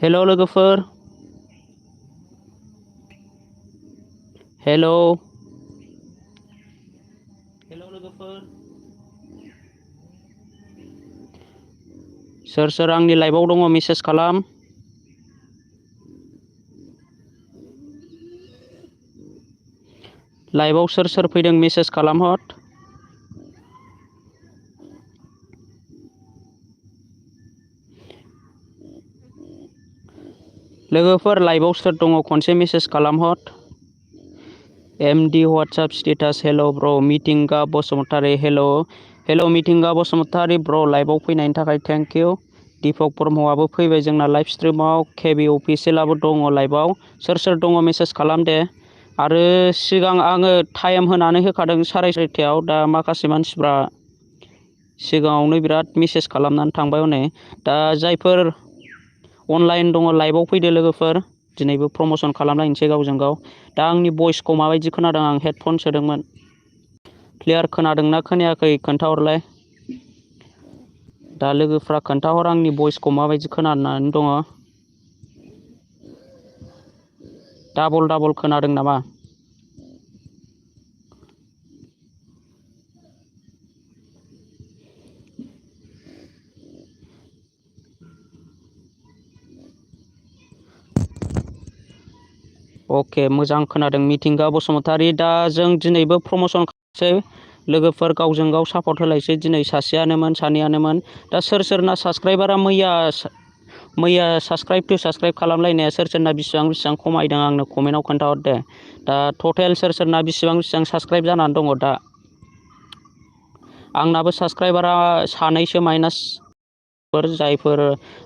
Hello लोगोफोर। Hello लोगोफोर। सोर सोर आंनि लाइभआव दङ मेसेज खालाम। लाइभआव सोर सोर फैदों मेसेज खालामहर। लोगोफोर लाइभआव सोर दङ खनसे मेसेज खालामहर। एमडि वाट्सएप स्टेटास हेल' ब्र' मिथिंगा बसुमतारी हेल' मिथिंगा बसुमतारी ब्र' लाइभआव फैनायनि थाखाय थेंक इउ। दीपक ब्रह्मआबो फैबाय जोंना लाइभ स्ट्रिमाव। केबि अफिसियेलाबो दङ लाइभआव। सोर सोर दङ मेसेज खालाम दे। आरो सिगां आङो टाइम होनानै होखादों 11:30 दा माखासे मानसिफ्रा सिगाङावनो बिराद मेसेज खालामनानै थांबाय हनै। दा जायफोर अनलाइन दङ लाइभआव फैदो लोगोफोर। दिनैबो प्रमसन खालामलायनोसै गावजों गाव। दा आंनि भइसखौ माबायदि खोनादों? आं हेडफन सोदोंमोन। क्लियार खोनादोंना खोनायाखै खोन्थाहरलाय। दा लोगोफ्रा खोन्थाहर आंनि भइसखौ माबायदि खोनानानै दङ। डाबल खोनादों नामा? अके मोजां खोनादों मिथिंगा बसुमतारी। दा जों दिनैबो प्रमसन खालामसै लोगोफोर, गावजों गाव सापर्ट होलायसै। दिनै सासेयानोमोन सानैयानोमोन। दा सोर सोरना साबसक्राइबारा मैया साबसक्राइब खालामलायनाया सोर सोरना बेसेबां खमायदों आंनो कमेन्टआव खोन्थाहर दे। दा टटेल सोर सोरना बेसेबां साबसक्राइब जानानै दङ दा? आंनाबो साबसक्राइबारा सानैसो माइनास। जायफोर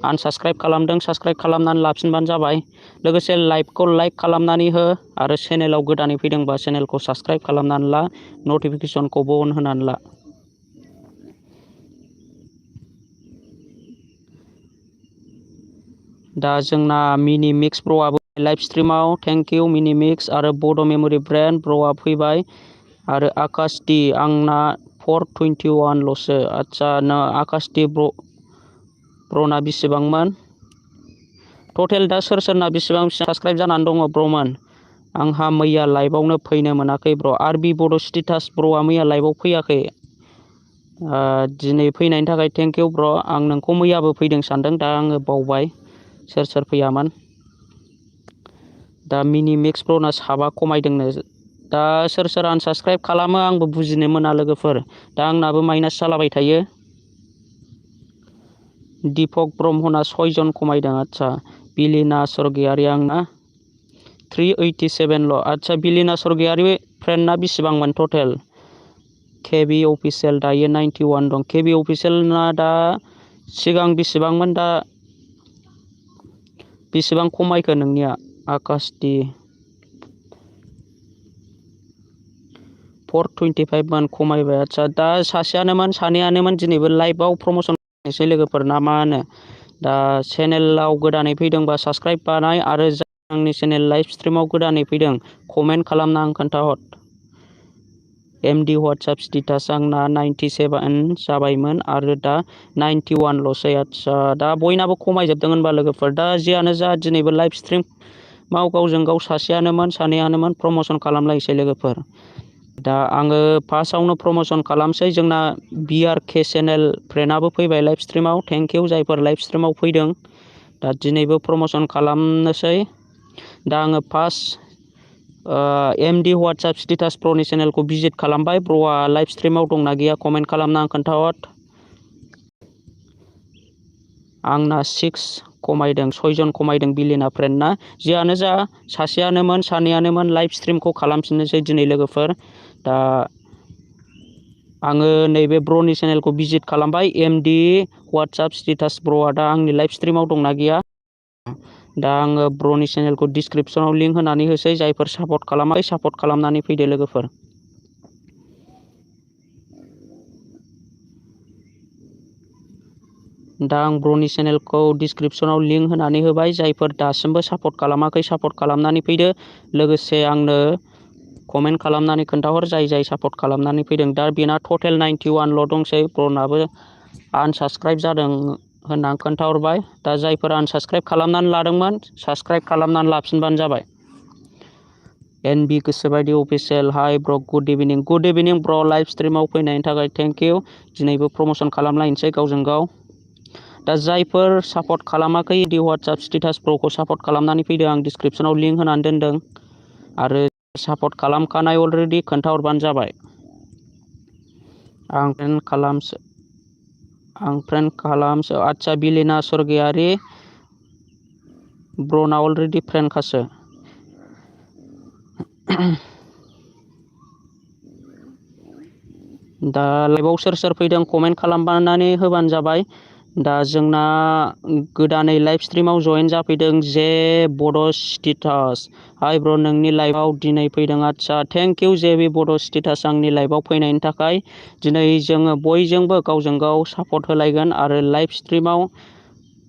आनसाबसक्राइब खालामदों साबसक्राइब खालामनानै लाफिनबानो जाबाय। लोगोसे लाइभखौ लाइक खालामनानै हो आरो चेनेलाव गोदानै फैदोंबा चेनेलखौ साबसक्राइब खालामनानै ला, नटिफिकेसनखौबो अन होनानै ला। दा जोंना मिनि मिक्स ब्र'आबो लाइभ स्ट्रिमाव। थेंक इउ मिनि मिक्स आरो बड' मेम'रि ब्रेन्ड ब्र'आ फैबाय। आरो आकाश डि आंना 421ल'सो। आदसा आकाश डि ब्र'ना बेसेबांमोन? टटेल दा सोर सोरना बेसेबां साबसक्राइब जानानै दङ ब्र'मोन? आंहा मैया लाइभआवनो फैनो मोनाखै ब्र'। आरबि बड' स्टेटास ब्र'आ मैया लाइभआव फैयाखै। दिनै फैनायनि थाखाय थेंक इउ ब्र'। आं नोंखौ मैयाबो फैदों सानदों, दा आङो बावबाय सोर सोर फैयामोन। दा मिनि मिक्स ब्र'ना साबा खमायदोंनो। दा सोर सोर आनसाबसक्राइब खालामो आंबो बुजिनो मोना लोगोफोर। दा आंनाबो माइनास जालाबाय थायो। दीपक ब्रह्मना 6 जन खमायदों। आदसा बिलिना स्वर्गियारि आंना 387ल'। आदसा बिलिना स्वर्गियारि फ्रेन्डना बेसेबांमोन टटेल? केबि अफिसियेल दायो 91 दं। केबि अफिसियेलना दा सिगां बेसेबांमोन? दा बेसेबां खमायखो नोंनिया? आकाश डि 425 मान खमायबाय। आदसा दा सासेयानोमोन सानैयानोमोन दिनैबो लाइभआव प्रमसन खालामनोसै लोगोफोर ना मा होनो? दा चेनेलाव गोदानै फैदोंबा साबसक्राइब बानाय आरो आंनि चेनेल लाइभ स्ट्रिमाव गोदानै फैदों कमेन्ट खालामना आं खोन्थाहर। एमडि वाट्सएप स्टेटास आंना 97 जाबायमोन आरो दा 91ल'सै। आदसा दा बयनाबो खमायजोबदों होनबा लोगोफोर। दा जियानो जा दिनैबो लाइभ स्ट्रिमाव गावजों गाव सासेयानोमोन सानैयानोमोन प्रमसन खालामलायसै लोगोफोर। दा आङो फार्स्टआवनो प्रमसन खालामसै। जोंना बिआरके चेनेल फ्रेन्डआबो फैबाय लाइभ स्ट्रिमाव। थेंक इउ जायफोर लाइभ स्ट्रिमाव फैदों। दा दिनैबो प्रमसन खालामनोसै। दा आङो first MD WhatsApp status ब्र'नि चेनेलखौ visit खालामबाय। ब्र'आ लाइभ स्ट्रिमाव दंना गैया कमेन्ट खालामना आं खोन्थाहर। आंना 6 खमायदों, 6 जन खमायदों बिलिना फ्रेन्डना। जियानो जा सासेयानोमोन सानैयानोमोन लाइभ स्ट्रिमखौ खालामफिननोसै दिनै लोगोफोर। दा आङो नैबे ब्र'नि चेनेलखौ भिजिट खालामबाय। एमडि वाट्सएप स्टेटास ब्र'आ दा आंनि लाइभ स्ट्रिमाव दंना गैया? दा आङो ब्र'नि चेनेलखौ डिसक्रिपसनाव लिंक होनानै होसै। जायफोर सापर्ट खालामाखै सापर्ट खालामनानै फैदो लोगोफोर। दा आं ब्र'नि चेनेलखौ डिसक्रिपसनाव लिंक होनानै होबाय। जायफोर दासिमबो सापर्ट खालामाखै सापर्ट खालामनानै फैदो। लोगोसे आंनो कमेन्ट खालामनानै खोन्थाहर जाय जाय सापर्ट खालामनानै फैदों। दा बेना टटेल 91ल' दंसै। ब्र'नाबो आनसाबसक्राइब जादों होनना आं खोन्थाहरबाय। दा जायफोरा आनसाबस्क्राइब खालामनानै लादोंमोन साबस्क्राइब खालामनानै लाफिनबानो जाबाय। एनबि गोसोबायदि अफिसियेल हाय ब्र गुड इभिनिं ब्र लाइभ स्ट्रिमाव फैनायनि थाखाय थेंक इउ। दिनैबो प्रमसन खालामलायनोसै गावजों गाव। दा जायफोर सापर्ट खालामाखै दि वाट्सएप स्टेटास ब्रखौ सापर्ट खालामनानै फैदो, आं डिसक्रिपसनाव लिंक होनानै दोनदों। आरो सापर्ट खालामखानाय अलरेडि खोन्थाहरबानो जाबाय। आं फ्रेन्ड खालामसो आदसा बिलिना सरगियारि ब्रना अलरेडि फ्रेन्डखासो। दा लाइभआव सोर सोर फैदों कमेन्ट खालामनानै होबानो जाबाय। दा जोंना गोदानै लाइभ स्ट्रिमाव जয়েन जाफैदों जे बड' स्टेटास। हाय ब्र नोंनि लाइभआव दिनै फैदों। आदसा थेंक इउ जे बि बड' स्टेटास आंनि लाइभआव फैनायनि थाखाय। दिनै जोङो बयजोंबो गावजों गाव सापर्ट होलायगोन आरो लाइभ स्ट्रिमाव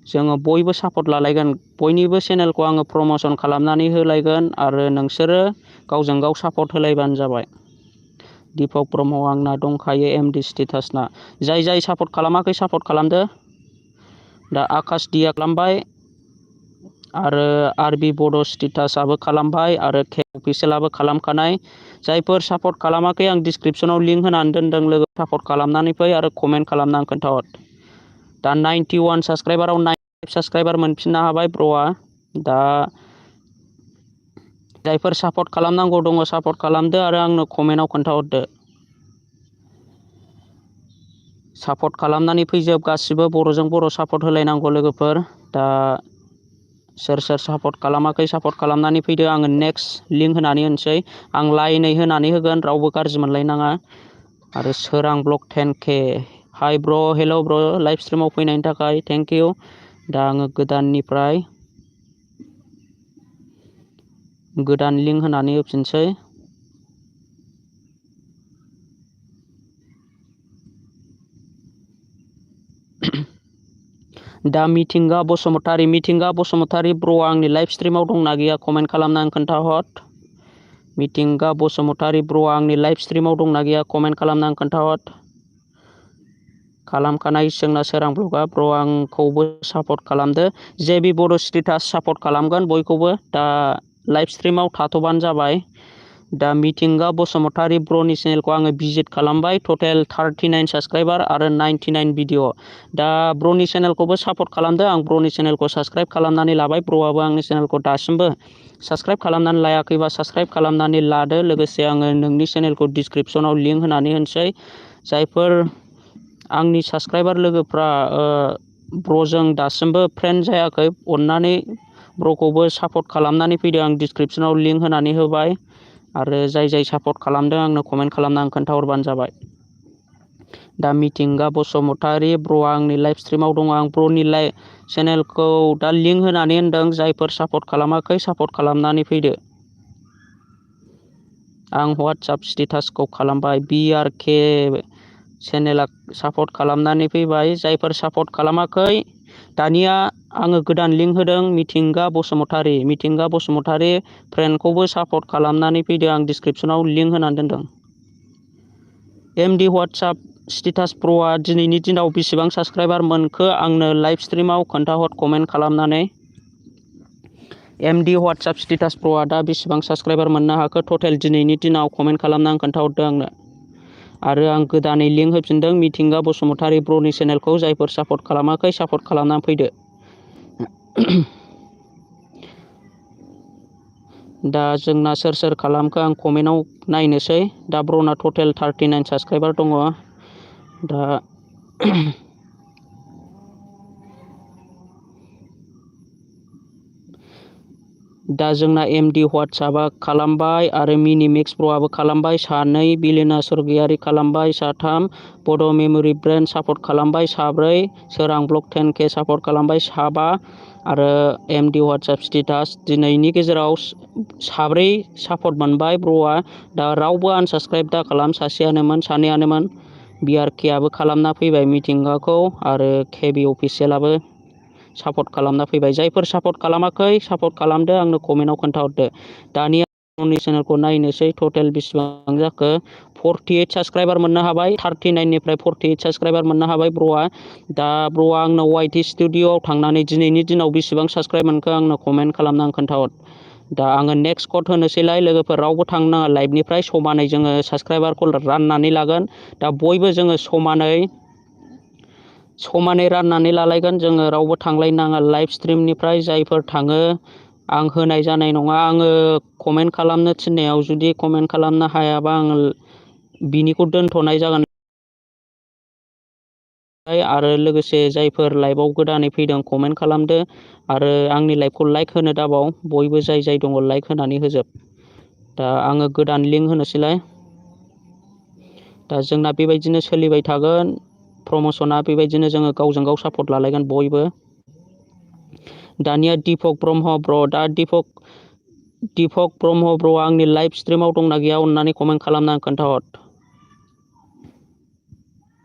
जोङो बयबो सापर्ट लालायगोन। बयनिबो चेनेलखौ आङो प्रमसन खालामनानै होलायगोन आरो नोंसोरो गावजों गाव सापर्ट होलायबानो जाबाय। दिपक ब्रह्म आंना दंखायो एमडि स्टेटासना। जाय सापर्ट खालामाखै सापर्ट खालामदो। दा आकाश दिया खालामबाय आरो आरबि बड' स्टेटासआबो खालामबाय आरो के अफिसियेलाबो खालामखानाय। जायफोर सापर्ट खालामाखै आं डिसक्रिपसनाव लिंक होनानै दोनदों। लोगो सापर्ट खालामनानै फै आरो कमेन्ट खालामनानै खोन्थाहर। दा 91 साबस्क्राइबाराव 95 साबस्क्राइबार मोनफिननो हाबाय ब्र'आ। दा जायफोर सापर्ट खालामनांगौ दङ सापर्ट खालामदो आरो आंनो कमेन्टआव खोन्थाहरदो। सापर्ट खालामनानै फैजोब गासिबो बर'जों बर' सापर्ट होलायनांगौ लोगोफोर। दा सोर सोर सापर्ट खालामाखै सापर्ट खालामनानै फैदो। आङो नेक्स्ट लिंक होनानै होनोसै। आं लाइनै होनानै होगोन, रावबो गाज्रि मोनलायनाङा। आरो सोरां ब्लक 10K हाय ब्र हेल' ब्र लाइभ स्ट्रिमाव फैनायनि थाखाय थेंक इउ। दा आङो गोदान लिंक होनानै होफिनसै। दा मिथिंगा बसुमतारी ब्र आंनि लाइभ स्ट्रिमाव दंना गैया कमेन्ट खालामनानै खोन्थाहर। मिथिंगा बसुमतारी ब्र आंनि लाइभ स्ट्रिमाव दंना गैया कमेन्ट खालामनानै खोन्थाहर। खालामखानाय जोंना सोरां ब्लगा ब्र आंखौबो सापर्ट खालामदो। जे बि बड' स्टेटास सापर्ट खालामगोन बयखौबो। दा लाइभ स्ट्रिमाव थाथ'बानो जाबाय। दा मिथिंगा बसुमतारी ब्रनि चेनेलखौ आङो भिजिट खालामबाय। टटेल 39 साबस्क्राइबार आरो 99 भिडिअ। दा ब्रनि चेनेलखौबो सापर्ट खालामदो। आं ब्रनि चेनेलखौ साबस्क्राइब खालामनानै लाबाय। ब्रआबो आंनि चेनेलखौ दासिमबो साबस्क्राइब खालामनानै लायाखैबा साबस्क्राइब खालामनानै लादो। लोगोसे आङो नोंनि चेनेलखौ डिसक्रिपसनाव लिंक होनानै होनोसै। जायफोर आंनि साबस्क्राइबार लोगोफ्रा ब्रजों दासिमबो फ्रेन्ड जायाखै अननानै ब्रखौबो सापर्ट खालामनानै फैदो। आं डिसक्रिपसनाव लिंक होनानै होबाय। आरो जाय सापर्ट खालामदों आंनो कमेन्ट खालामनानै खोन्थाहरबानो जाबाय। दा मिथिंगा बसुमतारी ब्रआ आंनि लाइभ स्ट्रिमाव दङ। आं ब्रनि चेनेलखौ दा लिंक होनानै होनदों। जायफोर सापर्ट खालामाखै सापर्ट खालामनानै फैदो। आं वाट्सएप स्टेटासखौ खालामबाय। BRK चेनेला सापर्ट खालामनानै फैबाय। जायफोर सापर्ट खालामाखै दानिया आङो गोदान लिंक होदों। मिथिंगा बसुमतारी फ्रेन्डखौबो सापर्ट खालामनानै फैदो। आं डिसक्रिपसनाव लिंक होनानै दोनदों। MD वाट्सएप स्टेटास ब्रआ दिनैनि दिनाव बेसेबां साबस्क्राइबार मोनखो आंनो लाइभ स्ट्रिमाव खोन्थाहर कमेन्ट खालामनानै। MD वाट्सएप स्टेटास ब्रआ दा बेसेबां साबस्क्राइबार मोननो हाखो टटेल दिनैनि दिनाव कमेन्ट खालामनानै खोन्थाहरदो आंनो। आरो आं गोदानै लिंक होफिनदों मिथिंगा बसुमतारी ब्रनि चेनेलखौ। जायफोर सापर्ट खालामाखै सापर्ट खालामनानै फैदो। दा जोंना सोर खालामखो आं कमेन्टआव नायनोसै। दा ब्रना टटेल 39 साबस्क्राइबार दङ। दा जोंना MD वाट्सएपआ खालामबाय आरो मिनिमेक्स ब्रआबो खालामबाय। 2 बिलिना सरगियारि खालामबाय। 3 बड' मेम'रि ब्रेन्ड सापर्ट खालामबाय। 4 सोरां ब्लक 10K सापर्ट खालामबाय। 5 आरो MD वाट्सएप स्टेटास दिनैनि गेजेराव 4 सापर्ट मोनबाय ब्रआ। दा रावबो आनसाबस्क्राइब दा खालाम। सानैयानोमोन। BRK आबो खालामना फैबाय मिथिंगाखौ आरो KB अफिसियेलाबो सापर्ट खालामना फैबाय। जायफोर सापर्ट खालामाखै सापर्ट खालामदो। आंनो कमेन्टआव खोन्थाहरदो। दानिया आंनि चेनेलखौ नायनोसै टटेल बेसेबां जाखो 48 साबस्क्राइबार मोननो हाबाय 39निफ्राय 48 साबस्क्राइबार मोननो हाबाय ब्र'आ। दा ब्र'आ आंनो वाइटि स्टुडिअ'आव थांनानै दिनैनि दिनाव बेसेबां साबस्क्राइब मोनखो आंनो कमेन्ट खालामना खोन्थाहर। दा आङो नेक्स्ट कड होनोसैलाय लोगोफोर रावबो थांनो नाङा लाइभनिफ्राय समानै जोङो साबस्क्राइबारखौ राननानै लागोन। दा बयबो जोङो समानै राननानै लालायगोन जोङो रावबो थांलायनो नाङा लाइभ स्ट्रिमनिफ्राय जायफोर थाङो आं होनाय जानाय नङा। आङो कमेन्ट खालामनो थिननायाव जुदि कमेन्ट खालामनो हायाबा आङो बिनिखौ दोनथ'नाय जागोन। आरो लोगोसे जायफोर लाइभआव गोदानै फैदों कमेन्ट खालामदो आरो आंनि लाइभखौ लाइक होनो दाबाव बयबो जाय दङ लाइक होनानै होजोब। दा आङो गोदान लिंक होनोसैलाय। दा जोंना बेबायदिनो सोलिबाय थागोन प्रमसना बेबायदिनो जोङो गावजों गाव सापर्ट लालायगोन बयबो। दानिया दिपक ब्रह्म ब्र दा दिपक ब्रह्म ब्र आंनि लाइभ स्ट्रिमाव दंना गैया अननानै कमेन्ट खालामना खोन्थाहर।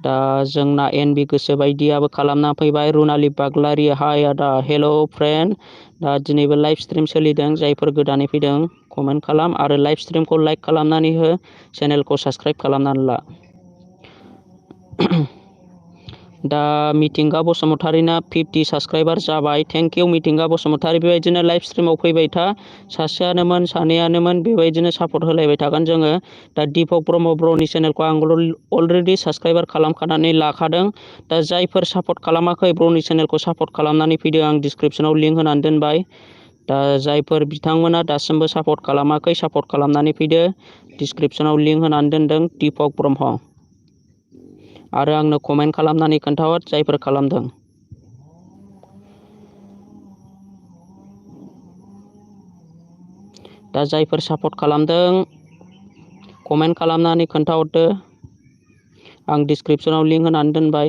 दा जोंना एनबि गोसो बायदियाबो खालामना फैबाय रुनालि बाग्लारि हाय आदा हेल' फ्रेन्ड। दा दिनैबो लाइभ स्ट्रिम सोलिदों जायफोर गोदानै फैदों कमेन्ट खालाम आरो लाइभ स्ट्रिमखौ लाइक खालामनानै हो चेनेलखौ साबस्क्राइब खालामनानै ला। दा मिथिंगा बसुमतारिना 50 साबस्क्राइबार जाबाय थेंक इउ मिथिंगा बसुमतारि। बेबायदिनो लाइभ स्ट्रिमाव फैबाय था सासेयानोमोन सानैयानोमोन बेबायदिनो सापर्ट होलायबाय थागोन जोङो। दा दिपक ब्रह्म ब्रनि चेनेलखौ आं अलरेडि साबस्क्राइबार खालामखानानै लाखादों। दा जायफोर सापर्ट खालामाखै ब्रनि चेनेलखौ सापर्ट खालामनानै फैदो आं डिसक्रिपसनाव लिंक होनानै दोनबाय। दा जायफोर बिथांमोना दासिमबो सापर्ट खालामाखै सापर्ट खालामनानै फैदो डिसक्रिपसनाव लिंक होनानै दोनदों दिपक ब्रह्म। आरो आंनो कमेन्ट खालामनानै खोन्थाहर जायफोर खालामदों। दा जायफोर सापर्ट खालामदों कमेन्ट खालामनानै खोन्थाहरदो आं डिसक्रिपसनाव लिंक होनानै दोनबाय।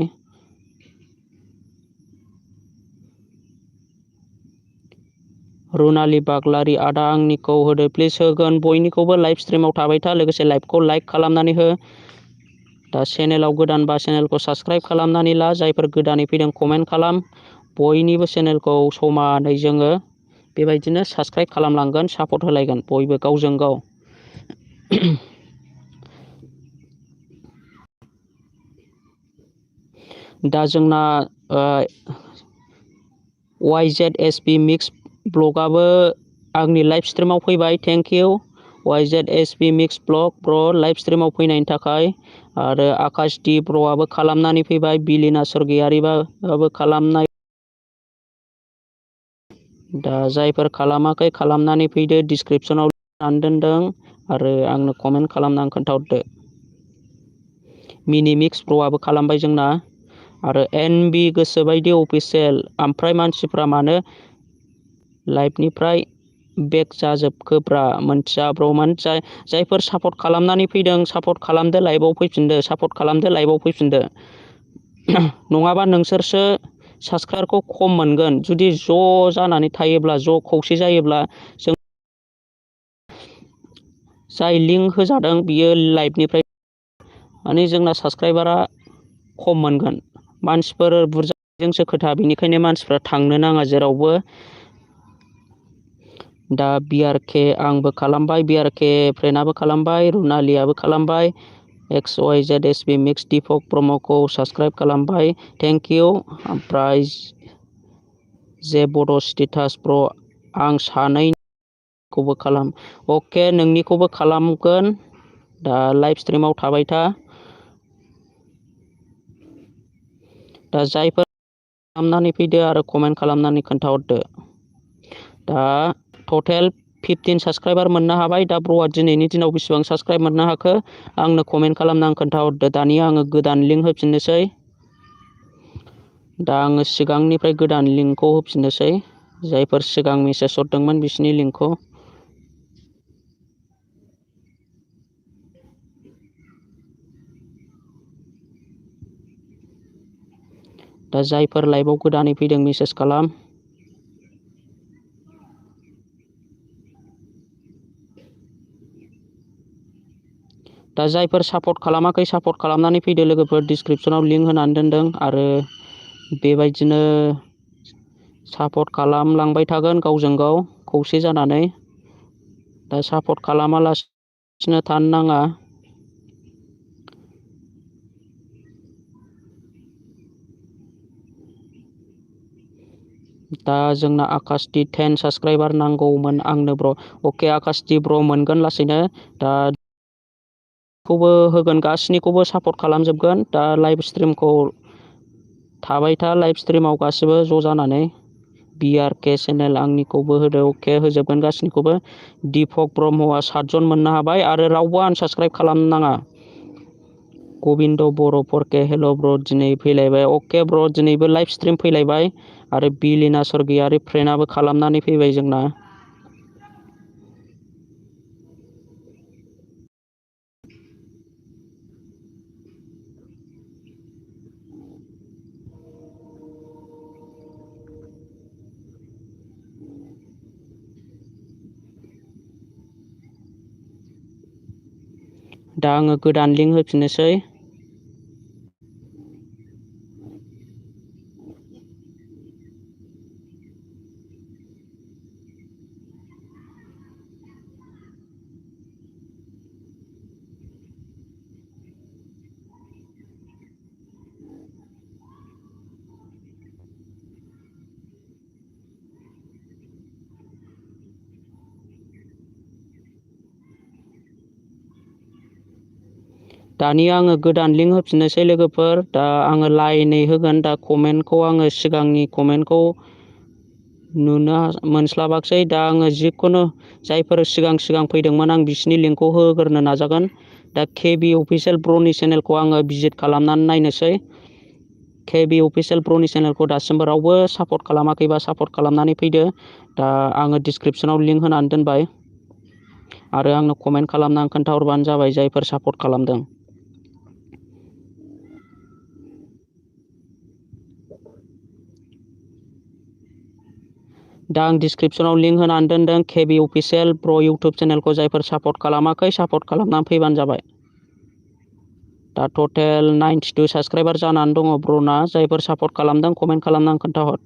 रुनालि बाग्लारि आदा आंनिखौ होदो प्लिज होगोन बयनिखौबो लाइभ स्ट्रिमाव थाबाय था लोगोसे लाइभखौ लाइक खालामनानै हो। दा चेनेलाव गोदानबा चेनेलखौ साबस्क्राइब खालामनानै ला जायफोर गोदानै फैदों कमेन्ट खालाम बयनिबो चेनेलखौ समानै जोङो बेबायदिनो साबस्क्राइब खालामलांगोन सापर्ट होलायगोन बयबो गावजों गाव। दा जोंना YZSB मिक्स ब्लगाबो आंनि लाइभ स्ट्रिमाव फैबाय thank you YZSB mix blog ब्र लाइभ स्ट्रिमाव फैनायनि थाखाय। आरो आकाश दि ब्रआबो खालामनानै फैबाय बिलिना सरगियारिबाबो खालामनाय। दा जायफोर खालामाखै खालामनानै फैदो डिसक्रिपसनाव लिरनानै दोनदों आरो आंनो कमेन्ट खालामनानै खोन्थाहरदो। मिनि मिक्स ब्रआबो खालामबाय जोंना आरो एनबि गोसोबायदि अफिसियेल। ओमफ्राय मानसिफ्रा मानो लाइभनिफ्राय बेक जाजोबखोब्रा मोनथिया ब्रमोन जायफोर सापर्ट खालामनानै फैदों सापर्ट खालामदो लाइभआव फैफिनदो सापर्ट खालामदो लाइभआव फैफिनदो। नङाबा नोंसोरसो साबस्क्राइबारखौ खम मोनगोन जुदि ज' जानानै थायोब्ला ज' खौसे जायोब्ला जों जाय लिंक होजादों बियो लाइभनिफ्राय माने जोंना साबस्क्राइबारा खम मोनगोन। मानसिफोर बुरजाजोंसो खोथा बेनिखायनो मानसिफ्रा थांनो नाङा जेरावबो। दा बिआरके आंबो खालामबाय बिआरके फ्रेन्डआबो खालामबाय रुनालियाबो खालामबाय XYZSB मिक्स दिपक ब्रह्मखौ साबस्क्राइब खालामबाय थेंक इउ। ओमफ्राय जे बड' स्टेटास ब्र आं सानैखौबो खालाम अके नोंनिखौबो खालामगोन। दा लाइभ स्ट्रिमाव थाबाय था। दा जायफोर खालामनानै फैदो आरो कमेन्ट खालामनानै खोन्थाहरदो। दा टटेल 15 साबस्क्राइबार मोननो हाबाय। दा ब्र'आ दिनैनि दिनाव बेसेबां साबस्क्राइब मोननो हाखो आंनो कमेन्ट खालामनानै खोन्थाहरदो। दानिया आङो गोदान लिंक होफिननोसै। दा आङो सिगांनिफ्राय गोदान लिंकखौ होफिननोसै जायफोर सिगां मेसेज हरदोंमोन बिसिनि लिंकखौ। दा जायफोर लाइभआव गोदानै फैदों मेसेज खालाम। दा जायफोर सापर्ट खालामाखै सापर्ट खालामनानै फैदो लोगोफोर डिसक्रिपसनाव लिंक होनानै दोनदों आरो बेबायदिनो सापर्ट खालामलांबाय थागोन गावजों गाव खौसे जानानै। दा सापर्ट खालामालासिनो थानो नाङा। दा जोंना आकाशदि 10 साबस्क्राइबार नांगौमोन आंनो ब्र'। अके आकाशदि ब्र' मोनगोन लासैनो। दा खौबो होगोन, गासिनिखौबो सापर्ट खालामजोबगोन। दा लाइभ स्ट्रिमखौ थाबाय था, लाइभ स्ट्रिमाव गासिबो ज' जानानै। BRK चेनेल आंनिखौबो होदो, अके होजोबगोन गासिनिखौबो। दीपक ब्रह्मआ 7 जन मोननो हाबाय आरो रावबो आनसाबस्क्राइब खालामनो नाङा। गबिन्द बर' 4K हेल' ब्र' दिनै फैलायबाय। अके ब्र' दिनैबो लाइभ स्ट्रिम फैलायबाय आरो बिलिना सर्गियारि फ्रेन्डआबो खालामनानै फैबाय जोंना। दा आङो गोदान लिंक होफिननोसै। दानिया आङो गोदान लिंक होफिननोसै लोगोफोर। दा आङो लाइनै होगोन। दा कमेन्टखौ आङो सिगांनि कमेन्टखौ नुनो मोनस्लाबाखसै। दा आङो जिखुनु जायफोर सिगां फैदोंमोन आं बिसिनि लिंकखौ होग्रोनो नाजागोन। दा KB अफिसियेल ब्र'नि चेनेलखौ आङो भिजिट खालामनानै नायनोसै। KB अफिसियेल ब्र'नि चेनेलखौ दासिमबो रावबो सापर्ट खालामाखैबा सापर्ट खालामनानै फैदो। दा आङो डिसक्रिपसनाव लिंक होनानै दोनबाय आरो आंनो कमेन्ट खालामनानै खोन्थाहरबानो जाबाय जायफोर सापर्ट खालामदों। दा आं डिसक्रिपसनाव लिंक होनानै दोनदों KB अफिसियेल ब्र' इउटुब चेनेलखौ जायफोर सापर्ट खालामाखै सापर्ट खालामनानै फैबानो जाबाय। दा टटेल 92 साबस्क्राइबार जानानै दङ ब्र'ना। जायफोर सापर्ट खालामदों कमेन्ट खालामनानै खोन्थाहर।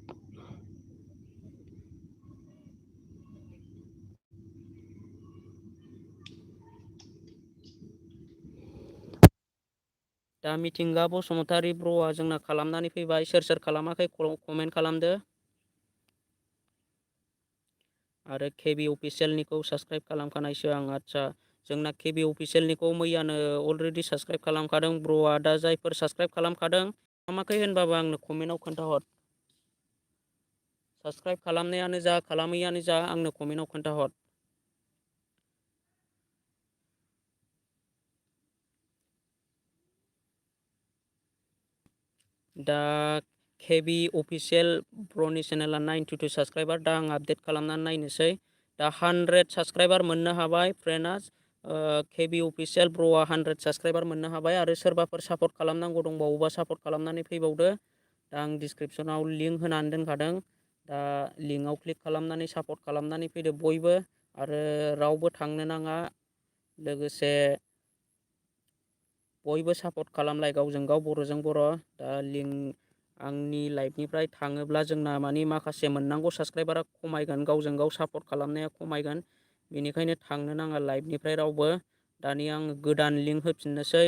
दा मिथिंगा बसुमतारी ब्र'आ जोंना खालामनानै फैबाय। सोर सोर खालामाखै कमेन्ट खालामदो। आरो KB अफिसियेलनिखौ साबस्क्राइब खालामखानायसो आं। आदसा जोंना KB अफिसियेलनिखौ मैयानो अलरेडि साबस्क्राइब खालामखादों ब्र'आ। दा जायफोर साबस्क्राइब खालामाखै होनबाबो आंनो कमेन्टआव खोन्थाहर। साबस्क्राइब खालामनायानो जा खालामैयानो जा आंनो कमेन्टआव खोन्थाहर। दा KB अफिसियेल ब्र'नि चेनेला 92 साबस्क्राइबार। दा आं आपडेट खालामनानै नायनोसै। दा 100 साबस्क्राइबार मोननो हाबाय फ्रेन्डआ। KB अफिसियेल ब्र'आ 100 साबस्क्राइबार मोननो हाबाय आरो सोरबाफोर सापर्ट खालामनांगौ दंबावोबा सापर्ट खालामनानै फैबावदो। दा आं डिसक्रिपसनाव लिंक होनानै दोनखादों। दा लिंकआव क्लिक खालामनानै सापर्ट खालामनानै फैदो बयबो आरो रावबो थांनो नाङा। लोगोसे बयबो सापर्ट खालामलाय गावजों गाव बर'जों बर'। दा लिंक आंनि लाइभनिफ्राय थाङोब्ला जोंना मानि माखासे मोननांगौ साबस्क्राइबारा खमायगोन, गावजों गाव सापर्ट खालामनाया खमायगोन। बेनिखायनो थांनो नाङा लाइभनिफ्राय रावबो। दानिया आङो गोदान लिंक होफिननोसै।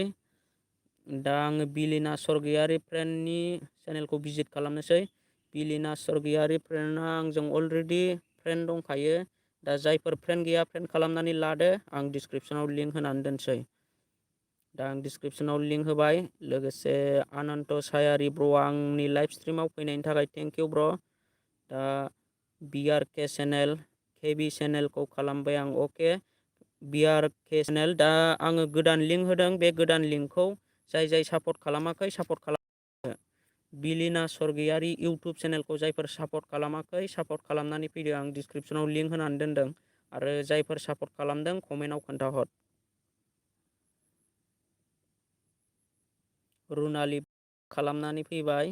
दा आङो बिलिना सर्गियारि फ्रेन्डनि चेनेलखौ भिजिट खालामनोसै। बिलिना सर्गियारि फ्रेन्डआ आंजों अलरेडि फ्रेन्ड दंखायो। दा जायफोर फ्रेन्ड गैया फ्रेन्ड खालामनानै लादो। आं डिसक्रिपसनाव लिंक होनानै दोनसै। दा आं डिसक्रिपसनाव लिंक होबाय। लोगोसे आनन्त सायारि ब्र'आ आंनि लाइभ स्ट्रिमाव फैनायनि थाखाय थेंक इउ ब्र'। दा BRK चेनेल KB चेनेलखौ खालामबाय आं अके। BRK चेनेल दा आङो गोदान लिंक होदों। बे गोदान लिंकखौ जाय सापर्ट खालामाखै सापर्ट खालाम। बिलिना सर्गियारि इउटुब चेनेलखौ जायफोर सापर्ट खालामाखै सापर्ट खालामनानै फैदो। आं डिसक्रिपसनाव लिंक होनानै दोनदों आरो जायफोर सापर्ट खालामदों कमेन्टआव खोन्थाहर। रुनालि खालामनानै फैबाय।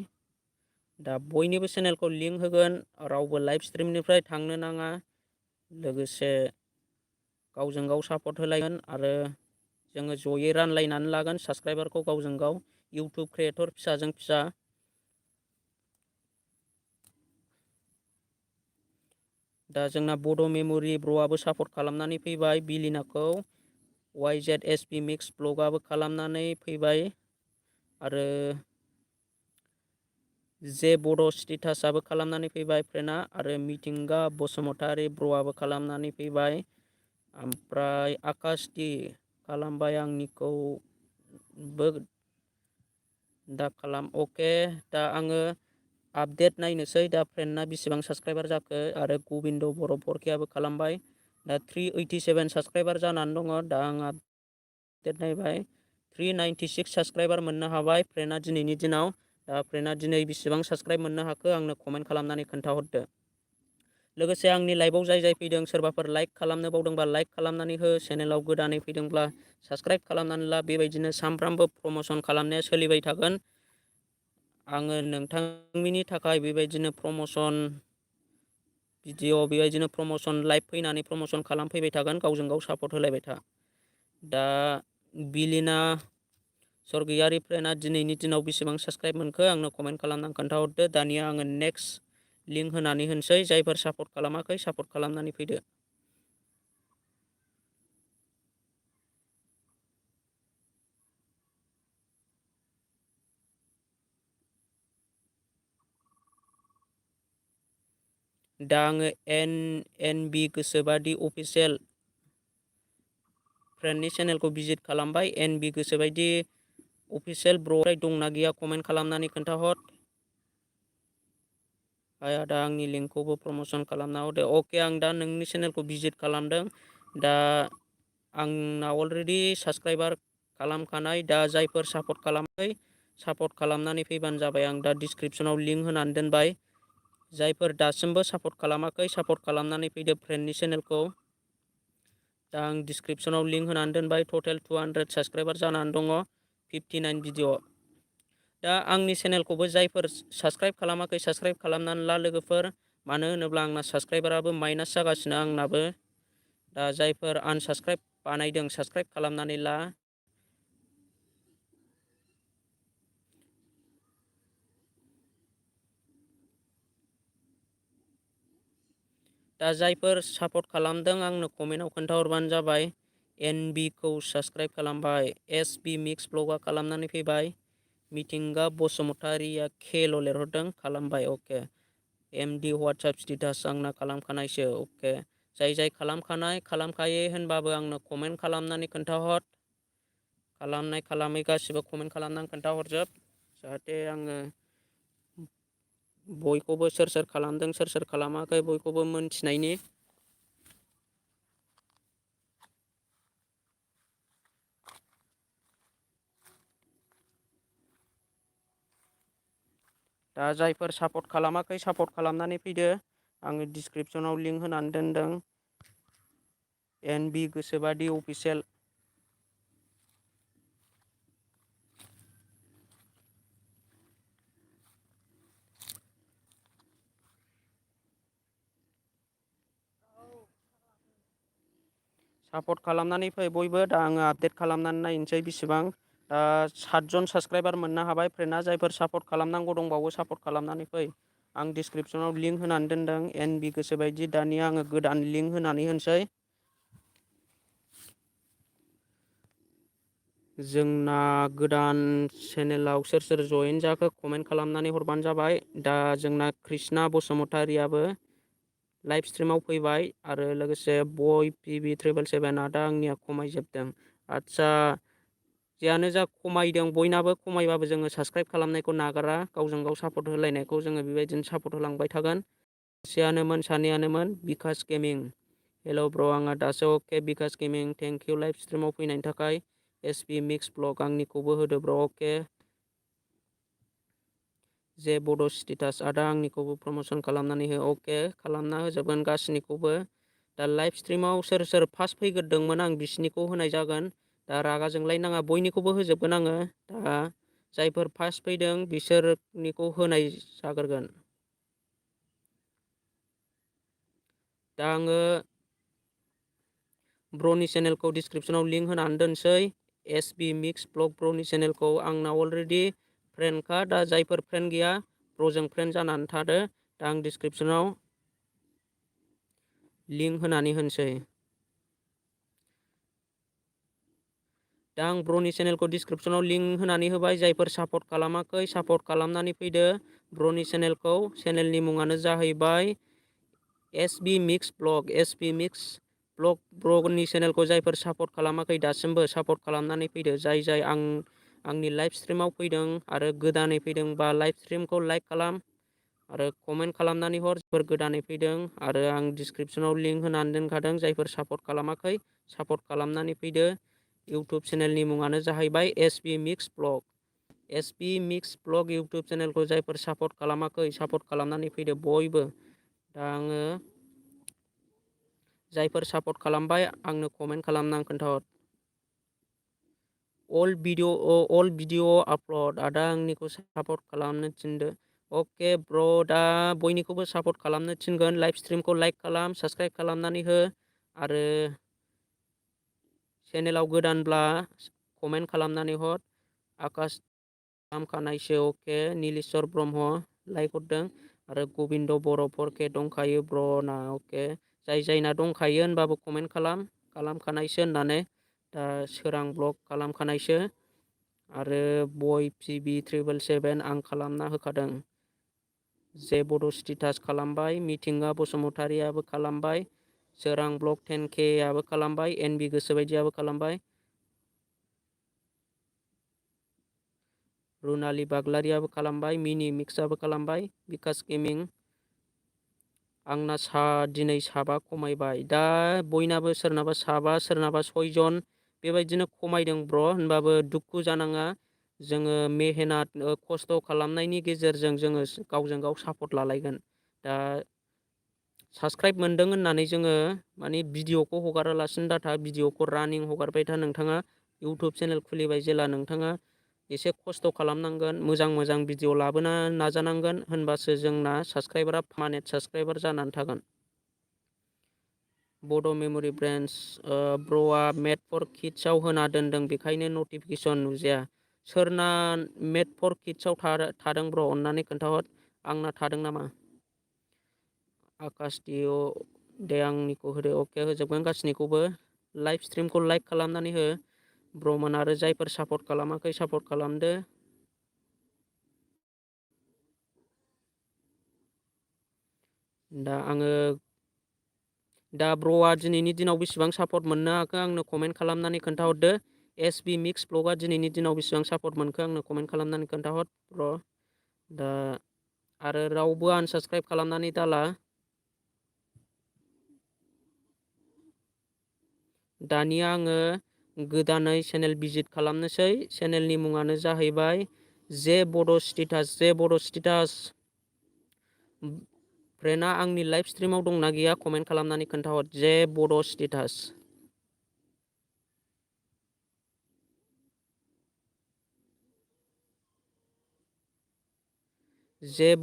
दा बयनिबो चेनेलखौ लिंक होगोन। रावबो लाइभ स्ट्रिमनिफ्राय थांनो नाङा। लोगोसे गावजों गाव सापर्ट होलायगोन आरो जोङो जयै रानलायनानै लागोन साबस्क्राइबारखौ गावजों गाव। इउटुब क्रियेटर फिसाजों फिसा। दा जोंना बड' मेम'रि ब्र'आबो सापर्ट खालामनानै फैबाय बिलिनाखौ। YZSP मिक्स ब्लगआबो खालामनानै फैबाय आरो जे बड' स्टेटासआबो खालामनानै फैबाय फ्रेन्डआ, आरो मिथिंगा बसुमतारी ब्र'आबो खालामनानै फैबाय। ओमफ्राय आकाश डि खालामबाय आंनिखौबो दा खालाम। अके, दा आङो आपडेट नायनोसै दा फ्रेन्डना बेसेबां साबस्क्राइबार जाखो। आरो गबिन्द बर' बरकेयाबो खालामबाय। दा 387 साबस्क्राइबार जानानै दङ। दा आं आपडेट नायबाय 396 साबस्क्राइबार मोननो हाबाय फ्रेन्डआ दिनैनि दिनाव। दा फ्रेन्डआ दिनै बेसेबां साबस्क्राइब मोननो हाखो आंनो कमेन्ट खालामनानै खोन्थाहरदो। लोगोसे आंनि लाइभआव जाय जाय फैदों सोरबाफोर लाइक खालामनो बावदोंबा लाइक खालामनानै हो। चेनेलाव गोदानै फैदोंब्ला साबस्क्राइब खालामनानै ला। बेबायदिनो सानफ्रामबो प्रमसन खालामनाया सोलिबाय थागोन। आङो नोंथांनि थाखाय बेबायदिनो प्रमसन भिडिअ बेबायदिनो प्रमसन लाइभ फैनानै प्रमसन खालामफैबाय थागोन। गावजों गाव सापर्ट होलायबाय था। दा बिलिना सरगियारि फ्रेन्डआ दिनैनि दिनाव बेसेबां साबस्क्राइब मोनखो आंनो कमेन्ट खालामनानै खोन्थाहरदो। दानिया आङो नेक्स्ट लिंक होनानै होनोसै। जायफोर सापर्ट खालामाखै सापर्ट खालामनानै फैदो। दा आङो एन बि गोसोबादि अफिसियेल फ्रेन्डनि चेनेलखौ भिजिट खालामबाय। एन बि गोसोबायदि अफिसियेल ब्र'आव दंना गैया कमेन्ट खालामनानै खोन्थाहर। दा आंनि लिंकखौबो प्रमसन खालामना हरदो। अके, आं दा नोंनि चेनेलखौ भिजिट खालामदों। दा आंना अलरेडि साबस्क्राइबार खालामखानाय। दा जायफोर सापर्ट खालामाखै सापर्ट खालामनानै फैबानो जाबाय। आं दा डिसक्रिपसनाव लिंक होनानै दोनबाय। जायफोर दासिमबो सापर्ट खालामाखै सापर्ट खालामनानै फैदो फ्रेन्डनि चेनेलखौ। दा आं डिसक्रिपसनाव लिंक होनानै दोनबाय। टटेल 200 साबस्क्राइबार जानानै दङ 59 भिडिअ। दा आंनि चेनेलखौबो जायफोर साबस्क्राइब खालामाखै साबस्क्राइब खालामनानै ला लोगोफोर। मानो होनोब्ला आंना साबस्क्राइबाराबो माइनास जागासिनो आंनाबो। दा जायफोर आनसाबस्क्राइब बानायदों साबस्क्राइब खालामनानै ला। दा जायफोर सापर्ट खालामदों आंनो कमेन्टआव खोन्थाहरबानो जाबाय। एन बि खौ साबस्क्राइब खालामबाय। एस बि मिक्स ब्लगआ खालामनानै फैबाय। मिथिंगा बसुमतारिया केल' लिरहरदों खालामबाय। अके, एम डि वाट्सएप स्टेटास आंना खालामखानायसो। अके, जाय जाय खालामखायो होनबाबो आंनो कमेन्ट खालामनानै खोन्थाहर। खालामनाय खालामै गासिबो कमेन्ट खालामनानै खोन्थाहरजोब। जाहाथे आङो बयखौबो सोर सोर खालामदों सोर सोर खालामाखै बयखौबो मोनथिनायनि। दा जायफोर सापर्ट खालामाखै सापर्ट खालामनानै फैदो। आङो डिसक्रिपसनाव लिंक होनानै दोनदों। एन बि गोसोबादि अफिसियेल। सापर्ट खालामनानै फै बयबो। दा आङो आपडेट खालामनानै नायनोसै बेसेबां। दा 7 जन साबस्क्राइबार मोननो हाबाय फ्रेन्डआ। जायफोर सापर्ट खालामनांगौ दंबावो सापर्ट खालामनानै फै। आं डिसक्रिपसनाव लिंक होनानै दोनदों एन बि गोसोबायदि। दानिया आङो गोदान लिंक होनानै होनोसै। जोंना गोदान चेनेलाव सोर सोर जयेन जाखो कमेन्ट खालामनानै हरबानो जाबाय। दा जोंना कृष्णा बसुमतारियाबो लाइभ स्ट्रिमाव फैबाय। आरो लोगोसे बय PB777 दा आंनिया खमायजोबदों। आदसा, जियानो जा खमायदों बयनाबो खमायबाबो जोङो साबस्क्राइब खालामनायखौ नागारा। गावजों गाव सापर्ट होलायनायखौ जोङो बेबायदिनो सापर्ट होलांबाय थागोन। सासेयानोमोन सानैयानोमोन बिकास गेमिं। हेल' ब्र', आंहा दासो अके बिकास गेमिं। थेंक इउ लाइभ स्ट्रिमाव फैनायनि थाखाय। एस बि मिक्स ब्लग आंनिखौबो होदो ब्र'। अके, जे बड' स्टेटास आदा आंनिखौबो प्रमसन खालामनानै हो। अके, खालामना होजोबगोन गासैनिखौबो। दा लाइभ स्ट्रिमाव सोर सोर फार्स्ट फैग्रोदोंमोन आं बिसिनिखौ होनाय जागोन। दा रागा जोंलाय नाङा बयनिखौबो होजोबगोन आङो। दा जायफोर फार्स्ट फैदों बिसोरनिखौ होनाय जाग्रोगोन। दा आङो ब्र'नि चेनेलखौ डिसक्रिपसनाव लिंक होनानै दोनसै। एस बि मिक्स ब्लग ब्र'नि चेनेलखौ। आंना अलरेडि फ्रेन्डखा। दा जायफोर फ्रेन्ड गैया ब्र'जों फ्रेन्ड जानानै थादो। दा आं डिसक्रिपसनाव लिंक होनानै होनोसै। दा आं ब्र'नि चेनेलखौ डिसक्रिपसनाव लिंक होनानै होबाय। जायफोर सापर्ट खालामाखै सापर्ट खालामनानै फैदो ब्र'नि चेनेलखौ। चेनेलनि मुङानो जाहैबाय SB mix vlog. SB mix vlog ब्र'नि चेनेलखौ जायफोर सापर्ट खालामाखै दासिमबो सापर्ट खालामनानै फैदो। जाय आंनि लाइभ स्ट्रिमाव फैदों आरो गोदानै फैदों बा लाइभ स्ट्रिमखौ लाइक खालाम आरो कमेन्ट खालामनानै हर। जायफोर गोदानै फैदों आरो आं डिसक्रिपसनाव लिंक होनानै दोनखादों। जायफोर सापर्ट खालामाखै सापर्ट खालामनानै फैदो। इउटुब चेनेलनि मुङानो जाहैबाय SB mix vlog. SB mix vlog YouTube चेनेलखौ जायफोर सापर्ट खालामाखै सापर्ट खालामनानै फैदो बयबो। दा आङो जायफोर सापर्ट खालामबाय आंनो कमेन्ट खालामना खोन्थाहर। अल भिडिअ आपल'ड। आदा आंनिखौ सापर्ट खालामनो थिनदो। अके ब्र' दा बयनिखौबो सापर्ट खालामनो थिनगोन। लाइभ स्ट्रिमखौ लाइक खालाम, साबस्क्राइब खालामनानै हो आरो चेनेलाव गोदानब्ला कमेन्ट खालामनानै हर। आकाश खालामखानायसो। अके नीलेश्वर ब्रह्म लाइक हरदों आरो गबिन्द बर' 4K दंखायो ब्र'ना। अके जायना दंखायो होनबाबो कमेन्ट खालामखानायसो होननानै। दा सोरां ब्लग खालामखानायसो आरो बय PB 777 आं खालामना होखादों। जे बड' स्टेटास खालामबाय। मिथिंगा बसुमतारियाबो खालामबाय। सोरां ब्लग 10K आबो खालामबाय। NB गोसोबायदियाबो खालामबाय। रुनालि बाग्लारियाबो खालामबाय। मिनि मिक्सआबो खालामबाय। बिकास गेमिं आंना दिनै साबा खमायबाय। दा बयनाबो सोरनाबा साबा सोरनाबा 6 जन बेबायदिनो खमायदों ब्र'। होनबाबो दुखु जानाङा। जोङो मेहनत खस्थ' खालामनायनि गेजेरजों जोङो गावजों गाव सापर्ट लालायगोन। दा साबस्क्राइब मोनदों होननानै जोङो माने भिडिअखौ हगारालासिनो डाटा भिडिअखौ रानिं हगारबाय था। नोंथाङा इउटुब चेनेल खुलिबाय जेला नोंथाङा एसे खस्थ' खालामनांगोन। मोजां भिडिअ लाबोनो नाजानांगोन। होनबासो जोंना साबस्क्राइबारा पार्मानेन्ट साबस्क्राइबार जानानै थागोन। बड' मेम'रि ब्रेन्स ब्र'आ मेड फर किड्सआव होना दोनदों बेखायनो नटिफिकेसन नुजाया। सोरना मेड फर किड्सआव थादों ब्र' अननानै खोन्थाहर। आंना थादों नामा? आकाश दे आंनिखौ होदो। अके होजोबगोन गासैनिखौबो। लाइभ स्ट्रिमखौ लाइक खालामनानै हो ब्र'मोन आरो जायफोर सापर्ट खालामाखै सापर्ट खालामदो। दा ब्र'आ दिनैनि दिनाव बेसेबां सापर्ट मोननो हाखो आंनो कमेन्ट खालामनानै खोन्थाहरदो। SB मिक्स ब्लगआ दिनैनि दिनाव बेसेबां सापर्ट मोनखो आंनो कमेन्ट खालामनानै खोन्थाहर ब्र'। दा आरो रावबो आनसाबस्क्राइब खालामनानै दाला। दानिया आङो गोदानै चेनेल भिजिट खालामनोसै। चेनेलनि मुङानो जाहैबाय जे बड' स्टेटास। फ्रेन्डआ आंनि लाइभ स्ट्रिमाव दंना गैया कमेन्ट खालामनानै खोन्थाहर। जे बड' स्टेटास। जे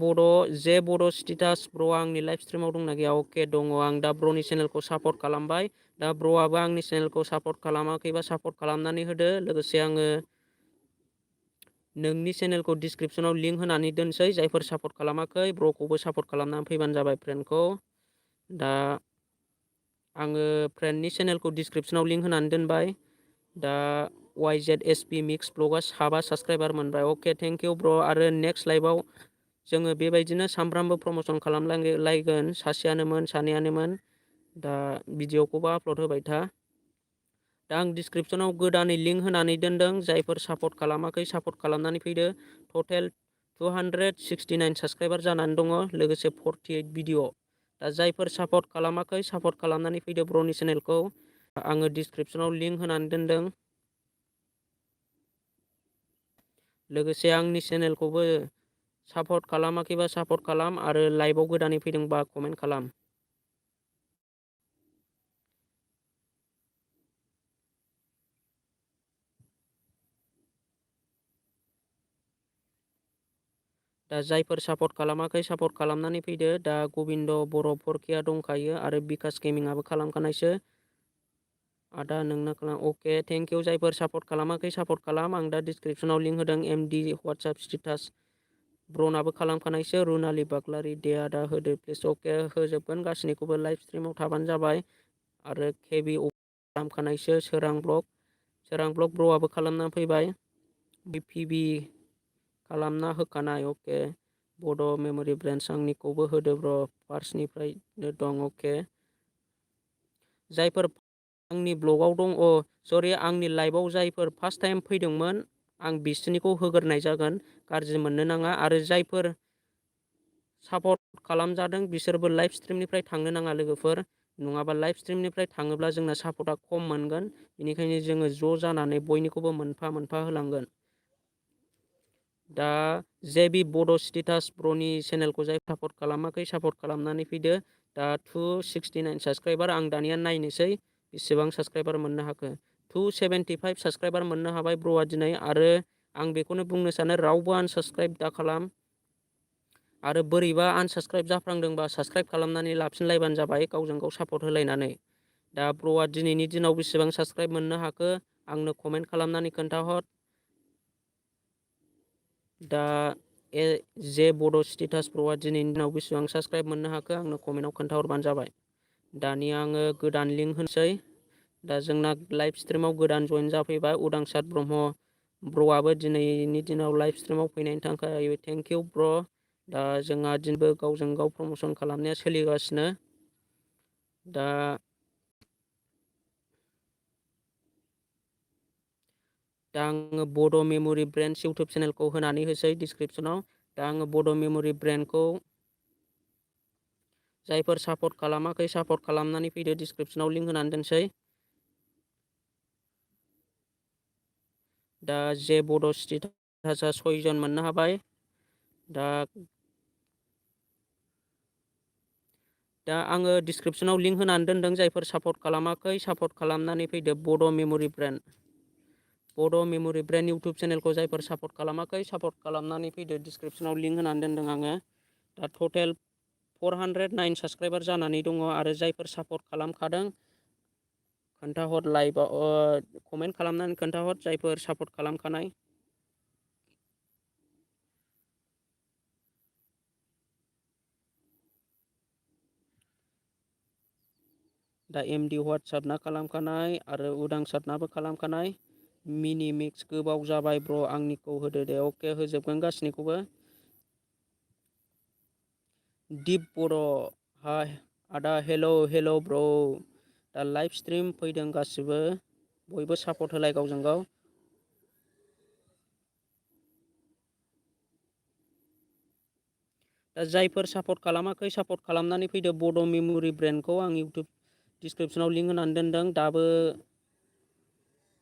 बड' स्टेटास ब्र'आ आंनि लाइभ स्ट्रिमाव दंना गैया? अके दङ। आं दा ब्र'नि चेनेलखौ सापर्ट खालामबाय। दा ब्र'आबो आंनि चेनेलखौ सापर्ट खालामाखैबा सापर्ट खालामनानै होदो। लोगोसे आङो नोंनि चेनेलखौ डिसक्रिपसनाव लिंक होनानै दोनसै। जायफोर सापर्ट खालामाखै ब्र'खौबो सापर्ट खालामनानै फैबानो जाबाय फ्रेन्डखौ। दा आङो फ्रेन्डनि चेनेलखौ डिसक्रिपसनाव लिंक होनानै दोनबाय। दा YZSP मिक्स ब्लगआ साबा साबस्क्राइबार मोनबाय। अके थेंकिउ ब्र'। आरो नेक्स्ट लाइभआव जोङो बेबायदिनो सामफ्रामबो प्रमसन खालामलायगोन। सासेयानोमोन सानैयानोमोन। दा भिडिअखौबो आपल'ड होबाय था। दा आं डिसक्रिपसनाव गोदानै लिंक होनानै दोनदों। जायफोर सापर्ट खालामाखै सापर्ट खालामनानै फैदो। टटेल 269 साबस्क्राइबार जानानै दङ। लोगोसे 48 भिडिअ। दा जायफोर सापर्ट खालामाखै सापर्ट खालामनानै फैदो ब्र'नि चेनेलखौ। आङो डिसक्रिपसनाव लिंक होनानै दोनदों। लोगोसे आंनि चेनेलखौबो सापर्ट खालामाखैबा सापर्ट खालाम आरो लाइभआव गोदानै फैदोंबा कमेन्ट खालाम। दा जायफोर सापर्ट खालामाखै सापर्ट खालामनानै फैदो। दा गबिन्द बर' 4K दंखायो आरो बिकास गेमिंआबो खालामखानायसो। आदा नोंना खालाम। अके थेंकिउ। जायफोर सापर्ट खालामाखै सापर्ट खालाम। आं दा डिसक्रिपसनाव लिंक होदों MD वाट्सएप स्टेटास। ब्र'नाबो खालामखानायसो। रुनालि बाग्लारि दे आदा होदो प्लिज। अके होजोबगोन गासैनिखौबो लाइभ स्ट्रिमाव थाबानो जाबाय। आरो KB खालामखानायसो। सोरां ब्लग सोरां ब्लग ब्र'आबो खालामना फैबाय। पिबि खालामना होखानाय। अके बड' मेम'रि ब्रेन्स आंनिखौबो होदो ब्र' फार्स्टनिफ्रायनो दं। अके जायफोर आंनि ब्लगाव दं सरि आंनि लाइभआव जायफोर फार्स्ट टाइम फैदोंमोन आं बिसोरनिखौ होग्रोनाय जागोन, गाज्रि मोननो नाङा। आरो जायफोर सापर्ट खालामजादों बिसोरबो लाइभ स्ट्रिमनिफ्राय थांनो नाङा लोगोफोर, नङाबा लाइभ स्ट्रिमनिफ्राय थाङोब्ला जोंना सापर्टआ खम मोनगोन। बेनिखायनो जोङो ज' जानानै बयनिखौबो मोनफा मोनफा होलांगोन। दा जेबि बड' स्टेटास ब्र'नि चेनेलखौ जाय सापर्ट खालामाखै सापर्ट खालामनानै फैदो। दा 269 साबस्क्राइबार, आं दानिया नायनोसै बेसेबां साबस्क्राइबार मोननो हाखो। 275 साबस्क्राइबार मोननो हाबाय ब्र'आ दिनै। आरो आं बेखौनो बुंनो सानो रावबो आनसाबस्क्राइब दा खालाम, आरो बोरैबा आनसाबस्क्राइब जाफ्लांदोंबा साबस्क्राइब खालामनानै लाफिनलायबानो जाबाय गावजों गाव सापर्ट होलायनानै। दा ब्र'आ दिनैनि दिनाव बेसेबां साबस्क्राइब मोननो हाखो आंनो कमेन्ट खालामनानै खोन्थाहर। दा जे बड' स्टेटास ब्र'आ दिनैनि दिनाव बेसेबां साबस्क्राइब मोननो हाखो आंनो कमेन्टआव खोन्थाहरबानो जाबाय। दानिया आङो गोदान लिंक होनोसै। दा जोंना लाइभ स्ट्रिमाव गोदान जइन जाफैबाय उदांसार ब्रह्म ब्र'आबो दिनैनि दिनाव लाइभ स्ट्रिमाव फैनायनि थाखाय थेंक इउ ब्र'। दा जोंहा दिनबो गावजों गाव प्रमसन खालामनाया सोलिगासिनो। दा आङो बड' मेम'रि ब्रेन्डस इउटुब चेनेलखौ होनानै होसै डिसक्रिपसनाव। दा आङो बड' मेम'रि ब्रेन्डखौ जायफोर सापर्ट खालामाखै सापर्ट खालामनानै फैदो, डिसक्रिपसनाव लिंक होनानै दोनसै। दा जे बड' स्टेटासआ 6 जन मोननो हाबाय। दा आङो डिसक्रिपसनाव लिंक होनानै दोनदों, जायफोर सापर्ट खालामाखै सापर्ट खालामनानै फैदो। बड' मेम'रि ब्रेन्ड इउटुब चेनेलखौ जायफोर सापर्ट खालामाखै सापर्ट खालामनानै फैदो, डिसक्रिपसनाव लिंक होनानै दोनदों आङो। दा टटेल 409 साबस्क्राइबार जानानै दङ। आरो जायफोर सापर्ट खालामखादों खोन्थाहर, लाइभआव कमेन्ट खालामनानै खोन्थाहर जायफोर सापर्ट खालामखानाय। दा एमडि वाट्सआपना खालामखानाय आरो उदांसारनाबो खालामखानाय। मिनि मिक्स गोबाव जाबाय ब्र' आंनिखौ होदो दे। अके होजोबगोन गासैनिखौबो। दिप बर' हाय आदा हेल' ब्र'। दा लाइभ स्ट्रिम फैदों गासिबो, बयबो सापर्ट होलाय गावजों गाव। दा जायफोर सापर्ट खालामाखै सापर्ट खालामनानै फैदो। बड' मेम'रि ब्रेन्डखौ आं इउटुब डिसक्रिपसनाव लिंक होनानै दोनदों। दाबो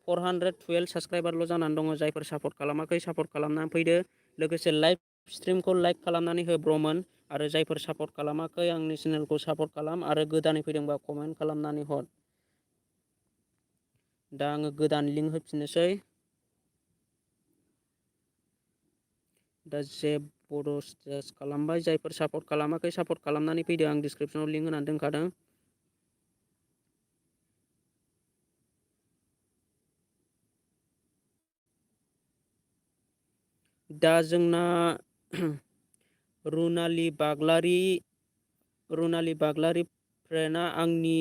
412 साबस्क्राइबारल' जानानै दङ। जायफोर सापर्ट खालामाखै सापर्ट खालामनानै फैदो। लोगोसे लाइभ स्ट्रिमखौ लाइक खालामनानै हो ब्र'मोन। आरो जायफोर सापर्ट खालामाखै आंनि चेनेलखौ सापर्ट खालाम, आरो गोदानै फैदोंबा कमेन्ट खालामनानै हर। दा आङो गोदान लिंक होफिननोसै। दा जे बड' स्टेटास खालामबाय, जायफोर सापर्ट खालामाखै सापर्ट खालामनानै फैदो। आं डिसक्रिपसनाव लिंक होनानै दोनखादों। दा जोंना रुनालि बाग्लारि फ्रेन्डआ आंनि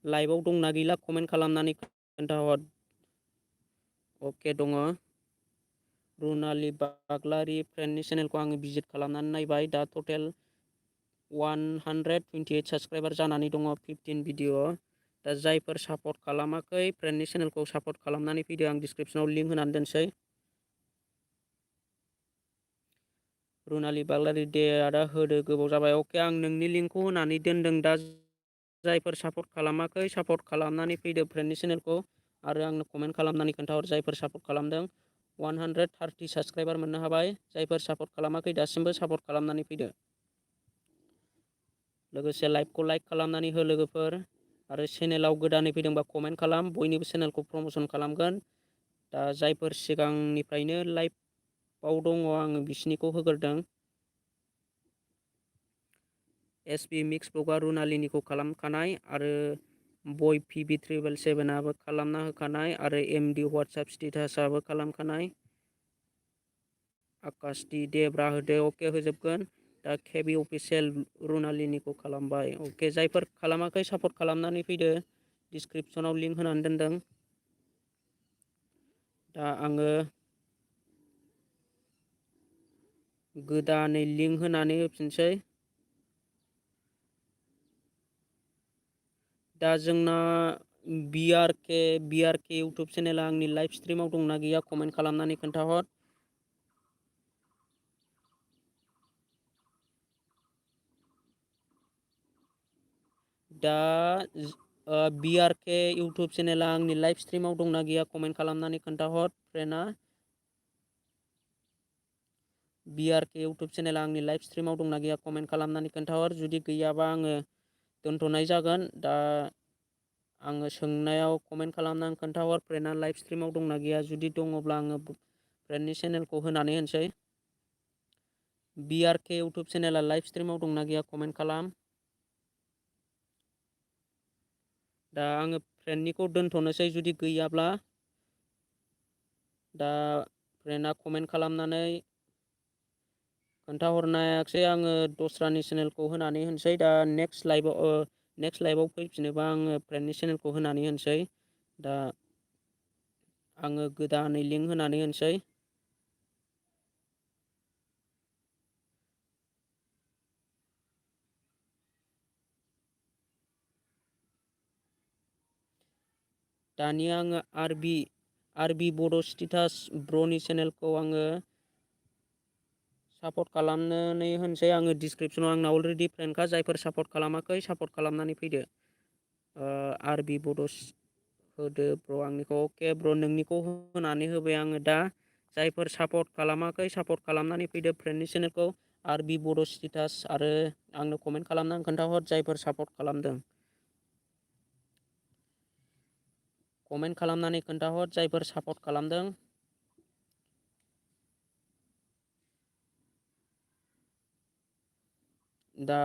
लाइभआव दंना गैला कमेन्ट खालामनानै खोन्थाहर। अके दङ। रुनालि बाग्लारि फ्रेन्डनि चेनेलखौ आङो भिजिट खालामनानै नायबाय। दा टटेल 128 साबस्क्राइबार जानानै दङ 15 भिडिअ'। दा जायफोर सापर्ट खालामाखै फ्रेन्डनि चेनेलखौ सापर्ट खालामनानै फैदो। आं डिसक्रिपसनाव लिंक होनानै दोनसै। रुनालि बाग्लारि दे आदा होदो गोबाव जाबाय। अके आं नोंनि लिंकखौ होनानै दोनदों। दा जायफोर सापर्ट खालामाखै सापर्ट खालामनानै फैदो फ्रेन्डनि चेनेलखौ, आरो आंनो कमेन्ट खालामनानै खोन्थाहर जायफोर सापर्ट खालामदों। 130 साबस्क्राइबार मोननो हाबाय। जायफोर सापर्ट खालामाखै दासिमबो सापर्ट खालामनानै फैदो। लोगोसे लाइभखौ लाइक खालामनानै हो लोगोफोर। आरो चेनेलाव गोदानै फैदोंबा कमेन्ट खालाम, बयनिबो चेनेलखौ प्रमसन खालामगोन। दा जायफोर सिगांनिफ्रायनो लाइभआव दङ आङो बिसिनिखौ होग्रोदों। एसपि मिक्स ब्लगआ रुनालिनिखौ खालामखानाय, आरो बय पिबि 777आबो खालामना होखानाय, आरो एमडि वाट्सआप स्टेटासआबो खालामखानाय। आकाशदि देब्रा होदो। अके होजोबगोन। दा केबि अफिसियेल रुनालिनिखौ खालामबाय। अके जायफोर खालामाखै सापर्ट खालामनानै फैदो। डिसक्रिपसनाव लिंक होनानै दोनदों। दा आङो गोदानै लिंक होनानै होफिनसै। दा जोंना बिआरके इउटुब चेनेला आंनि लाइभ स्ट्रिमाव दंना गैया कमेन्ट खालामनानै खोन्थाहर। दा बिआरके इउटुब चेनेला आंनि लाइभ स्ट्रिमाव दंना गैया कमेन्ट खालामनानै खोन्थाहर फ्रेन्डआ। बिआरके इउटुब चेनेला आंनि लाइभ स्ट्रिमाव दंना गैया कमेन्ट खालामनानै खोन्थाहर। जुदि गैयाबा आङो दोनथ'नाय जागोन। दा आङो सोंनायाव कमेन्ट खालामनानै खोन्थाहर फ्रेन्डआ लाइभ स्ट्रिमाव दंना गैया। जुदि दङब्ला आङो फ्रेन्डनि चेनेलखौ होनानै होनोसै। बिआरके इउटुब चेनेला लाइभ स्ट्रिमाव दंना गैया कमेन्ट खालाम। दा आङो फ्रेन्डनिखौ दोनथ'नोसै जुदि गैयाब्ला। दा फ्रेन्डआ कमेन्ट खालामनानै खोन्थाहरनो हायाखसै आङो दस्रानि चेनेलखौ होनानै होनोसै। दा नेक्स्ट लाइभआव फैफिनोबा आङो फ्रेन्डनि चेनेलखौ होनानै होनोसै। दा आङो गोदानै लिंक होनानै होनोसै। दानिया आङो आरबि बड' स्टेटास ब्र'नि चेनेलखौ आङो सापर्ट खालामनानै होनसै। आङो डिसक्रिपसनाव आंना अलरेडि फ्रेन्डखा जायफोर सापर्ट खालामाखै सापर्ट खालामनानै फैदो। आरबि बड' होदो ब्र' आंनिखौ। अके ब्र' नोंनिखौ होनानै होबाय आङो दा। जायफोर सापर्ट खालामाखै सापर्ट खालामनानै फैदो फ्रेन्डनि चेनेलखौ। आरबि बड' स्टेटास आरो आंनो कमेन्ट खालामनानै खोन्थाहर जायफोर सापर्ट खालामदों। कमेन्ट खालामनानै खोन्थाहर जायफोर सापर्ट खालामदों। दा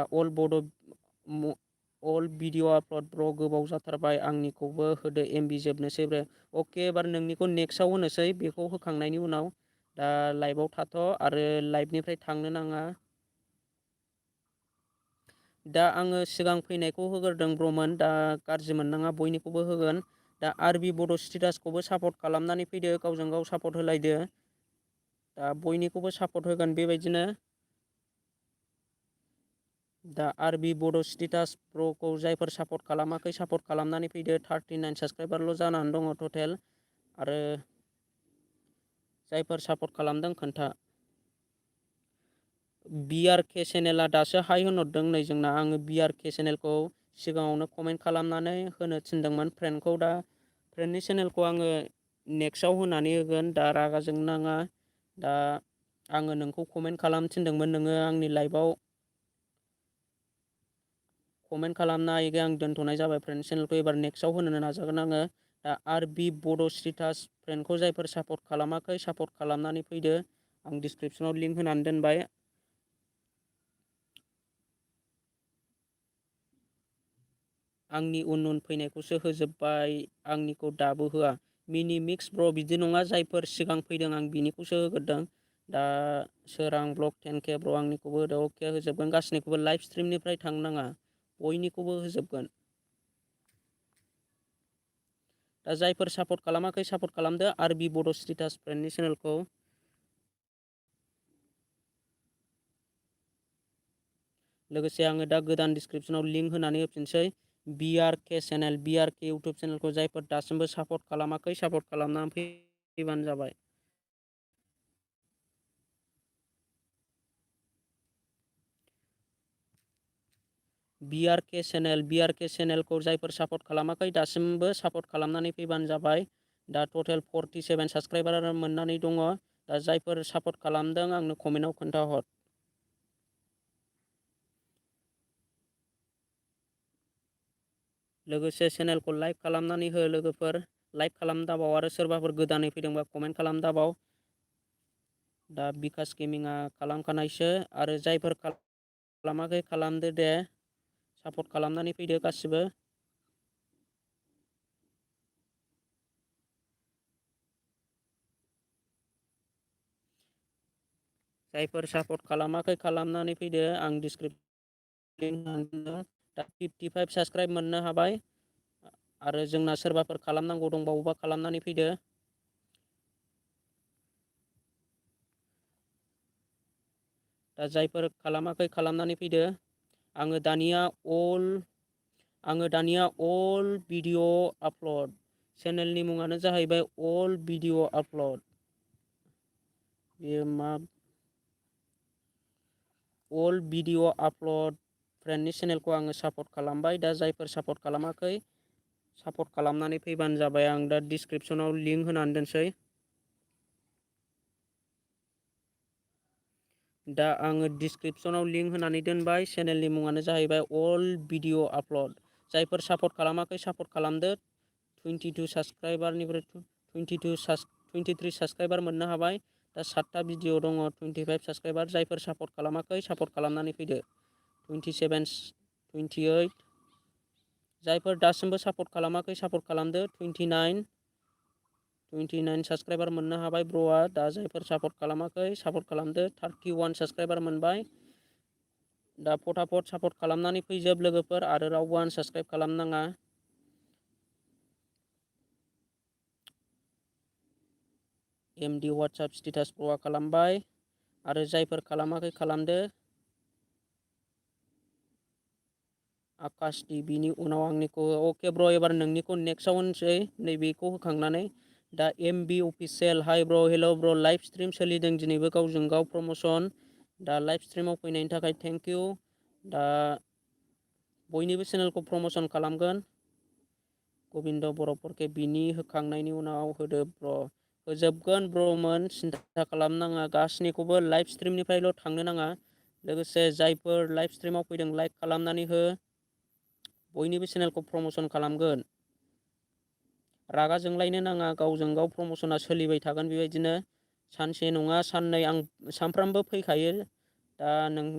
अल भिडिअ आपल'ड ब्र' गोबाव जाथारबाय आंनिखौबो होदो एमबि जोबनोसै ब्रो। अके एबार नोंनिखौ नेक्स्टआव होनोसै बेखौ होखांनायनि उनाव। दा लाइभआव थाथ' आरो लाइभनिफ्राय थांनो नाङा। दा आङो सिगां फैनायखौ होग्रोदों ब्र'मोन। दा गाज्रि मोननाङा बयनिखौबो होगोन। दा आरबि बड' स्टेटासखौबो सापर्ट खालामनानै फैदो गावजों गाव सापर्ट होलायदो। दा बयनिखौबो सापर्ट होगोन बेबायदिनो। दा आरबि बड' स्टेटास ब्र'खौ जायफोर सापर्ट खालामाखै सापर्ट खालामनानै फैदो। 39 साबसक्राइबारल' जानानै दङ टटेल। आरो जायफोर सापर्ट खालामदों खोन्था। बिआरके चेनेला दासो हाइ होनहरदों नै जोंना। आङो बिआरके चेनेलखौ सिगाङावनो कमेन्ट खालामनानै होनो थिनदोंमोन फ्रेन्डखौ। दा फ्रेन्डनि चेनेलखौ आङो नेक्स्टआव होनानै होगोन। दा रागा जोंनो नाङा। दा आङो नोंखौ कमेन्ट खालामनो थिनदोंमोन नोङो आंनि लाइभआव कमेन्ट खालामना आं दोनथ'नाय जाबाय फ्रेन्ड चेनेलखौ। एबार नेक्स्टआव होनो नाजागोन आङो। दा आरबि बड' स्टेटास फ्रेन्डखौ जायफोर सापर्ट खालामाखै सापर्ट खालामनानै फैदो। आं डिसक्रिपसनाव लिंक होनानै दोनबाय। आंनि उन फैनायखौसो होजोब्बाय आंनिखौ दाबो होआ। मिनि मिक्स ब्र' बिदि नङा जायफोर सिगां फैदों आं बिनिखौसो होग्रोदों। दा सोरां ब्लक 10K ब्र' आंनिखौबो होदो। अके होजोबगोन गासैनिखौबो लाइभ स्ट्रिमनिफ्राय थांनो नाङा। बयनिखौबो होजोबगोन। दा जायफोर सापर्ट खालामाखै सापर्ट खालामदो आरबि बड' स्टेटास फ्रेन्डनि चेनेलखौ। लोगोसे आङो दा गोदान डिसक्रिपसनाव लिंक होनानै होफिनसै। बिआरके चेनेल बिआरके इउटुब चेनेलखौ जायफोर दासिमबो सापर्ट खालामाखै सापर्ट खालामनानै फैबानो जाबाय। बिआरके चेनेलखौ जायफोर सापर्ट खालामाखै दासिमबो सापर्ट खालामनानै फैबानो जाबाय। दा टटेल 47 साबसक्राइबार मोननानै दङ। दा जायफोर सापर्ट खालामदों आंनो कमेन्टआव खोन्थाहर। लोगोसे चेनेलखौ लाइक खालामनानै हो लोगोफोर। लाइक खालाम दाबाव आरो सोरबाफोर गोदानै फैदोंबा कमेन्ट खालाम दाबाव। दा बिकास गेमिंआ खालामखानायसो आरो जायफोर खालामाखै खालामदो दे सापर्ट खालामनानै फैदो गासिबो। जायफोर सापर्ट खालामाखै खालामनानै फैदो। आं दा 55 साबसक्राइब मोननो हाबाय। आरो जोंना सोरबाफोर खालामनांगौ दंबावोबा खालामनानै फैदो। दा जायफोर खालामाखै खालामनानै फैदो। आङो दानिया अल भिडिअ आपल'ड चेनेलनि मुङानो जाहैबाय अल भिडिअ आपल'ड। बेयो मा अल भिडिअ आपल'ड फ्रेन्डनि चेनेलखौ आङो सापर्ट खालामबाय। दा जायफोर सापर्ट खालामाखै सापर्ट खालामनानै फैबानो जाबाय। आं दा डिसक्रिपसनाव लिंक होनानै दोनसै। दा आङो डिसक्रिपसनाव लिंक होनानै दोनबाय। चेनेलनि मुङानो जाहैबाय अल भिडिअ आपल'ड। जायफोर सापर्ट खालामाखै सापर्ट खालामदो। 22 साबस्क्राइबारनिफ्राय 23 साबस्क्राइबार मोननो हाबाय। दा 7टा भिडिअ दङ 25 साबस्क्राइबार। जायफोर सापर्ट खालामाखै सापर्ट खालामनानै फैदो। 27 28 जायफोर दासिमबो सापर्ट खालामाखै सापर्ट खालामदो। 29 साबस्क्राइबार मोननो हाबाय ब्र'आ। दा जायफोर सापर्ट खालामाखै सापर्ट खालामदो। 31 साबस्क्राइबार मोनबाय। दा फटाफट सापर्ट खालामनानै फैजोब लोगोफोर आरो रावबो आनसाबस्क्राइब खालामनाङा। एमडि वाट्सएप स्टेटास ब्र'आ खालामबाय आरो जायफोर खालामाखै खालामदो। आकाश टिभिनि उनाव आंनिखौ अके ब्र' एबार नोंनिखौ नेक्स्टआव होनसै नैबेखौ होखांनानै। दा एमबि अफिसियेल हाय ब्र' हेल' ब्र' लाइभ स्ट्रिम सोलिदों दिनैबो गावजों गाव प्रमसन। दा लाइभ स्ट्रिमाव फैनायनि थाखाय थेंक इउ। दा बयनिबो चेनेलखौ प्रमसन खालामगोन। गबिन्द बर'फोरखौ बिनि होखांनायनि उनाव होदो ब्र'। होजोबगोन ब्र'मोन सिन्था खालामनाङा। गासैनिखौबो लाइभ स्ट्रिमनिफ्रायल' थांनो नाङा। लोगोसे जायफोर लाइभ स्ट्रिमाव फैदों लाइक खालामनानै हो। बयनिबो चेनेलखौ प्रमसन खालामगोन। रागा जोंलायनो नाङा। गावजों गाव प्रमसना सोलिबाय थागोन बेबायदिनो। सानसे नङा साननै आं सानफ्रामबो फैखायो। दा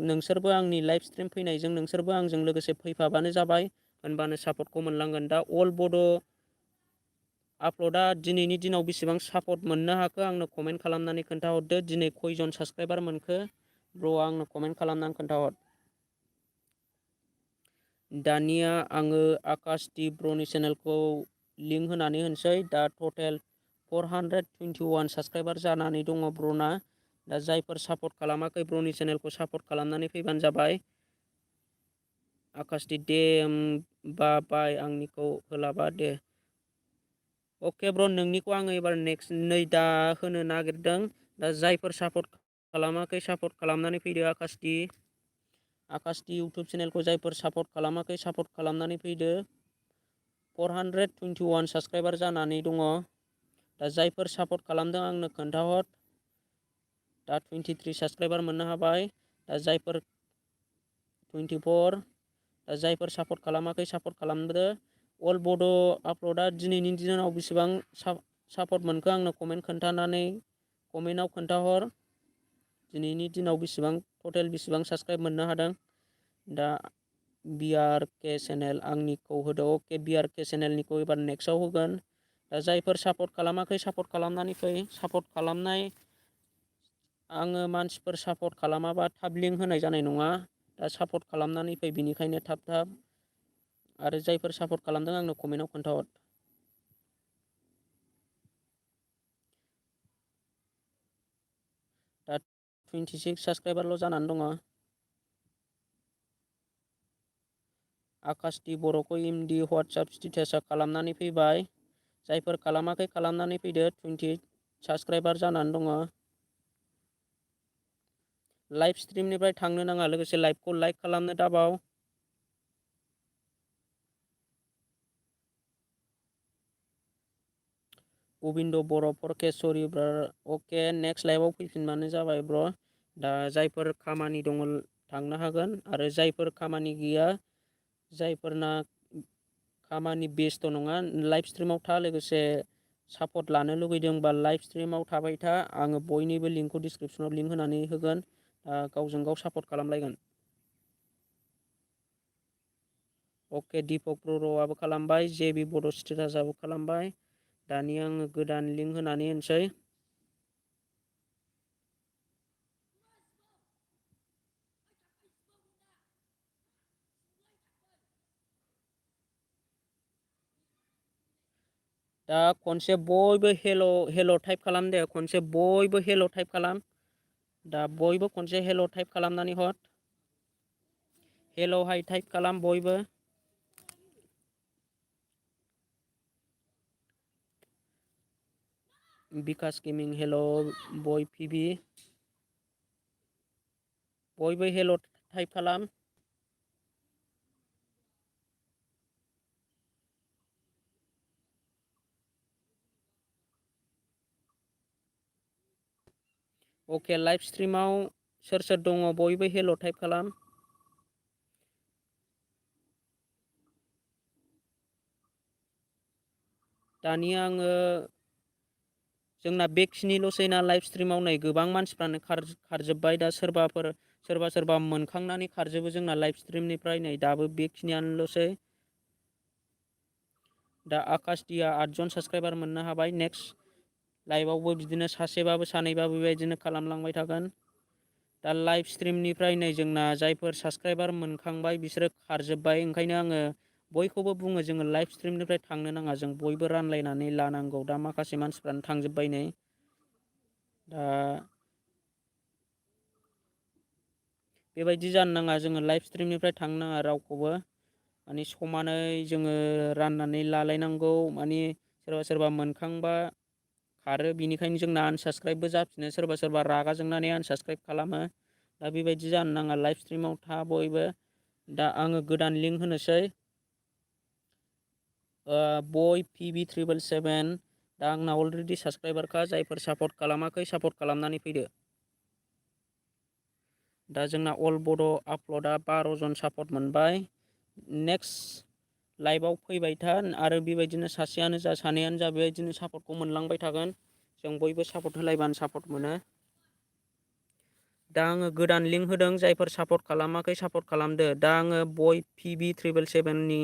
नोंसोरबो आंनि लाइभ स्ट्रिम फैनायजों नोंसोरबो आंजों लोगोसे फैफाबानो जाबाय। होनबानो सापर्टखौ मोनलांगोन। दा अल बड' आपल'डआ दिनैनि दिनाव बेसेबां सापर्ट मोननो हाखो आंनो कमेन्ट खालामनानै खोन्थाहरदो। दिनै खयजन साबस्क्राइबार मोनखो ब्र'आ आंनो कमेन्ट खालामनानै खोन्थाहर। दानिया आङो आकाश टि ब्र'नि चेनेलखौ लिंक होनानै होनसै। दा टटेल 421 साबस्क्राइबार जानानै दङ ब्र'ना। दा जायफोर सापर्ट खालामाखै ब्र'नि चेनेलखौ सापर्ट खालामनानै फैबानो जाबाय। आकाशदि दे बा बाय आंनिखौ होलाबा दे। अके ब्र' नोंनिखौ आङो एबार नेक्स्ट नै दा होनो नागिरदों। दा जायफोर सापर्ट खालामाखै सापर्ट खालामनानै फैदो। आकाश टि इउटुब चेनेलखौ जायफोर सापर्ट खालामाखै सापर्ट खालामनानै फैदो। 421 साबस्क्राइबार जानानै दङ। दा जायफोर सापर्ट खालामदों आंनो खोन्थाहर। दा 23 साबस्क्राइबार मोननो हाबाय। दा जायफोर 24 दा जायफोर सापर्ट खालामाखै सापर्ट खालामदो। अल बड' आपल'डआ दिनैनि दिनाव बेसेबां सापर्ट मोनखो आंनो कमेन्ट खोन्थानानै कमेन्टआव खोन्थाहर। दिनैनि दिनाव बेसेबां टटेल बेसेबां साबस्क्राइब मोननो हादों। दा बिआर के चेनेल आंनिखौ होदो। अके बिआर के चेनेलनिखौ एबार नेक्स्टआव होगोन। दा जायफोर सापर्ट खालामाखै सापर्ट खालामनानै फै। सापर्ट खालामनाय आङो मानसिफोर सापर्ट खालामाबा थाब लिंक होनाय जानाय नङा। दा सापर्ट खालामनानै फै बिनिखायनो थाब थाब। आरो जायफोर सापर्ट खालामदों आंनो कमेन्टआव खोन्थाहर। दा 26 साबस्क्राइबारल' जानानै दङ। आकाश टि बर'खौ एमडि वाट्सएप स्टेटासा खालामनानै फैबाय। जायफोर खालामाखै खालामनानै फैदो। 20 साबस्क्राइबार जानानै दङ। लाइभ स्ट्रिमनिफ्राय थांनो नाङा। लोगोसे लाइभखौ लाइक खालामनो दाबाव। गबिन्द बर' फरकेसरि ब्रार अके नेक्स्ट लाइभआव फैफिनबानो जाबाय ब्र'। दा जायफोर खामानि दङ थांनो हागोन आरो जायफोर खामानि गैया जायफोरना खामानि बेस्थ' नङा लाइभ स्ट्रिमाव था। लोगोसे सापर्ट लानो लुगैदोंबा लाइभ स्ट्रिमाव थाबाय था। आङो बयनिबो लिंकखौ डिसक्रिपसनाव लिंक होनानै होगोन। गावजों गाव सापर्ट खालामलायगोन। अके दिपक बर'आबो खालामबाय। जेबि बड' स्टेटासआबो खालामबाय। दानिया आङो गोदान लिंक होनानै होनसै। दा खनसे बयबो हेल' टाइप खालाम दे। खनसे बयबो हेल' टाइप खालाम। दा बयबो खनसे हेल' टाइप खालामनानै हर। हेल' हाय टाइप खालाम बयबो। बिकास गेमिं हेल' बय पिबि बयबो हेल' टाइप खालाम। अके लाइभ स्ट्रिमाव सोर सोर दङ बयबो हेल' टाइप खालाम। दानिया आङो जोंना बेखिनिल'सै ना लाइभ स्ट्रिमाव नै गोबां मानसिफ्रानो खारजोब्बाय दा सोरबा मोनखांनानै खारजोबो जोंना लाइभ स्ट्रिमनिफ्राय नै दाबो बेखिनियानोल'सै। दा आकासटिया 8 जन साबसक्राइबार मोननो हाबाय। नेक्स्ट लाइभआवबो बिदिनो सासेबाबो सानैबाबो बेबायदिनो खालामलांबाय थागोन। दा लाइभ स्ट्रिमनिफ्राय नै जोंना जायफोर साबसक्राइबार मोनखांबाय बिसोरो खारजोब्बाय। ओंखायनो आङो बयखौबो बुङो जोङो लाइभ स्ट्रिमनिफ्राय थांनो नाङा जों बयबो रानलायनानै लानांगौ। दा माखासे मानसिफ्रानो थांजोब्बाय नै। दा बेबायदि जानो नाङा जोङो लाइभ स्ट्रिमनिफ्राय थांनो नाङा रावखौबो। माने समानै जोङो राननानै लालायनांगौ माने सोरबा मोनखांबा खारो बिनिखायनो जोंना आनसाबसक्राइबबो जाफिनो सोरबा रागा जोंनानै आनसाबसक्राइब खालामो। दा बेबायदि जानो नाङा लाइभ स्ट्रिमाव था बयबो। दा आङो गोदान लिंक होनोसै। बय PB777 दा आंना अलरेडि साबसक्राइबारखा जायफोर सापर्ट खालामाखै सापर्ट खालामनानै फैदो। दा जोंना अल बड' आपल'डआ 12 जन सापर्ट मोनबाय। नेक्स्ट लाइभआव फैबाय था आरो बेबायदिनो सासेयानो जा सानैयानो जा बेबायदिनो सापर्टखौ मोनलांबाय थागोन। जों बयबो सापर्ट होलायबानो सापर्ट मोनो। दा आङो गोदान लिंक होदों जायफोर सापर्ट खालामाखै सापर्ट खालामदो। दा आङो बय PB777नि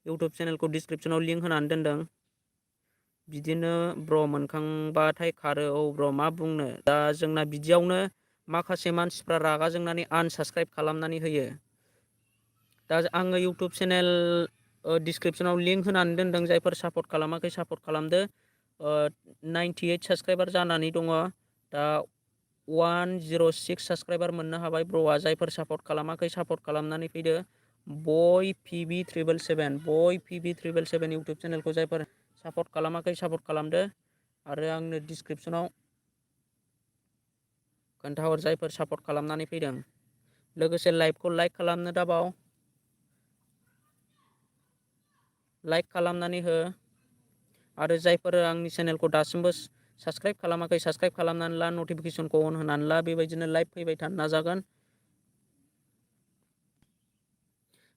इउटुब चेनेलखौ डिसक्रिपसनाव लिंक होनानै दोनदों। बिदिनो ब्र मोनखांबाथाय खारो औ ब्र मा बुंनो दा जोंना बिदियावनो माखासे मानसिफ्रा रागा जोंनानै आनसाबसक्राइब खालामनानै होयो। दा आङो इउटुब चेनेल डिसक्रिपसनाव लिंक होनानै दोनदों जायफोर सापर्ट खालामाखै सापर्ट खालामदो। 98 साबसक्राइबार जानानै दङ दा 106 साबसक्राइबार मोननो हाबाय ब्र'आ जायफोर सापर्ट खालामाखै सापर्ट खालामनानै फैदो। बय PB777 इउटुब चेनेलखौ जायफोर सापर्ट खालामाखै सापर्ट खालामदो आरो आंनो डिसक्रिपसनाव खोन्थाहर जायफोर सापर्ट खालामनानै फैदों लोगोसे लाइभखौ लाइक खालामनो दाबाव। लाइक खालामनानै हो आरो जायफोर आंनि चेनेलखौ दासिमबो साबसक्राइब खालामाखै साबसक्राइब खालामनानै ला नटिफिकेसनखौ अन होनानै ला बेबायदिनो लाइभ फैबाय थानो नाजागोन।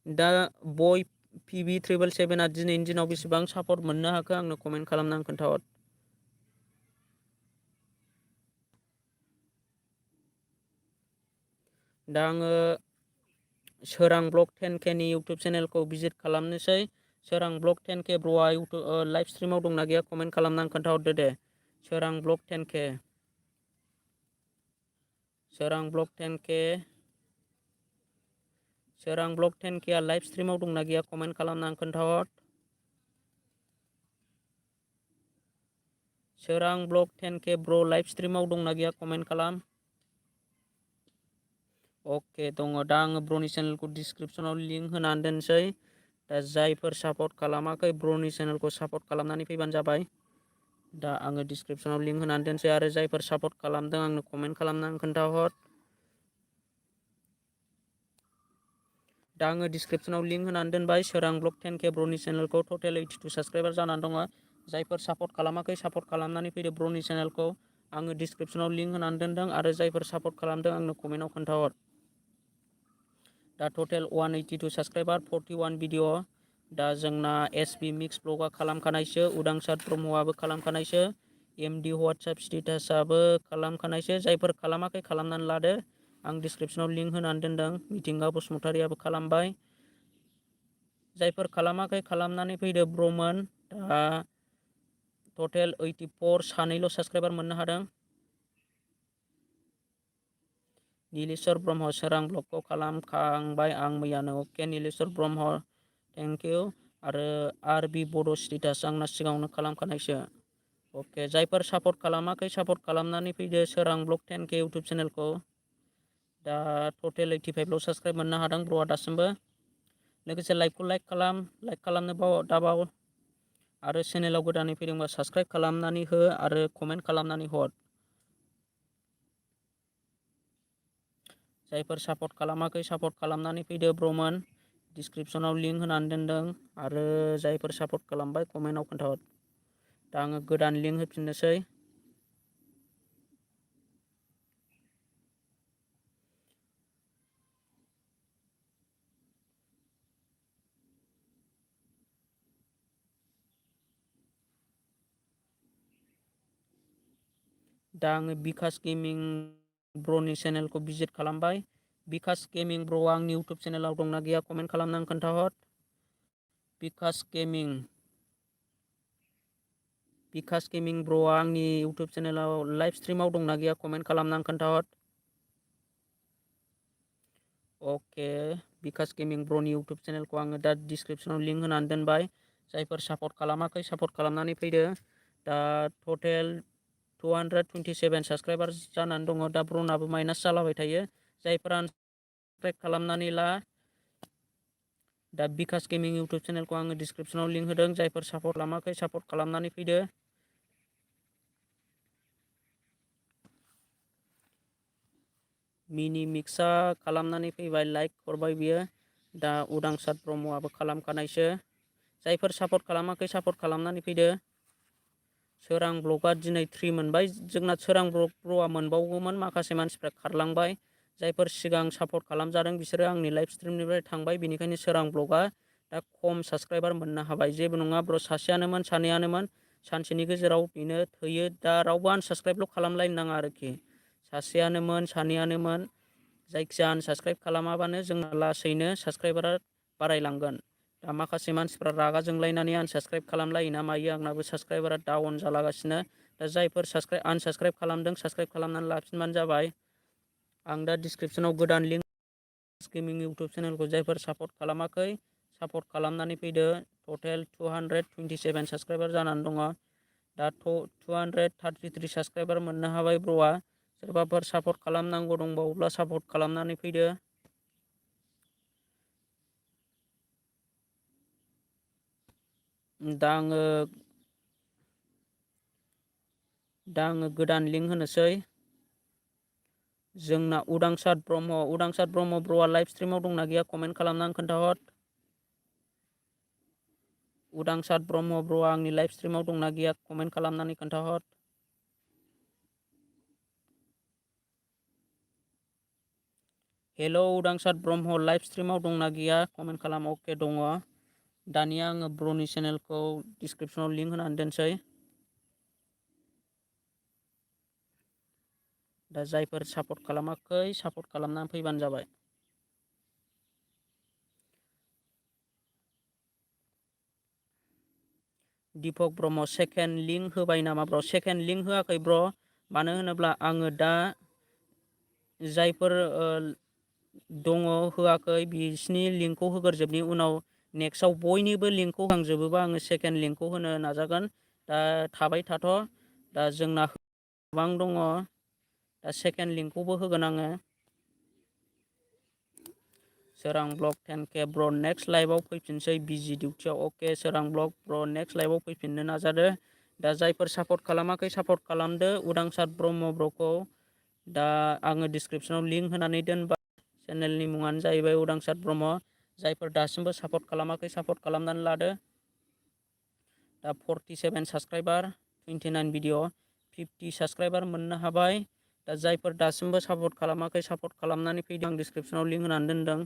दा बय PB777 दिनैनि दिनाव बेसेबां सापर्ट मोननो हाखो आंनो कमेन्ट खालामनानै खोन्थाहर। दा आङो सोरां ब्लग 10K नि इउटुब चेनेलखौ भिजिट खालामनोसै। सोरां ब्लक 10K ब्र'आ लाइभ स्ट्रिमाव दंना गैया कमेन्ट खालामनानै खोन्थाहरदो दे। सोरां ब्लक 10K सोरां ब्लक 10K सोरां ब्लक 10K लाइभ स्ट्रिमाव दंना गैया कमेन्ट खालामनानै खोन्थाहर। सोरां ब्लक 10K ब्र' लाइभ स्ट्रिमाव दंना गैया कमेन्ट खालाम। अके दङ दा आङो ब्र'नि चेनेलखौ डिसक्रिपसनाव लिंक होनानै दोनसै। दा जायफोर सापर्ट खालामाखै ब्र'नि चेनेलखौ सापर्ट खालामनानै फैबानो जाबाय। दा आङो डिसक्रिपसनाव लिंक होनानै दोनसै आरो जायफोर सापर्ट खालामदों आंनो कमेन्ट खालामनानै खोन्थाहर। दा आङो डिसक्रिपसनाव लिंक होनानै दोनबाय सोरां ब्लक 10K ब्र'नि चेनेलखौ टटेल 82 साबसक्राइबार जानानै दङ। जायफोर सापर्ट खालामाखै सापर्ट खालामनानै फैदो ब्र'नि चेनेलखौ। आङो डिसक्रिपसनाव लिंक होनानै दोनदों आरो जायफोर सापर्ट खालामदों आंनो कमेन्टआव खोन्थाहर। दा टटेल 182 साबसक्राइबार 41 भिडिअ दा जोंना SB मिक्स ब्लगआ खालामखानायसो उदांसार ब्रह्मआबो खालामखानायसो। MD वाट्सएप स्टेटासआबो खालामखानायसो जायफोर खालामाखै खालामनानै लादो। आं डिसक्रिपसनाव लिंक होनानै दोनदों मिथिंगा बसुमतारियाबो खालामबाय। जायफोर खालामाखै खालामनानै फैदो ब्र'मोन दा टटेल 84 सानैल' साबसक्राइबार मोननो हादों। निलेस्वर ब्रह्म सोरां ब्लगखौ खालामखांबाय आं मैयानो अके निलेस्वर ब्रह्म थेंक इउ आरो RB बड' स्टेटास आंना सिगाङावनो खालामखानायसो। Oke, जायफोर सापर्ट खालामाखै सापर्ट खालामनानै फैदो सोरां ब्लग 10K इउटुब चेनेलखौ। दा टटेल 85ल' साबस्क्राइब मोननो हादों ब्र'आ दासिमबो। लोगोसे लाइक खालामनो दाबाव आरो चेनेलाव गोदानै फैदोंबा साबस्क्राइब खालामनानै हो आरो कमेन्ट खालामनानै हर। जायफोर सापर्ट खालामाखै सापर्ट खालामनानै फैदो ब्र'मोन। डिसक्रिपसनाव लिंक होनानै दोनदों आरो जायफोर सापर्ट खालामबाय कमेन्टआव खोन्थाहर। दा आङो गोदान लिंक होफिननोसै। दा आङो बिकास गेमिं ब्र'नि चेनेलखौ भिजिट खालामबाय। बिकास गेमिं ब्र'आ आंनि इउटुब चेनेलाव दंना गैया कमेन्ट खालामनानै खोन्थाहर। बिकास गेमिं ब्र'आ आंनि इउटुब चेनेलाव लाइभ स्ट्रिमाव दंना गैया कमेन्ट खालामनानै खोन्थाहर। अके, बिकास गेमिं ब्र'नि इउटुब चेनेलखौ आङो दा डिसक्रिपसनाव लिंक होनानै दोनबाय। जायफोर सापर्ट खालामाखै सापर्ट खालामनानै फैदो। दा टटेल 227 साबस्क्राइबार जानानै दङ। दा ब्र'नाबो माइनास जालाबाय थायो। जायफोरा साबस्क्राइब खालामनानै ला। दा बिकास गेमिं इउटुब चेनेलखौ आङो डिसक्रिपसनाव लिंक होदों। जायफोर सापर्ट खालामाखै सापर्ट खालामनानै फैदो। मिनि मिक्सा खालामनानै फैबाय, लाइक हरबाय बियो। दा उदांसार ब्रह्मआबो खालामखानायसो। जायफोर सापर्ट खालामाखै सापर्ट खालामनानै फैदो। सोरां ब्लगआ दिनै 3 मोनबाय। जोंना सोरां ब्र'आ मोनबावगौमोन, माखासे मानसिफ्रा खारलांबाय। जायफोर सिगां सापर्ट खालामजादों बिसोरो आंनि लाइभ स्ट्रिमनिफ्राय थांबाय। बेनिखायनो सोरां ब्लगआ दा खम साबस्क्राइबार मोननो हाबाय। जेबो नङा ब्र', सासेयानोमोन सानैयानोमोन सानसेनि गेजेराव बेनो थैयो। दा रावबो आनसाबस्क्राइबल' खालामलायनो नाङा आरोखि। सासेयानोमोन सानैयानोमोन जायखिजाया आनसाबस्क्राइब खालामाबानो जोंना लासैनो साबस्क्राइबारा बारायलांगोन। दा माखासे मानसिफ्रा रागा जोंलायनानै आनसाबस्क्राइब खालामलायो ना मायो। आंनाबो साबस्क्राइबारा डाउन जालागासिनो। दा जायफोर आनसाबस्क्राइब खालामदों साबस्क्राइब खालामनानै लाफिनबानो जाबाय। आं दा डिसक्रिपसनाव गोदान लिंक गेमिं इउटुब चेनेलखौ जायफोर सापर्ट खालामाखै सापर्ट खालामनानै फैदो। टटेल 227 साबस्क्राइबार जानानै दङ। दा 233 साबस्क्राइबार मोननो हाबाय ब्र'आ। सोरबाफोर सापर्ट खालामनांगौ दंबावोब्ला सापर्ट खालामनानै फैदो। दा आङो गोदान लिंक होनोसै। जोंना उदांसार ब्रह्म ब्र'आ लाइभ स्ट्रिमाव दंना गैया कमेन्ट खालामनानै खोन्थाहर। उदांसार ब्रह्म ब्र'आ आंनि लाइभ स्ट्रिमाव दंना गैया कमेन्ट खालामनानै खोन्थाहर। हेल' उदांसार ब्रह्म, लाइभ स्ट्रिमाव दंना गैया कमेन्ट खालाम। अके दङ। दानिया आङो ब्र'नि चेनेलखौ डिसक्रिपसनाव लिंक होनानै दोनसै। दा जायफोर सापर्ट खालामाखै सापर्ट खालामनानै फैबानो जाबाय। दीपक ब्रह्म सेकेन्ड लिंक होबाय नामा ब्र'? सेकेन्ड लिंक होआखै ब्र'। मानो होनोब्ला आङो दा जायफोर दङ होआखै बिसिनि लिंकखौ होग्रोजोबनि उनाव नेक्स्टआव बयनिबो लिंकखौ होखांजोबोबा आङो सेकेन्ड लिंकखौ होनो नाजागोन। दा थाबाय थाथ'। दा जोंना गोबां दङ। दा सेकेन्ड लिंकखौबो होगोन आङो। सोरां ब्लग 10K ब्र' नेक्स्ट लाइभआव फैफिनसै बिजि डिउटियाव। अके सोरां ब्लग ब्र' नेक्स्ट लाइभआव फैफिननो नाजादो। दा जायफोर सापर्ट खालामाखै सापर्ट खालामदो उदांसार ब्रह्म ब्र'खौ। दा आङो डिसक्रिपसनाव लिंक होनानै दोनबाय। चेनेलनि मुङानो जाहैबाय उदांसार ब्रह्म। जायफोर दासिमबो सापर्ट खालामाखै सापर्ट खालामनानै लादो। दा 47 साबस्क्राइबार, 29 भिडिअ, 50 साबस्क्राइबार मोननो हाबाय। दा जायफोर दासिमबो सापर्ट खालामाखै सापर्ट खालामनानै फैदों। आं डिसक्रिपसनाव लिंक होनानै दोनदों।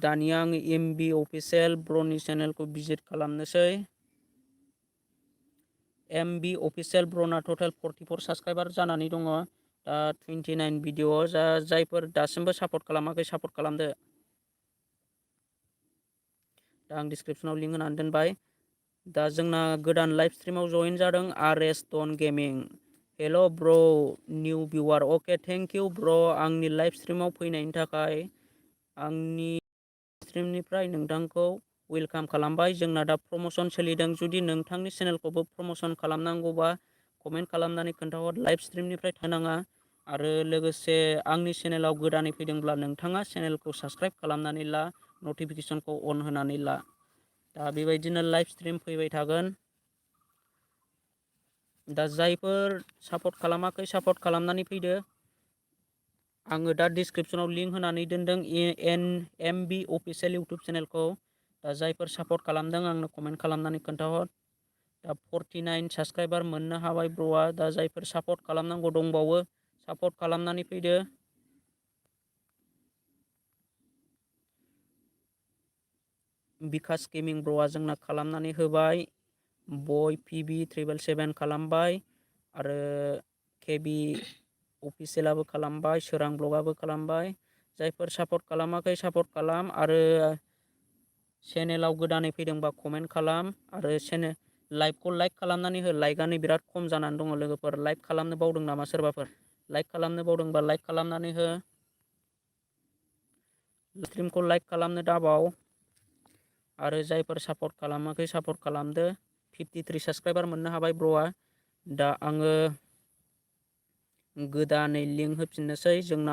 दानिया आङो MB अफिसियेल ब्र'नि चेनेलखौ भिजिट खालामनोसै। MB अफिसियेल ब्र'ना टटेल 44 साबस्क्राइबार जानानै दङ। दा 29 भिडिअ। जायफोर दासिमबो सापर्ट खालामाखै सापर्ट खालामदो। दा आं डिसक्रिपसनाव लिंक होनानै दोनबाय। दा जोंना गोदान लाइभ स्ट्रिमाव जइन जादों RS डन गेमिं। हेल' ब्र' निउ भिवार। अके थेंक इउ ब्र' आंनि लाइभ स्ट्रिमाव फैनायनि थाखाय। आंनि स्ट्रिमनिफ्राय नोंथांखौ वेलकाम खालामबाय। जोंना दा प्रमोसन सोलिदों। जुदि नोंथांनि चेनेलखौबो प्रमोसन खालामनांगौबा कमेन्ट खालामनानै खोन्थाहर। लाइभ स्ट्रिमनिफ्राय थानाङा। आरो लोगोसे आंनि चेनेलाव गोदानै फैदोंब्ला नोंथाङा चेनेलखौ साबस्क्राइब खालामनानै ला, नटिफिकेसनखौ अन होनानै ला। दा बेबायदिनो लाइभ स्ट्रिम फैबाय थागोन। दा जायफोर सापर्ट खालामाखै सापर्ट खालामनानै फैदो। आङो दा डिसक्रिपसनाव लिंक होनानै दोनदों एनएमबि अफिसियेल इउटुब चेनेलखौ। दा जायफोर सापर्ट खालामदों आंनो कमेन्ट खालामनानै खोन्थाहर। दा 49 साबस्क्राइबार मोननो हाबाय ब्र'आ। दा जायफोर सापर्ट खालामनांगौ दंबावो सापर्ट खालामनानै फैदो। बिकास गेमिं ब्र'आ जोंना खालामनानै होबाय। बय पिबि 777 खालामबाय आरो केबि अफिसियेलाबो खालामबाय, सोरां ब्लगआबो खालामबाय। जायफोर सापर्ट खालामाखै सापर्ट खालाम आरो चेनेलाव गोदानै फैदोंबा कमेन्ट खालाम आरो लाइभखौ लाइक खालामनानै हो। लाइकआनो बिराद खम जानानै दङ लोगोफोर। लाइक खालामनो बावदों नामा सोरबाफोर? लाइक खालामनो बावदोंबा लाइक खालामनानै हो। स्ट्रिमखौ लाइक खालामनो दाबाव। आरो जायफोर सापर्ट खालामाखै सापर्ट खालामदो। 53 साबस्क्राइबार मोननो हाबाय ब्र'आ। दा आङो गोदानै लिंक होफिननोसै। जोंना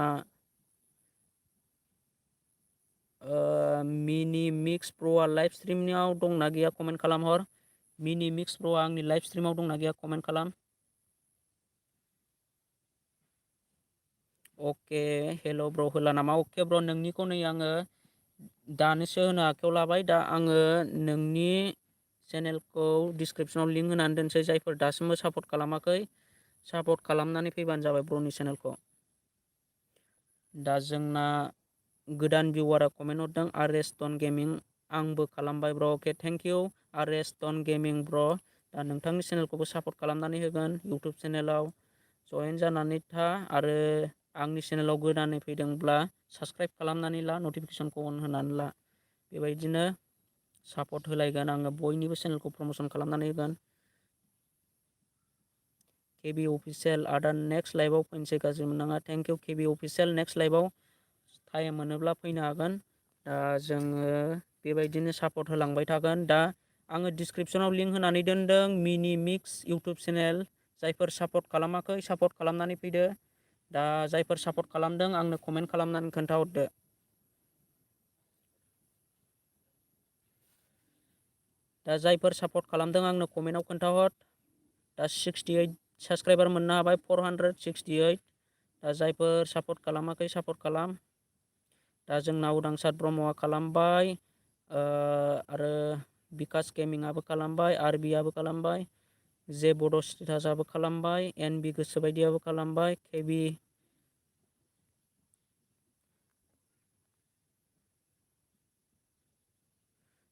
मिनि मिक्स प्र'आ लाइभ स्ट्रिमआव दंना गैया कमेन्ट खालामहर। मिनि मिक्स प्र'आ आंनि लाइभ स्ट्रिमाव दंना गैया कमेन्ट खालाम। अके हेल' ब्र' होला नामा? अके ब्र' नोंनिखौ नै आङो दानोसो होनो आखायाव लाबाय। दा आङो नोंनि चेनेलखौ डिसक्रिपसनाव लिंक होनानै दोनसै। जायफोर दासिमबो सापर्ट खालामाखै सापर्ट खालामनानै फैबानो जाबाय ब्र'नि चेनेलखौ। दा जोंना गोदान भिवारा कमेन्ट हरदों आरएसटन गेमिं। आंबो खालामबाय ब्र'। अके थेंक इउ आरएसटन गेमिं ब्र'। दा नोंथांनि चेनेलखौबो सापर्ट खालामनानै होगोन इउटुब चेनेलाव जयेन जानानै था। आरो आंनि चेनेलाव गोदानै फैदोंब्ला साबस्क्राइब खालामनानै ला, नटिफिकेसनखौ अन होनानै ला। बेबायदिनो सापर्ट होलायगोन। आङो बयनिबो चेनेलखौ प्रमसन खालामनानै होगोन। केबि अफिसियेल आदा नेक्स्ट लाइभआव फैनोसै गाज्रि मोननाङा। Thank you KB official. Next लाइभआव टाइम मोनोब्ला फैनो हागोन। दा जोङो बेबायदिनो सापर्ट होलांबाय थागोन। दा आङो डिसक्रिपसनाव लिंक होनानै दोनदों मिनि मिक्स इउटुब चेनेल। जायफोर सापर्ट खालामाखै सापर्ट खालामनानै फैदो। दा जायफोर सापर्ट खालामदों आंनो कमेन्ट खालामनानै खोन्थाहरदो। दा जायफोर सापर्ट खालामदों आंनो कमेन्टआव खोन्थाहर। दा 68 साबस्क्राइबार मोननो हाबाय 468। दा जायफोर सापर्ट खालामाखै सापर्ट खालाम। दा जोंना उदांसार ब्रह्मआ खालामबाय आरो बिकास गेमिंआबो खालामबाय, आरबिआबो खालामबाय, जे बड' स्टेटासआबो खालामबाय, एनबि गोसोबायदियाबो खालामबाय, केबि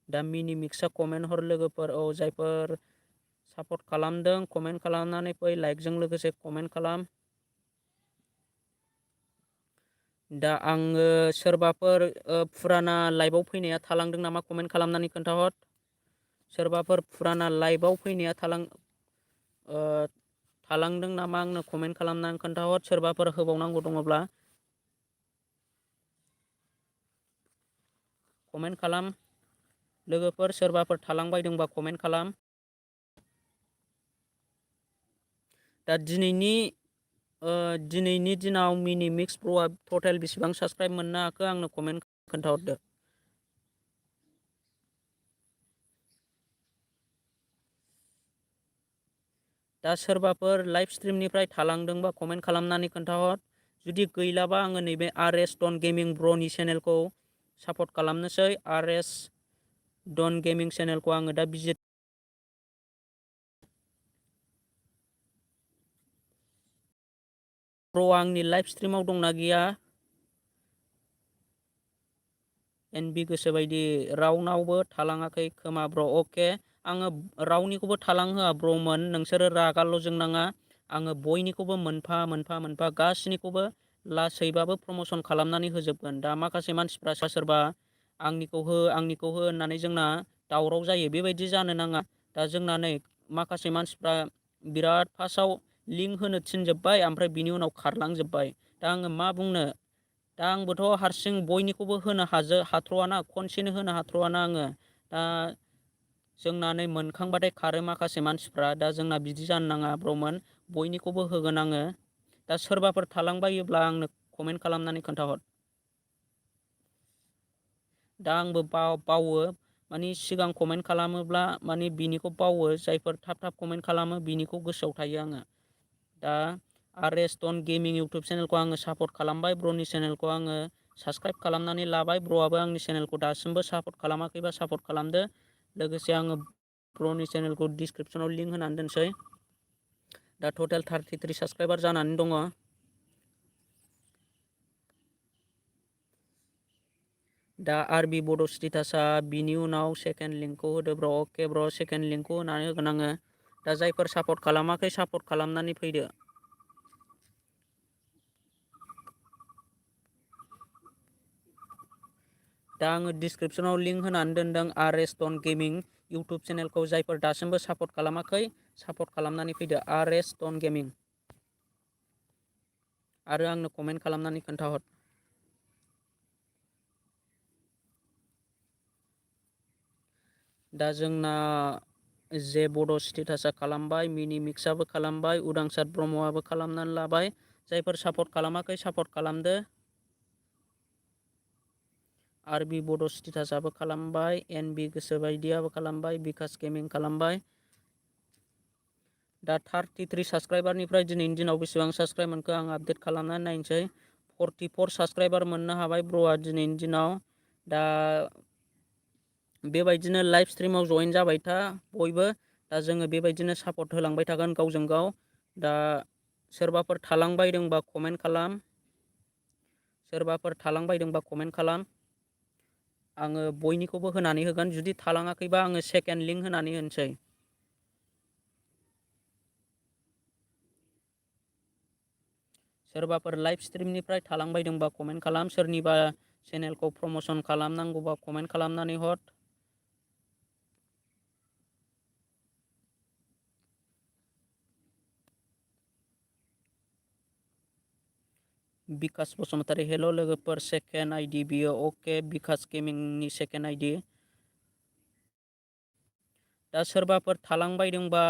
दा मिनि मिक्सआ कमेन्ट हर लोगोफोर। औ जायफोर सापर्ट खालामदों कमेन्ट खालामनानै फै। लाइकजों लोगोसे कमेन्ट खालाम। दा आङो सोरबाफोर फुराना लाइभआव फैनाया थालांदों नामा कमेन्ट खालामनानै खोन्थाहर। सोरबाफोर फुराना लाइभआव फैनाया थालांदों नामा आंनो कमेन्ट खालामनानै खोन्थाहर। सोरबाफोर होबावनांगौ दङब्ला कमेन्ट खालाम। लोगोफोर सोरबाफोर थालांबायदोंबा कमेन्ट खालाम। दा दिनैनि दिनाव मिनि मिक्स प्र'आ टटेल बेसेबां साबस्क्राइब मोननो हाखो आंनो कमेन्ट खोन्थाहरदो। दा सोरबाफोर लाइभ स्ट्रिमनिफ्राय थालांदोंबा कमेन्ट खालामनानै खोन्थाहर। जुदि गैलाबा आङो नैबे आरएस डन गेमिं ब्र'नि चेनेलखौ सापर्ट खालामनोसै। आरएस डन गेमिं चेनेलखौ आङो दा भिजिट ब्र' आंनि लाइभ स्ट्रिमाव दंना गैया? एनबि गोसोबायदि रावनावबो थालाङाखै खोमा ब्र'। अके आङो रावनिखौबो थालांहोआ ब्र'मोन। नोंसोरो रागाल' जोंनाङा। आङो बयनिखौबो मोनफा मोनफा गासैनिखौबो लासैबाबो प्रमसन खालामनानै होजोबगोन। दा माखासे मानसिफ्रा सोरबा आंनिखौ हो होननानै जोंना दावराव जायो। बेबायदि जानो नाङा। दा जोंना नै माखासे मानसिफ्रा बिराद फार्स्टआव लिंक होनो थिनजोब्बाय ओमफ्राय बिनि उनाव खारलांजोब्बाय। दा आङो मा बुंनो दा आंबोथ' हारसिं बयनिखौबो होनो हाथ्र'आना खनसेनो होनो हाथ्र'आना आङो दा जोंना नै मोनखांबाथाय खारो माखासे मानसिफ्रा दा जोंना बिदि जानो नाङा ब्रमोन बयनिखौबो होगोन आङो दा सोरबाफोर थालांबायोब्ला आंनो कमेन्ट खालामनानै खोन्थाहर दा आंबो बावो माने सिगां कमेन्ट खालामोब्ला माने बिनिखौ बावो जायफोर थाब कमेन्ट खालामो बिनिखौ गोसोआव थायो आङो दा आरएसटन गेमिं इउटुब चेनेलखौ आङो सापर्ट खालामबाय ब्रनि चेनेलखौ आङो साबसक्राइब खालामनानै लाबाय ब्रआबो आंनि चेनेलखौ दासिमबो सापर्ट खालामाखैबा सापर्ट खालामदो लोगोसे आङो ब्रनि चेनेलखौ डिसक्रिपसनाव लिंक होनानै दोनसै दा टटेल 33 साबसक्राइबार जानानै दङ दा आरबि बड' स्टेटासआ बिनि उनाव सेकेन्ड लिंकखौ होदो ब्र अके ब्र सेकेन्ड लिंकखौ होनानै होगोन आङो दा जायफोर सापर्ट खालामाखै सापर्ट खालामनानै फैदो दा आङो डिसक्रिपसनाव लिंक होनानै दोनदों आरएसटन गेमिं इउटुब चेनेलखौ जायफोर दासिमबो सापर्ट खालामाखै सापर्ट खालामनानै फैदो आरएसटन गेमिं आरो आंनो कमेन्ट खालामनानै खोन्थाहर दा जोंना जे बड' स्टेटासआ खालामबाय मिनि मिक्सआबो खालामबाय उदांसार ब्रह्मआबो खालामनानै लाबाय जायफोर सापर्ट खालामाखै सापर्ट खालामदो आरबि बड' स्टेटासआबो खालामबाय एनबि गोसोबायदियाबो खालामबाय बिकास गेमिं खालामबाय दा 33 साबसक्राइबारनिफ्राय दिनैनि दिनाव बेसेबां साबसक्राइब मोनखो आं आपडेट खालामनानै नायनोसै 44 साबसक्राइबार मोननो हाबाय ब्र'आ दिनैनि दिनाव दा बेबायदिनो लाइभ स्ट्रिमाव जइन जाबाय था बयबो दा जोङो बेबायदिनो सापर्ट होलांबाय थागोन गावजों गाव दा सोरबाफोर थालांबायदोंबा कमेन्ट खालाम आङो बयनिखौबो होनानै होगोन जुदि थालाङाखैबा आङो सेकेन्ड लिंक होनानै होनोसै सोरबाफोर लाइभ स्ट्रिमनिफ्राय थालांबायदोंबा कमेन्ट खालाम सोरनिबा चेनेलखौ प्रम'सन खालामनांगौबा कमेन्ट खालामनानै हर बिकास बसुमतारी हेल' लोगोफोर सेकेन्ड आइडि बियो अके बिकास गेमिंनि सेकेन्ड आइडि दा सोरबाफोर थालांबायदोंबा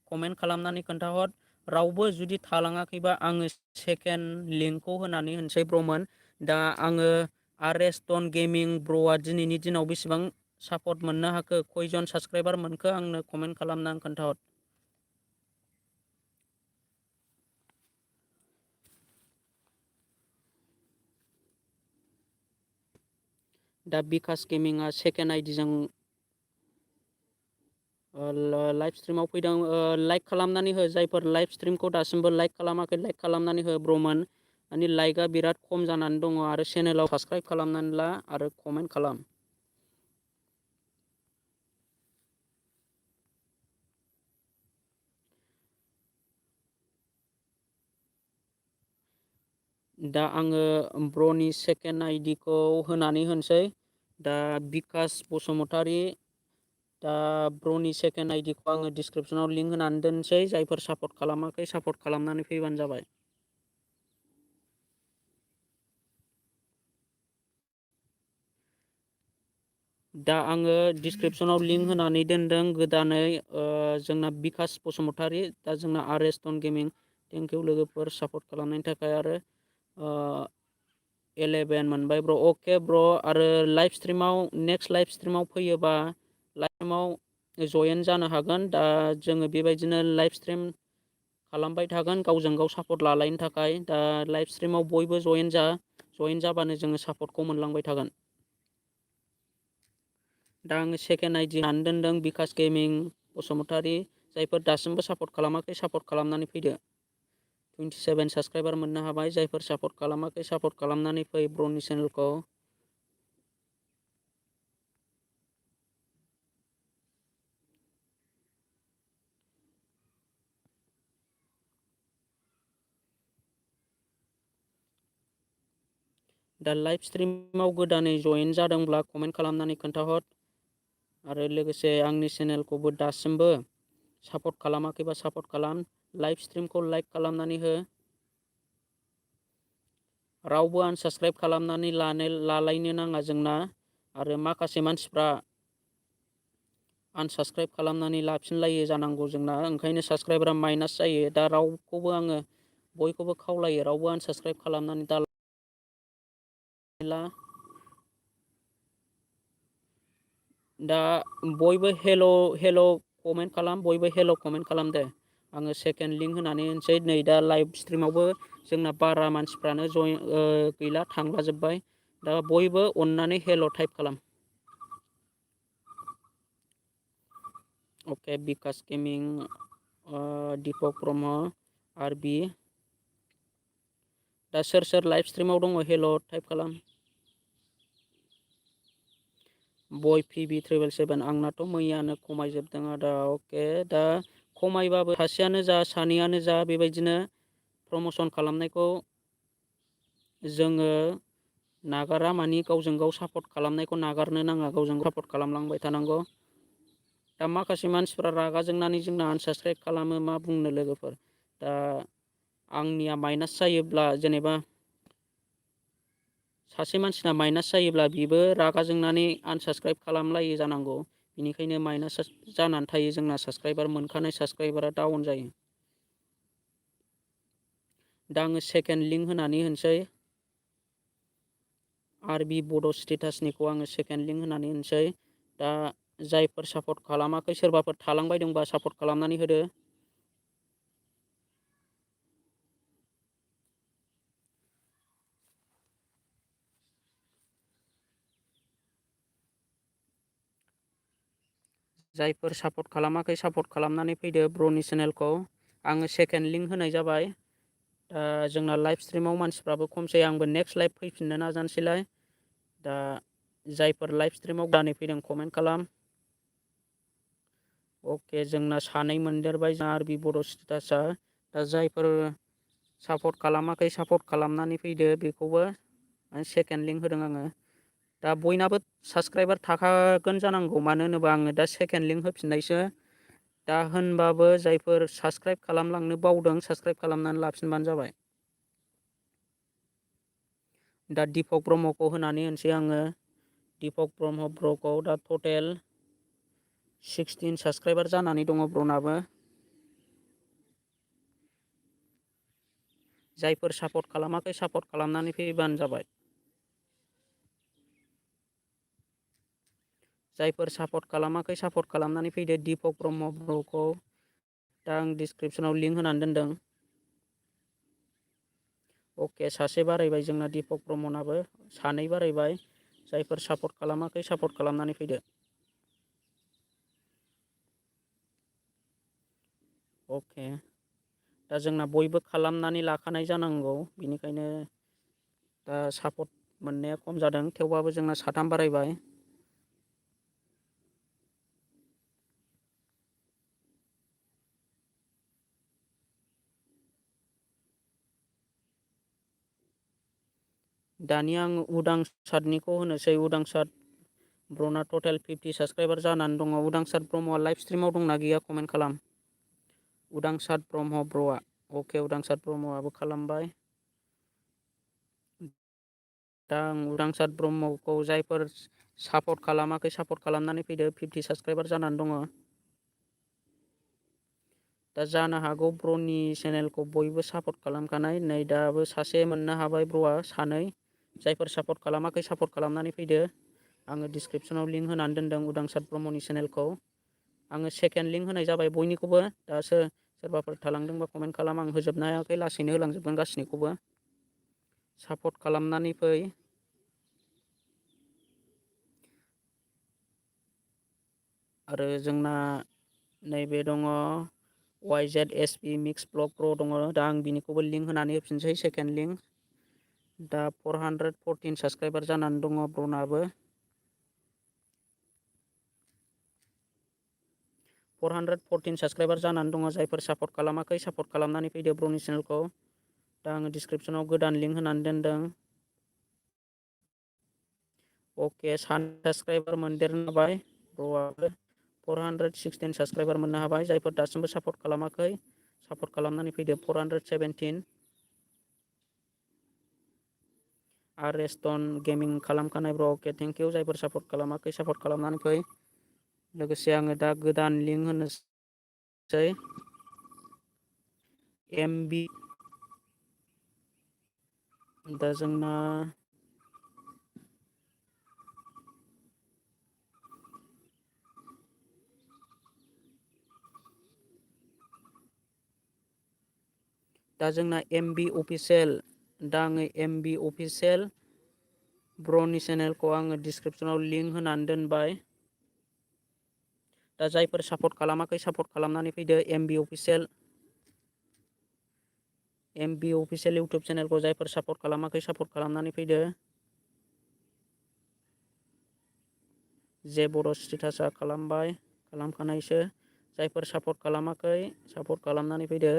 कमेन्ट खालामनानै खोन्थाहर रावबो जुदि थालाङाखैबा आङो सेकेन्ड लिंकखौ होनानै होनसै ब्रमोन दा आङो आरएसटन गेमिं ब्र'आ दिनैनि दिनाव बेसेबां सापर्ट मोननो हाखो खयजन साबसक्राइबार मोनखो आंनो कमेन्ट खालामनानै खोन्थाहर दा बिकास गेमिंआ सेकेन्ड आइडिजों लाइभ स्ट्रिमाव फैदों लाइक खालामनानै हो जायफोर लाइभ स्ट्रिमखौ दासिमबो लाइक खालामाखै लाइक खालामनानै हो ब्रमोन माने लाइकआ बिराद खम जानानै दङ आरो चेनेलाव साबसक्राइब खालामनानै ला आरो कमेन्ट खालाम दा आङो ब्रनि सेकेन्ड आइडिखौ होनानै होनसै दा बिकास बसुमतारी दा ब्रनि सेकेन्ड आइडिखौ आङो डिसक्रिपसनाव लिंक होनानै दोनसै जायफोर सापर्ट खालामाखै सापर्ट खालामनानै फैबानो जाबाय दा आङो डिसक्रिपसनाव लिंक होनानै दोनदों गोदानै जोंना बिकास बसुमतारी दा जोंना आरएसटन गेमिं थेंक इउ लोगोफोर सापर्ट खालामनायनि थाखाय आरो 11 मोनबाय ब्र अके ब्र आरो लाइभ स्ट्रिमाव नेक्स्ट लाइभ स्ट्रिमाव फैयोबा लाइभआव जयेन जानो हागोन दा जोङो बेबायदिनो लाइभ स्ट्रिम खालामबाय थागोन गावजों गाव सापर्ट लालायनो थाखाय दा लाइभ स्ट्रिमाव बयबो जयेन जाबानो जोङो सापर्टखौ मोनलांबाय थागोन दा आङो सेकेन्ड आइडि होनानै दोनदों बिकास गेमिं बसुमतारी जायफोर दासिमबो सापर्ट खालामाखै सापर्ट खालामनानै फैदो 27 साबसक्राइबार मोननो हाबाय जायफोर सापर्ट खालामाखै सापर्ट खालामनानै फै ब्रनि चेनेलखौ दा लाइभ स्ट्रिमाव गोदानै जयेन जादोंब्ला कमेन्ट खालामनानै खोन्थाहर आरो लोगोसे आंनि चेनेलखौबो दासिमबो सापर्ट खालामाखैबा सापर्ट खालाम लाइभ स्ट्रिमखौ लाइक खालामनानै हो रावबो आनसाबस्क्राइब खालामनानै लालायनो नाङा जोंना, आरो माखासे मानसिफ्रा आनसाबस्क्राइब खालामनानै लाफिनलायो जानांगौ जोंना, ओंखायनो साबस्क्राइबारा माइनास जायो। दा रावखौबो आङो बयखौबो खावलायो रावबो आनसाबस्क्राइब खालामनानै ला। दा बयबो हेल' कमेन्ट खालाम, बयबो हेल' कमेन्ट खालाम दे। आङो सेकेन्ड लिंक होनानै होनोसै। नै दा लाइभ स्ट्रिमावबो जोंना बारा मानसिफ्रानो गैला, थांलाजोब्बाय। दा बयबो अननानै हेल' टाइप खालाम। अके, बिकास गेमिं, दिपक ब्रह्म, आरबि। दा सोर सोर लाइभ स्ट्रिमाव दङ हेल' टाइप खालाम। बय PB777, आंनाथ' मैयानो खमायजोबदों आदा। अके, दा खमायबाबो सासेयानो जा सानैयानो जा बेबायदिनो प्रमसन खालामनायखौ जोङो नागारा, मानि गावजों गाव सापर्ट खालामनायखौ नागारनो नाङा, गावजों गाव सापर्ट खालामलांबाय थानांगौ। दा माखासे मानसिफ्रा रागा जोंनानै जोंना आनसाबस्क्राइब खालामो, मा बुंनो लोगोफोर। दा आंनिया माइनास जायोब्ला, जेनेबा सासे मानसिना माइनास जायोब्ला बिबो रागा जोंनानै आनसाबस्क्राइब खालामलायो जानांगौ। बेनिखायनो माइनास जानानै थायो जोंना, साबस्क्राइबार मोनखानाय साबस्क्राइबारा डाउन जायो। दा आङो सेकेन्ड लिंक होनानै होनोसै। आरबि बड' स्टेटासनिखौ आङो सेकेन्ड लिंक होनानै होनोसै। दा जायफोर सापर्ट खालामाखै, सोरबाफोर थालांबायदोंबा सापर्ट खालामनानै होदो। जायफोर सापर्ट खालामाखै सापर्ट खालामनानै फैदो ब्र'नि चेनेलखौ। आङो सेकेन्ड लिंक होनाय जाबाय। जोंना लाइभ स्ट्रिमाव मानसिफ्राबो खमसै, आंबो नेक्स्ट लाइभ फैफिननो नाजानोसैलाय। दा जायफोर लाइभ स्ट्रिमाव गोदानै फैदों कमेन्ट खालाम। अके, जोंना सानै मोनदेरबाय, जोंना आरबि बड' स्टेटासआ। दा जायफोर सापर्ट खालामाखै सापर्ट खालामनानै फैदो, बेखौबो सेकेन्ड लिंक होदों आङो। दा बयनाबो साबस्क्राइबार थाखागोन जानांगौ, मानो होनोबा आङो दा सेकेन्ड लिंक होफिननायसो। दा होनबाबो जायफोर साबस्क्राइब खालामलांनो बावदों, साबस्क्राइब खालामनानै लाफिनबानो जाबाय। दा दिपक ब्रह्मखौ होनानै होनोसै आङो। दिपक ब्रह्म ब्र'खौ दा टटेल 16 साबस्क्राइबार जानानै दङ ब्र'नाबो। जायफोर सापर्ट खालामाखै सापर्ट खालामनानै फैबानो जाबाय। जायफोर सापर्ट खालामाखै सापर्ट खालामनानै फैदो दिपक ब्रह्म ब्र'खौ। दा आं डिसक्रिपसनाव लिंक होनानै दोनदों। अके, सासे बारायबाय जोंना दिपक ब्रह्मनाबो, सानै बारायबाय। जायफोर सापर्ट खालामाखै सापर्ट खालामनानै फैदो। अके, दा जोंना बयबो खालामनानै लाखानाय जानांगौ, बेनिखायनो दा सापर्ट मोननाया खम जादों, थेवबाबो जोंना साथाम बारायबाय। दानिया आं उदांसारनिखौ होनोसै। उदांसार ब्र'ना टटेल 50 साबस्क्राइबार जानानै दङ। उदांसार ब्रह्मआ लाइभ स्ट्रिमाव दंना गैया कमेन्ट खालाम। उदांसार ब्रह्म ब्र'आ। अके, उदांसार ब्रह्मआबो खालामबाय। दा आं उदांसार ब्रह्मखौ जायफोर सापर्ट खालामाखै सापर्ट खालामनानै फैदो, 50 साबस्क्राइबार जानानै दङ। दा जानो हागौ ब्र'नि चेनेलखौ बयबो सापर्ट खालामखानाय। नै दाबो सासे मोननो हाबाय ब्र'आ, सानै। जायफोर सापर्ट खालामाखै सापर्ट खालामनानै फैदो। आङो डिसक्रिपसनाव लिंक होनानै दोनदों उदांसार ब्रह्मनि चेनेलखौ। आङो सेकेन्ड लिंक होनाय जाबाय बयनिखौबो। दा सोरबाफोर थालांदोंबा कमेन्ट खालाम, आं होजोबनो हायाखै, लासैनो होलांजोबगोन गासैनिखौबो। सापर्ट खालामनानै फै। आरो जोंना नैबे दङ YZSP मिक्स ब्लग प्र दङ। दा आं बिनिखौबो लिंक होनानै होफिनसै, सेकेन्ड लिंक। दा 414 साबस्क्राइबार जानानै दङ ब्र'नाबो। 414 साबस्क्राइबार जानानै दङ। जायफोर सापर्ट खालामाखै सापर्ट खालामनानै फैदो ब्र'नि चेनेलखौ। दा आङो डिसक्रिपसनाव गोदान लिंक होनानै दोनदों। अके, साबस्क्राइबार मोनदेरनो हाबाय ब्र'आबो। 416 साबस्क्राइबार मोननो हाबाय। जायफोर दासिमबो सापर्ट खालामाखै सापर्ट खालामनानै फैदो। 417। आरेस्टन गेमिं खालामखानाय ब्र अके थेंक इउ जायफोर सापर्ट खालामाखै सापर्ट खालामनानै फै लोगोसे आङो दा गोदान लिंक होनोसै एमबि दा जोंना एमबि अफिसियेल दा आङो एमबि अफिसियेल ब्र'नि चेनेलखौ आङो डिसक्रिपसनाव लिंक होनानै दोनबाय दा जायफोर सापर्ट खालामाखै सापर्ट खालामनानै फैदो एमबि अफिसियेल इउटुब चेनेलखौ जायफोर सापर्ट खालामाखै सापर्ट खालामनानै फैदो जे बर' स्टेटासा खालामखानायसो जायफोर सापर्ट खालामाखै सापर्ट खालामनानै फैदो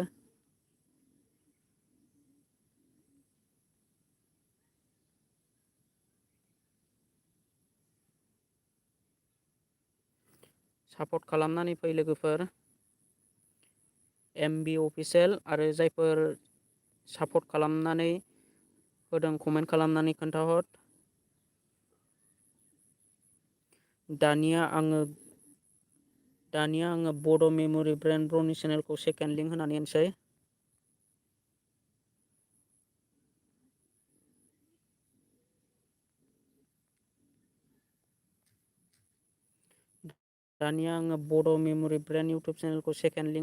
सापर्ट खालामनानै फै लोगोफोर एमबि अफिसियेल आरो जायफोर सापर्ट खालामनानै होदों कमेन्ट खालामनानै खोन्थाहर दानिया आङो बड' मेम'रि ब्रेन्ड ब्र'नि चेनेलखौ सेकेन्ड लिंक होनानै होनोसै दानिया आङो बड' मेम'रि ब्रेन्ड इउटुब चेनेलखौ सेकेन्ड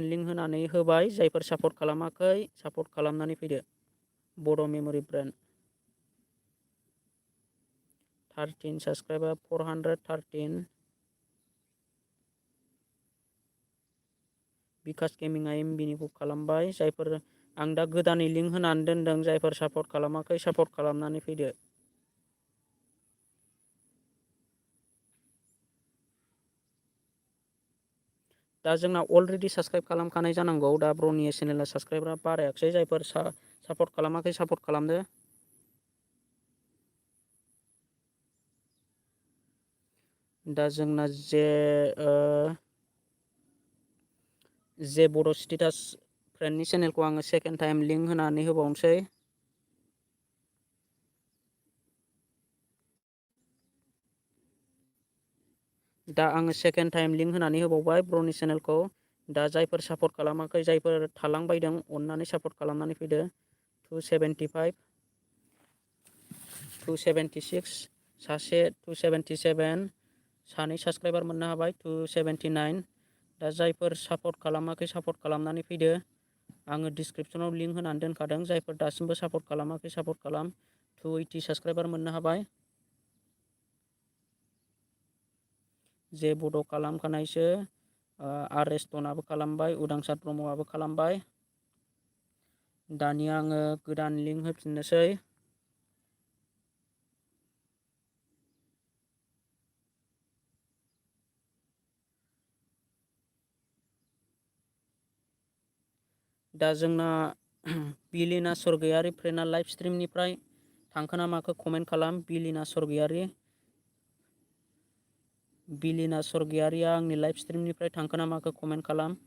लिंक होनानै होबाय जायफोर सापर्ट खालामाखै सापर्ट खालामनानै फैदो Bodo' memory brand 13 subscriber 413 Bikash गेमिंआ एमबिनिखौ खालामबाय जायफोर आं दा गोदानै लिंक होनानै दोनदों जायफोर सापर्ट खालामाखै सापर्ट खालामनानै फैदो दा जोंना अलरेडि साबसक्राइब खालामखानाय जानांगौ दा ब्र'नि चेनेला साबसक्राइबारा बारायाखिसै जायफोर सापर्ट खालामाखै सापर्ट खालामदो दा जोंना जे बर' स्टेटास फ्रेन्डनि चेनेलखौ आङो सेकेन्ड टाइम लिंक होनानै होबावनोसै दा आङो सेकेन्ड टाइम लिंक होनानै होबावबाय ब्र'नि चेनेलखौ दा जायफोर सापर्ट खालामाखै जायफोर थालांबायदों अननानै सापर्ट खालामनानै फैदो 275 276 सासे 277 सानै साबसक्राइबार मोननो हाबाय 279 दा जायफोर सापर्ट खालामाखै सापर्ट खालामनानै फैदो आङो डिसक्रिपसनाव लिंक होनानै दोनखादों जायफोर दासिमबो सापर्ट खालामाखै सापर्ट खालाम 280 साबसक्राइबार मोननो हाबाय जे बड' खालामखानायसो आरेस्टनाबो खालामबाय उदांसार ब्रह्मआबो खालामबाय दानिया आङो गोदान लिंक होफिननोसै दा जोंना बिलिना स्वर्गयारि फ्रेन्डआ लाइभ स्ट्रिमनिफ्राय थांखो ना माखो कमेन्ट खालाम बिलिना स्वर्गयारिया आंनि लाइभ स्ट्रिमनिफ्राय थांखो ना माखो कमेन्ट खालाम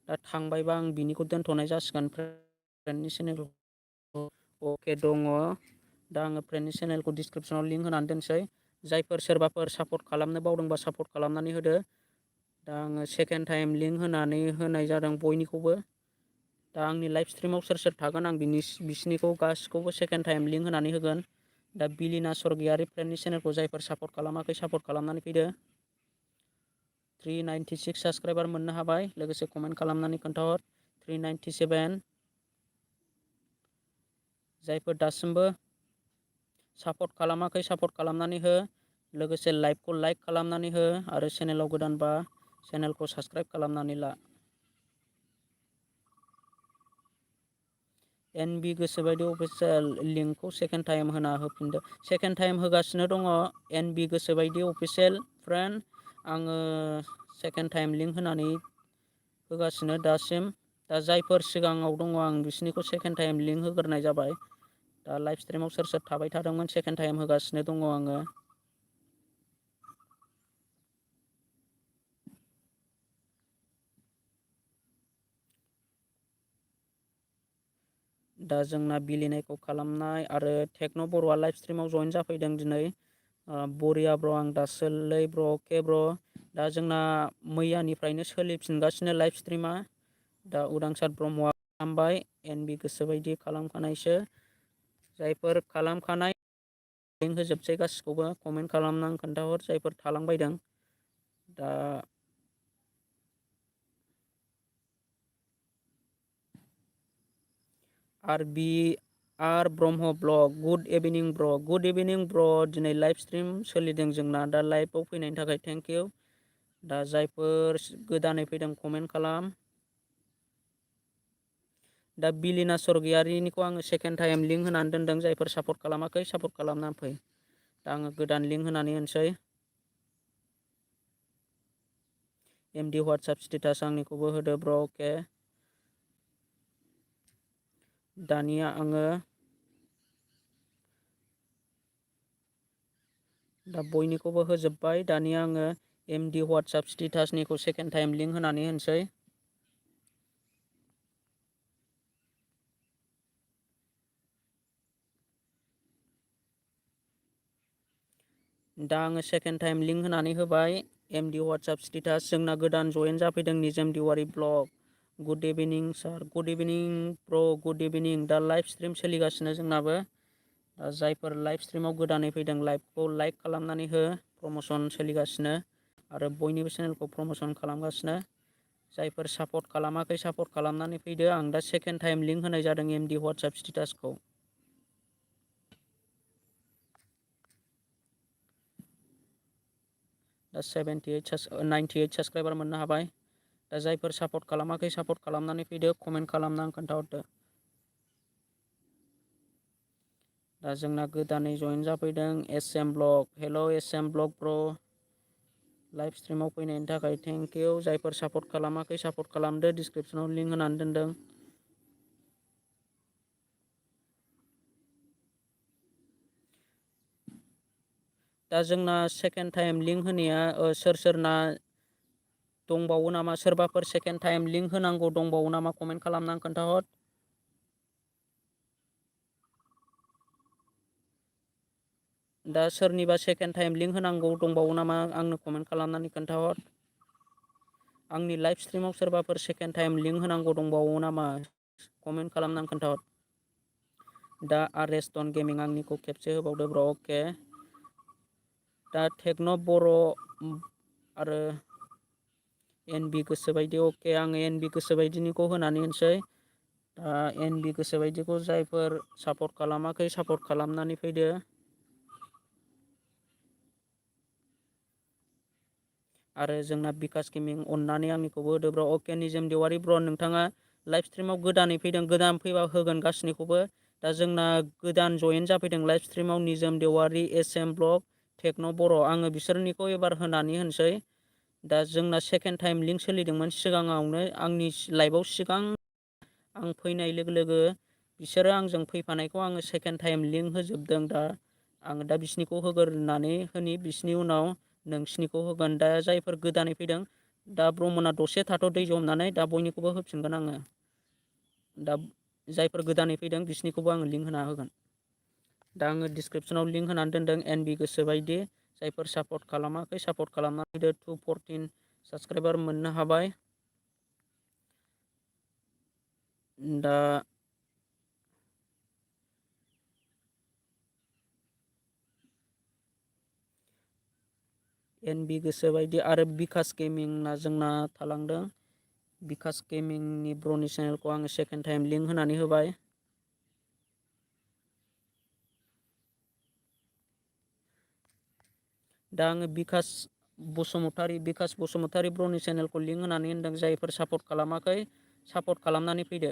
दा थांबायबा आं बिनिखौ दोनथ'नाय जासिगोन फ्रेन्डनि चेनेलखौ अके दङ दा आङो फ्रेन्डनि चेनेलखौ डिसक्रिपसनाव लिंक होनानै दोनसै जायफोर सोरबाफोर सापर्ट खालामनो बावदोंबा सापर्ट खालामनानै होदो दा आङो सेकेन्ड टाइम लिंक होनानै होनाय जादों बयनिखौबो दा आंनि लाइभ स्ट्रिमाव सोर सोर थागोन आं बिसिनिखौ गासिखौबो सेकेन्ड टाइम लिंक होनानै होगोन दा बिलिना स्वर्गयारि फ्रेन्डनि चेनेलखौ जायफोर सापर्ट खालामाखै सापर्ट खालामनानै फैदो 396 साबसक्राइबार मोननो हाबाय लोगोसे कमेन्ट खालामनानै खोन्थाहर 397 जायफोर दासिमबो सापर्ट खालामाखै सापर्ट खालामनानै हो लोगोसे लाइभखौ लाइक खालामनानै हो आरो चेनेलाव गोदानबा चेनेलखौ साबसक्राइब खालामनानै ला एनबि गोसोबायदि अफिसियेल लिंकखौ सेकेन्ड टाइम होना होफिनदो सेकेन्ड टाइम होगासिनो दङ एनबि गोसोबायदि अफिसियेल फ्रेन्ड आङो सेकेन्ड टाइम लिंक होनानै होगासिनो दासिम दा जायफोर सिगाङाव दङ आं बिसिनिखौ सेकेन्ड टाइम लिंक होग्रोनाय जाबाय दा लाइभ स्ट्रिमाव सोर सोर थाबाय थादोंमोन सेकेन्ड टाइम होगासिनो दङ आङो दा जोंना बिलिनायखौ खालामनाय आरो टेक्न' बर'आ लाइभ स्ट्रिमाव जइन जाफैदों दिनै। बरिया ब्र' आं दासोलै ब्र' अके ब्र'। दा जोंना मैयानिफ्रायनो सोलिफिनगासिनो लाइभ स्ट्रिमा। दा उदांसार ब्रह्मआ खालामबाय एनबि गोसोबायदि खालामखानायसो। जायफोर खालामखानाय लिंक होजोबसै गासिखौबो कमेन्ट खालामनानै खोन्थाहर जायफोर थालांबायदों। दा आर ब्रह्म ब्लग गुड इभिनिं ब्र'। गुड इभिनिं ब्र'। दिनै लाइभ स्ट्रिम सोलिदों जोंना दा लाइभआव फैनायनि थाखाय थेंक इउ। दा जायफोर गोदानै फैदों कमेन्ट खालाम। दा बिलिना स्वर्गियारिनिखौ आङो सेकेन्ड टाइम लिंक होनानै दोनदों। जायफोर सापर्ट खालामाखै सापर्ट खालामनानै फै। दा आङो गोदान लिंक होनानै होनोसै। एमडि वाट्सएप स्टेटास आंनिखौबो होदो ब्र' अके। दानिया आङो दा बयनिखौबो होजोब्बाय। दानिया आङो MD WhatsApp स्टेटासनिखौ second time link होनानै होनोसै। दा आङो सेकेन्ड टाइम लिंक होनानै होबाय एमडि वाट्सएप स्टेटास। जोंना गोदान जयेन जाफैदों निजोम दिवारि ब्लग। गुड इभिनिं सार गुड इभिनिं ब्र' गुड इभिनिं। दा लाइभ स्ट्रिम सोलिगासिनो जोंनाबो। जायफोर लाइभ स्ट्रिमाव गोदानै फैदों लाइभखौ लाइक खालामनानै हो। प्रमसन सोलिगासिनो आरो बयनिबो चेनेलखौ प्रमसन खालामगासिनो। जायफोर सापर्ट खालामाखै सापर्ट खालामनानै फैदो। आं दा सेकेन्ड टाइम लिंक होनाय जादों एमडि वाट्सएप स्टेटासखौ। दा 98 साबसक्राइबार मोननो हाबाय। दा जायफोर सापर्ट खालामाखै सापर्ट खालामनानै फैदो कमेन्ट खालामनानै खोन्थाहरदो। दा जोंना गोदानै जयेन जाफैदों एस एम ब्लग। हेल' एस एम ब्लग ब्र'। लाइभ स्ट्रिमाव फैनायनि थाखाय थेंक इउ। जायफोर सापर्ट खालामाखै सापर्ट खालामदो डिसक्रिपसनाव लिंक होनानै दोनदों। दा जोंना सेकेन्ड टाइम लिंक होनाया सोर सोरना दंबावो नामा? सोरबाफोर सेकेन्ड टाइम लिंक होनांगौ दंबावो नामा? कमेन्ट खालामनानै खोन्थाहर। दा सोरनिबा सेकेन्ड टाइम लिंक होनांगौ दंबावो नामा? आंनो कमेन्ट खालामनानै खोन्थाहर। आंनि लाइभ स्ट्रिमाव सोरबाफोर सेकेन्ड टाइम लिंक होनांगौ दंबावो नामा? कमेन्ट खालामनानै खोन्थाहर। दा आरेस्टन गेमिं आंनिखौ खेबसे होबावदो ब्र' अके। दा टेक्न' बर' आरो एनबि गोसोबायदि अके। आङो एनबि गोसोबायदिनिखौ होनानै होनोसै। दा एनबि गोसोबायदिखौ जायफोर सापर्ट खालामाखै सापर्ट खालामनानै फैदो। आरो जोंना बिकास गेमिं अननानै आंनिखौबो होदो ब्र'। अके निजोम देवारि ब्र'। नोंथाङा लाइभ स्ट्रिमाव गोदानै फैदों। गोदान फैबा होगोन गासैनिखौबो। दा जोंना गोदान जयेन जाफैदों लाइभ स्ट्रिमाव निजोम देवारि एस एम ब्लग टेक्न' बर'। आङो बिसोरनिखौ एबार होनानै होनोसै। दा जोंना सेकेन्ड टाइम लिंक सोलिदोंमोन सिगाङावनो आंनि लाइभआव सिगां आं फैनाय लोगो लोगो बिसोरो आंजों फैफानायखौ आङो सेकेन्ड टाइम लिंक होजोबदों। दा आङो दा बिसिनिखौ होग्रोनानै होनि बिसिनि उनाव नोंसिनिखौ होगोन। दा जायफोर गोदानै फैदों दा ब्रह्मना दसे थाथ' दै जमनानै दा बयनिखौबो होफिनगोन आङो। दा जायफोर गोदानै फैदों बिसिनिखौबो आङो लिंक होना होगोन। दा आङो डिसक्रिपसनाव लिंक होनानै दोनदों एनबि गोसोबायदि। जायफोर सापर्ट खालामाखै सापर्ट खालामनानै 214 साबसक्राइबार मोननो हाबाय। दा एनबि गोसोबायदि आरो बिकास गेमिंना जोंना थालांदों। बिकास गेमिंनि ब्र'नि चेनेलखौ आङो सेकेन्ड टाइम लिंक होनानै होबाय। दा आङो बिकास बसुमतारी ब्र'नि चेनेलखौ लिंक होनानै होनदों। जायफोर सापर्ट खालामाखै सापर्ट खालामनानै फैदो।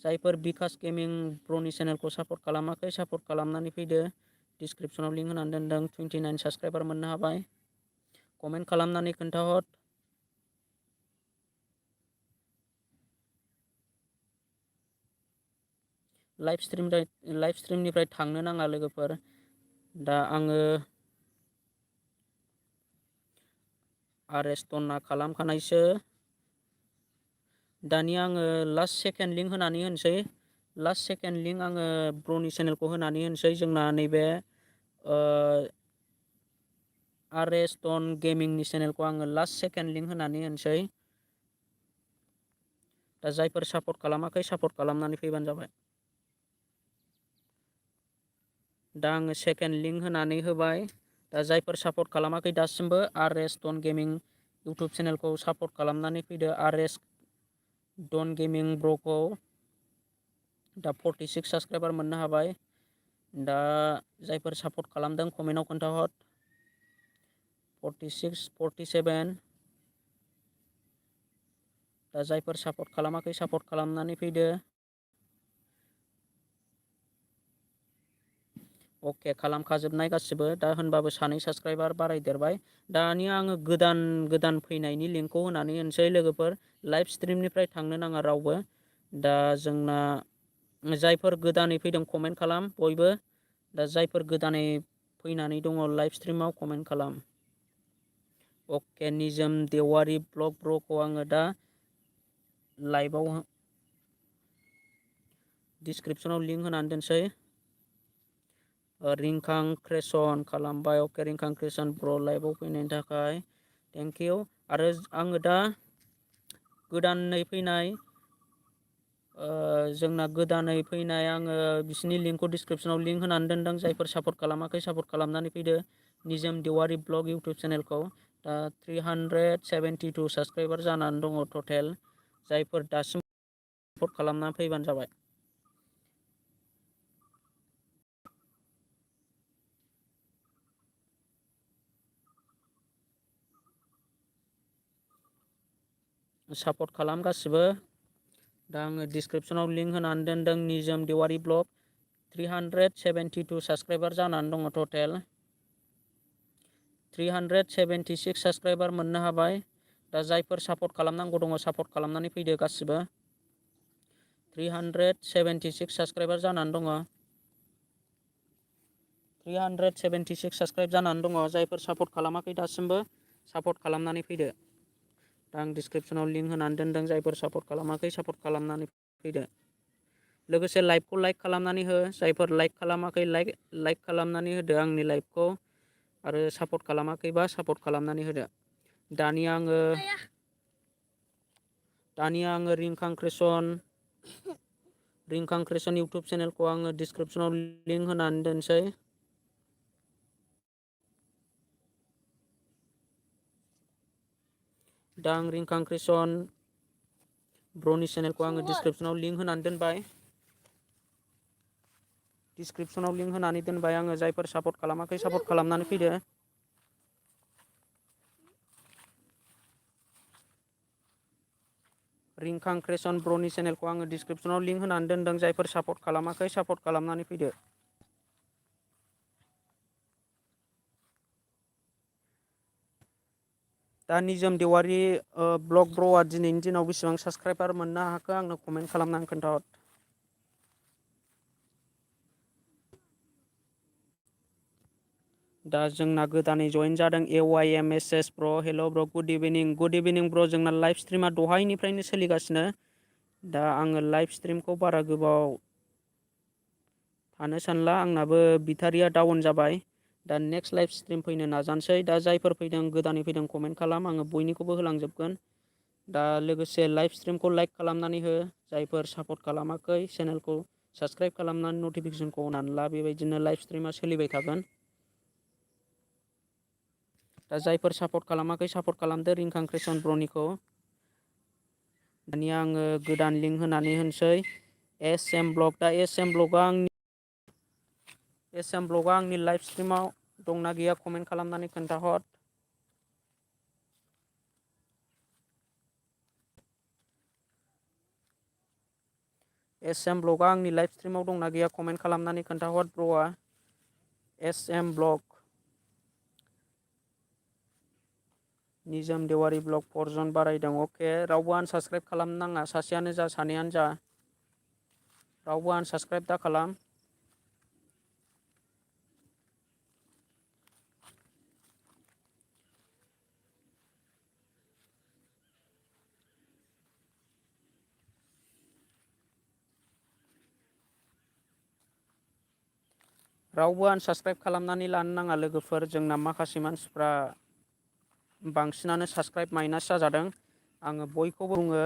जायफोर बिकास गेमिं ब्र'नि चेनेलखौ सापर्ट खालामाखै सापर्ट खालामनानै फैदो। डिसक्रिपसनाव लिंक होनानै दोनदों। 29 साबसक्राइबार मोननो हाबाय। कमेन्ट खालामनानै खोन्थाहर। लाइभ स्ट्रिमनिफ्राय थांनो नाङा लोगोफोर। दा आङो आरेस्टना खालामखानायसो। दानिया आङो लास्ट सेकेन्ड लिंक होनानै होनोसै। लास्ट सेकेन्ड लिंक आङो ब्र'नि चेनेलखौ होनानै होनोसै जोंना नैबे आरएस टन गेमिंनि चेनेलखौ आङो लास्ट सेकेन्ड लिंक होनानै होनोसै दा जायफोर सापर्ट खालामाखै सापर्ट खालामनानै फैबानो जाबाय दा आङो सेकेन्ड लिंक होनानै होबाय दा जायफोर सापर्ट खालामाखै दासिमबो आरएस टन गेमिं इउटुब चेनेलखौ सापर्ट खालामनानै फैदो आरएस डन गेमिं ब्र'खौ दा 46 साबस्क्राइबार मोननो हाबाय दा जायफोर सापर्ट खालामदों कमेन्टआव खोन्थाहर 46 47 दा जायफोर सापर्ट खालामाखै सापर्ट खालामनानै फैदो अके खालामखाजोबनाय गासिबो दा होनबाबो 2 साबस्क्राइबार बारायदेरबाय दानिया आङो गोदान फैनायनि लिंकखौ होनानै होनसै लोगोफोर लाइभ स्ट्रिमनिफ्राय थांनो नाङा रावबो दा जोंना जायफोर गोदानै फैदों कमेन्ट खालाम बयबो दा जायफोर गोदानै फैनानै दङ लाइभ स्ट्रिमाव कमेन्ट खालाम अके निजोम देवारि ब्लग ब्र'खौ आङो दा लाइभआव डिसक्रिपसनाव लिंक होनानै दोनसै रिंखां क्रेसन खालामबाय अके रिंखां क्रेसन ब्र' लाइभआव फैनायनि थाखाय थेंक इउ आरो आङो दा गोदानै फैनाय जोंना गोदानै फैनाय आङो बिसिनि लिंकखौ डिसक्रिपसनाव लिंक होनानै दोनदों जायफोर सापर्ट खालामाखै सापर्ट खालामनानै फैदो निजोम देवारि ब्लग इउटुब चेनेलखौ दा 372 साबस्क्राइबार जानानै दङ टटेल जायफोर दासिम सापर्ट खालामनानै फैबानो जाबाय सापर्ट खालाम गासिबो दा आङो डिसक्रिपसनाव लिंक होनानै दोनदों निजोम देवारि ब्लग 372 साबस्क्राइबार जानानै दङ टटेल 376 साबस्क्राइबार मोननो हाबाय दा जायफोर सापर्ट खालामनांगौ दङ सापर्ट खालामनानै फैदो गासिबो 376 साबस्क्राइबार जानानै दङ 376 साबस्क्राइब जानानै दङ जायफोर सापर्ट खालामाखै दासिमबो सापर्ट खालामनानै फैदो दा आं डिसक्रिपसनाव लिंक होनानै दोनदों जायफोर सापर्ट खालामाखै सापर्ट खालामनानै फैदो लोगोसे लाइभखौ लाइक खालामनानै हो जायफोर लाइक खालामाखै लाइक खालामनानै होदो आंनि लाइभखौ आरो सापर्ट खालामाखैबा सापर्ट खालामनानै होदो दानिया आङो रिंखां क्रेसन इउटुब चेनेलखौ आङो डिसक्रिपसनाव लिंक होनानै दोनसै दा आं रिंखां क्रेसन ब्र'नि चेनेलखौ आङो डिसक्रिपसनाव लिंक होनानै दोनबाय आङो जायफोर सापर्ट खालामाखै सापर्ट खालामनानै फैदो रिंखां क्रेसन ब्र'नि चेनेलखौ आङो डिसक्रिपसनाव लिंक होनानै दोनदों जायफोर सापर्ट खालामाखै सापर्ट खालामनानै फैदो दा निजोम देवारि ब्लग ब्र'आ दिनैनि दिनाव बेसेबां साबस्क्राइबार मोननो हाखो आंनो कमेन्ट खालामनानै खोन्थाहर दा जोंना गोदानै जइन जादों AYMSS ब्र' हेल' ब्र' गुड इभिनिं ब्र' जोंना लाइभ स्ट्रिमा दहायनिफ्रायनो सोलिगासिनो दा आङो लाइभ स्ट्रिमखौ बारा गोबाव थानो सानला आंनाबो बेटारिया डाउन जाबाय दा नेक्स्ट लाइभ स्ट्रिम फैनो नाजानोसै दा जायफोर फैदों गोदानै फैदों कमेन्ट खालाम आङो बयनिखौबो होलांजोबगोन दा लोगोसे लाइभ स्ट्रिमखौ लाइक खालामनानै हो जायफोर सापर्ट खालामाखै चेनेलखौ साबस्क्राइब खालामनानै नटिफिकेसनखौ अन ला बेबायदिनो लाइभ स्ट्रिमा सोलिबाय थागोन दा जायफोर सापर्ट खालामाखै सापर्ट खालामदो रिंखां क्रेसन ब्र'निखौ दानिया आङो गोदान लिंक होनानै होनसै SM ब्लग दा SM ब्लगआ आंनि लाइभ स्ट्रिमाव दंना गैया कमेन्ट खालामनानै खोन्थाहर SM ब्लगआ आंनि लाइभ स्ट्रिमाव दंना गैया कमेन्ट खालामनानै खोन्थाहर ब्र'आ SM ब्लग निजोम देवारि ब्लग 4 जन बारायदों अके रावबो आनसाबस्क्राइब खालामनो नाङा सासेयानो जा सानैयानो जा रावबो आनसाबस्क्राइब दा खालाम रावबो आनसाबस्क्राइब खालामनानै लानो नाङा लोगोफोर। जोंना माखासे मानसिफ्रा बांसिनानो साबस्क्राइब माइनास जाजादों। आङो बयखौबो बुङो,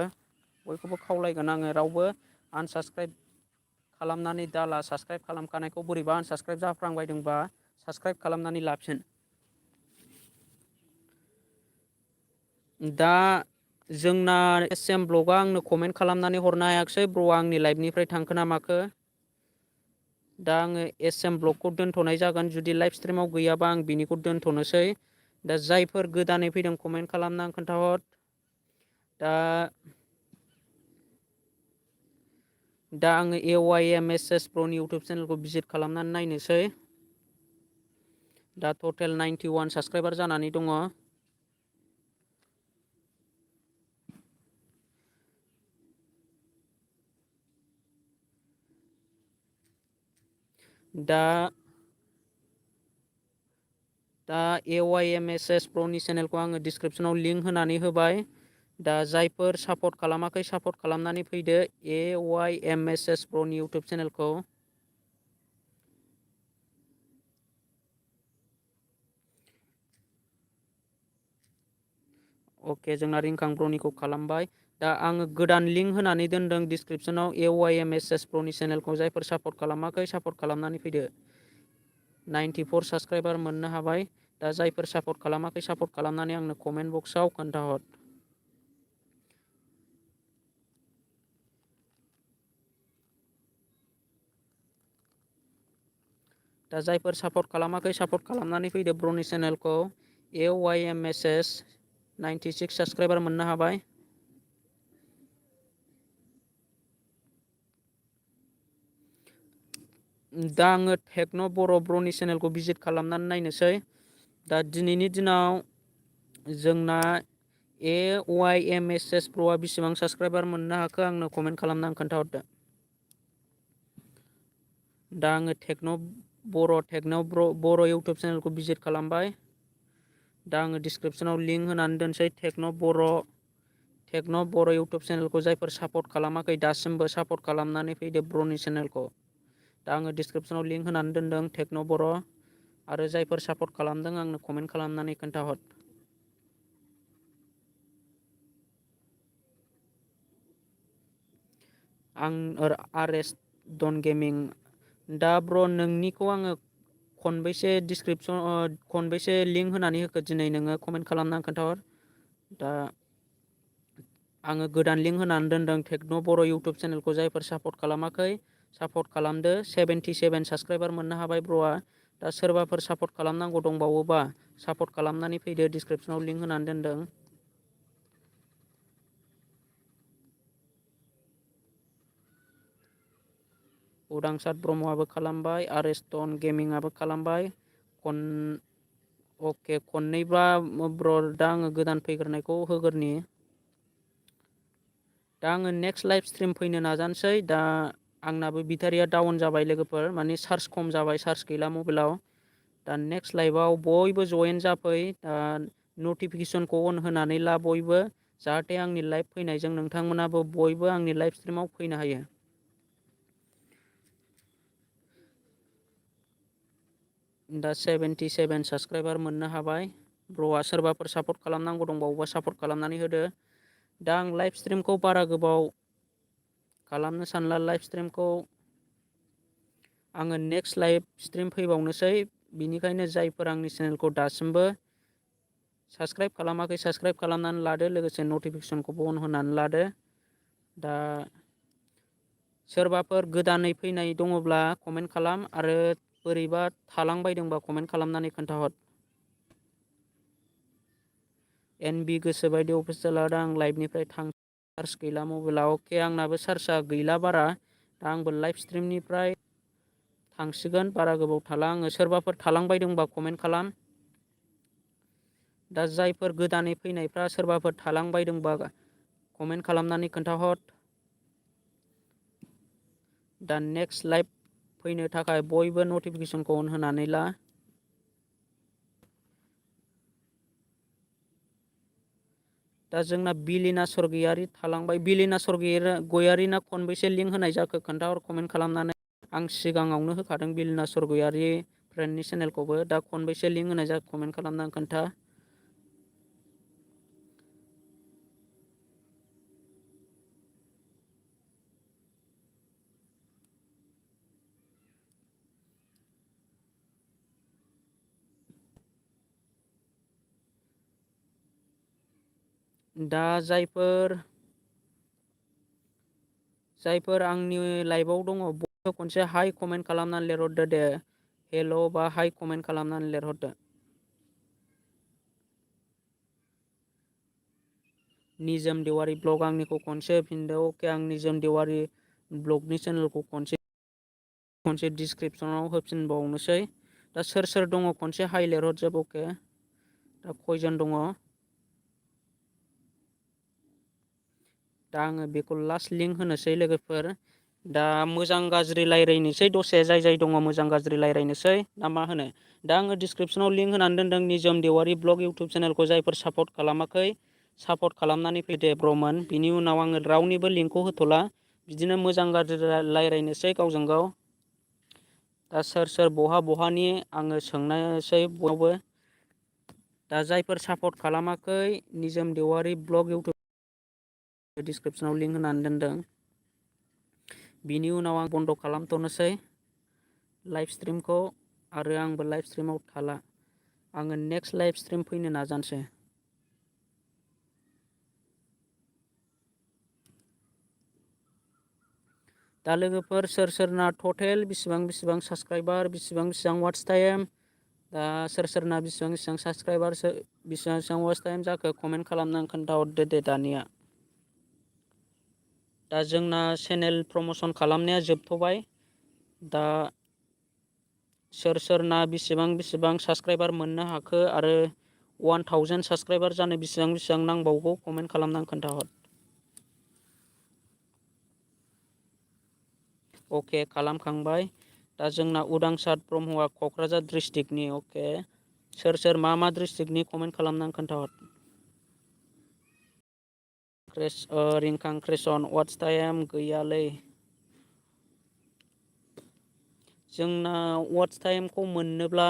बयखौबो खावलायगोन आङो, रावबो आनसाबस्क्राइब खालामनानै दाला। साबस्क्राइब खालामखानायखौ बोरैबा आनसाबस्क्राइब जाफ्लांबायदोंबा साबस्क्राइब खालामनानै लाफिन। दा जोंना एसएम ब्लगआ आंनो कमेन्ट खालामनानै हरनो हायाखिसै ब्र'आ आंनि लाइभनिफ्राय थांखो ना माखो। दा आङो एसएम ब्लगखौ दोनथ'नाय जागोन। जुदि लाइभ स्ट्रिमाव गैयाबा आं बिनिखौ दोनथ'नोसै। दा जायफोर गोदानै फैदों कमेन्ट खालामना खोन्थाहर। दा आङो AYMSS प्र'नि इउटुब चेनेलखौ भिजिट खालामनानै नायनोसै। दा टटेल 91 साबस्क्राइबार जानानै दङ। दा AYMSS प्र'नि चेनेलखौ आङो डिसक्रिपसनाव लिंक होनानै होबाय। दा जायफोर सापर्ट खालामाखै सापर्ट खालामनानै फैदो AYMSS प्र'नि इउटुब चेनेलखौ। अके, जोंना रिंखां ब्र'निखौ खालामबाय। दा आङो गोदान लिंक होनानै दोनदों डिसक्रिपसनाव AYMSS प्र'नि चेनेलखौ। जायफोर सापर्ट खालामाखै सापर्ट खालामनानै फैदो। 94 साबस्क्राइबार मोननो हाबाय। दा जायफोर सापर्ट खालामाखै सापर्ट खालामनानै आंनो कमेन्ट बक्सआव खोन्थाहर। दा जायफोर सापर्ट खालामाखै सापर्ट खालामनानै फैदो ब्र'नि चेनेलखौ। AYMSS 96 साबस्क्राइबार मोननो हाबाय। दा आङो टेक्न' बर' ब्र'नि चेनेलखौ भिजिट खालामनानै नायनोसै। दा दिनैनि दिनाव जोंना AYMSS प्र'आ बेसेबां साबस्क्राइबार मोननो हाखो आंनो कमेन्ट खालामनानै खोन्थाहरदो। दा आङो टेक्न' बर' इउटुब चेनेलखौ भिजिट खालामबाय। दा आङो डिसक्रिपसनाव लिंक होनानै दोनसै टेक्न' बर' इउटुब चेनेलखौ। जायफोर सापर्ट खालामाखै दासिमबो सापर्ट खालामनानै फैदो ब्र'नि चेनेलखौ। दा आङो डिसक्रिपसनाव लिंक होनानै दोनदों टेक्न' बर'। आरो जायफोर सापर्ट खालामदों आंनो कमेन्ट खालामनानै खोन्थाहर। आं RS डन गेमिं। दा ब्र' नोंनिखौ आङो खनबेसे लिंक होनानै होखो दिनै नोङो कमेन्ट खालामनानै खोन्थाहर। दा आङो गोदान लिंक होनानै दोनदों टेक्न' बर' इउटुब चेनेलखौ। जायफोर सापर्ट खालामाखै सापर्ट खालामदो। 77 साबस्क्राइबार मोननो हाबाय ब्र'आ। दा सोरबाफोर सापर्ट खालामनांगौ दंबावोबा सापर्ट खालामनानै फैदो, डिसक्रिपसनाव लिंक होनानै दोनदों। उदांसार ब्रह्मआबो खालामबाय, RS डन गेमिंआबो खालामबाय। अके, खननैबा ब्र' दा आङो गोदान फैग्रोनायखौ होग्रोनि। दा आङो नेक्स्ट लाइभ स्ट्रिम फैनो नाजानोसै। दा आंनाबो बेटारिया डाउन जाबाय लोगोफोर, माने चार्ज खम जाबाय, चार्ज गैला मबाइलाव। दा नेक्स्ट लाइभआव बयबो जयेन जाफै। दा नटिफिकेसनखौ अन होनानै ला बयबो, जाहाथे आंनि लाइभ फैनायजों नोंथांमोनाबो बयबो आंनि लाइभ स्ट्रिमाव फैनो हायो। दा 77 साबस्क्राइबार मोननो हाबाय ब्र'आ। सोरबाफोर सापर्ट खालामनांगौ दंबावोबा सापर्ट खालामनानै होदो। दा आं लाइभ स्ट्रिमखौ बारा गोबाव खालामनो सानला। लाइभ स्ट्रिमखौ आङो नेक्स्ट लाइभ स्ट्रिम फैबावनोसै। बिनिखायनो जायफोर आंनि चेनेलखौ दासिमबो साबस्क्राइब खालामाखै साबस्क्राइब खालामनानै लादो, लोगोसे नटिफिकेसनखौबो अन होनानै लादो। दा सोरबाफोर गोदानै फैनाय दङब्ला कमेन्ट खालाम, आरो बोरैबा थालांबायदोंबा कमेन्ट खालामनानै खोन्थाहर। NB गोसोबायदि अफिस जालादों। आं लाइभनिफ्राय चार्ज गैला मबाइलाव। अके, आंनाबो चार्जआ गैला बारा। दा आंबो लाइभ स्ट्रिमनिफ्राय थांसिगोन, बारा गोबाव थाला आङो। सोरबाफोर थालांबायदोंबा कमेन्ट खालाम। दा जायफोर गोदानै फैनायफ्रा सोरबाफोर थालांबायदोंबा कमेन्ट खालामनानै खोन्थाहर। दा नेक्स्ट लाइभ फैनो थाखाय बयबो नटिफिकेसनखौ अन होनानै ला। दा जोंना बिलिना स्वर्गियारि थालांबाय। बिलिना स्वर्गियारिना खनबेसे लिंक होनाय जाखो खोन्थाहर कमेन्ट खालामनानै। आं सिगाङावनो होखादों बिलिना सरगयारि फ्रेन्डनि चेनेलखौबो। दा खनबैसे लिंक होनाय जाखो कमेन्ट खालामना खोन्था। दा जायफोर आंनि लाइभआव दङ बयबो खनसे हाइ कमेन्ट खालामनानै लिरहरदो दे। हेल' बा हाइ कमेन्ट खालामनानै लिरहरदो। निजोम देवारि ब्लग आंनिखौ खनसे फिनदो। अके, आं निजोम देवारि ब्लगनि चेनेलखौ खनसे डिसक्रिपसनाव होफिनबावनोसै। दा सोर सोर दङ खनसे हाइ लिरहरजोब। अके, दा खयजन दङ? दा आङो बेखौ लास्ट लिंक होनोसै लोगोफोर। दा मोजां गाज्रि रायज्लायनोसै दसे, जाय दङ मोजां गाज्रि रायज्लायनोसै ना मा होनो? दा आङो डिसक्रिपसनाव लिंक होनानै दोनदों निजोम देवारि ब्लग इउटुब चेनेलखौ। जायफोर सापर्ट खालामाखै सापर्ट खालामनानै फैदो ब्रमोन। बिनि उनाव आङो रावनिबो लिंकखौ होथ'ला। बिदिनो मोजां गाज्रि रायज्लायनोसै गावजों गाव। दा सोर सोर बहानि आङो सोंनोसै बयनावबो। दा जायफोर सापर्ट खालामाखै निजोम देवारि ब्लग इउटुब डिसक्रिपसनाव लिंक होनानै दोनदों। बिनि उनाव आं बन्द' खालामथ'नोसै लाइभ स्ट्रिमखौ आरो आंबो लाइभ स्ट्रिमाव थाला। आङो नेक्स्ट लाइभ स्ट्रिम फैनो नाजानोसै। दा लोगोफोर सोर सोरना टटेल बेसेबां साबसक्राइबार बेसेबां वाट्स टाइम, दा सोर सोरना बेसेबां साबसक्राइबार बेसेबां वाट्स टाइम जाखो कमेन्ट खालामनानै खोन्थाहरदो दे दानिया। दा जोंना चेनेल प्रमसन खालामनाया जोबथ'बाय। दा सोर सोरना बेसेबां साबसक्राइबार मोननो हाखो आरो 1000 साबसक्राइबार जानो बेसेबां नांबावगौ कमेन्ट खालामनानै खोन्थाहर। अके, खालामखांबाय। दा जोंना उदांसार ब्रह्मआ क'क्राझार डिस्ट्रिक्टनि। अके, सोर सोर मा डिस्ट्रिक्टनि कमेन्ट खालामनानै खोन्थाहर। रिंखां क्रेसन वाट्स टाइम गैयालै। जोंना वाट्स टाइमखौ मोननोब्ला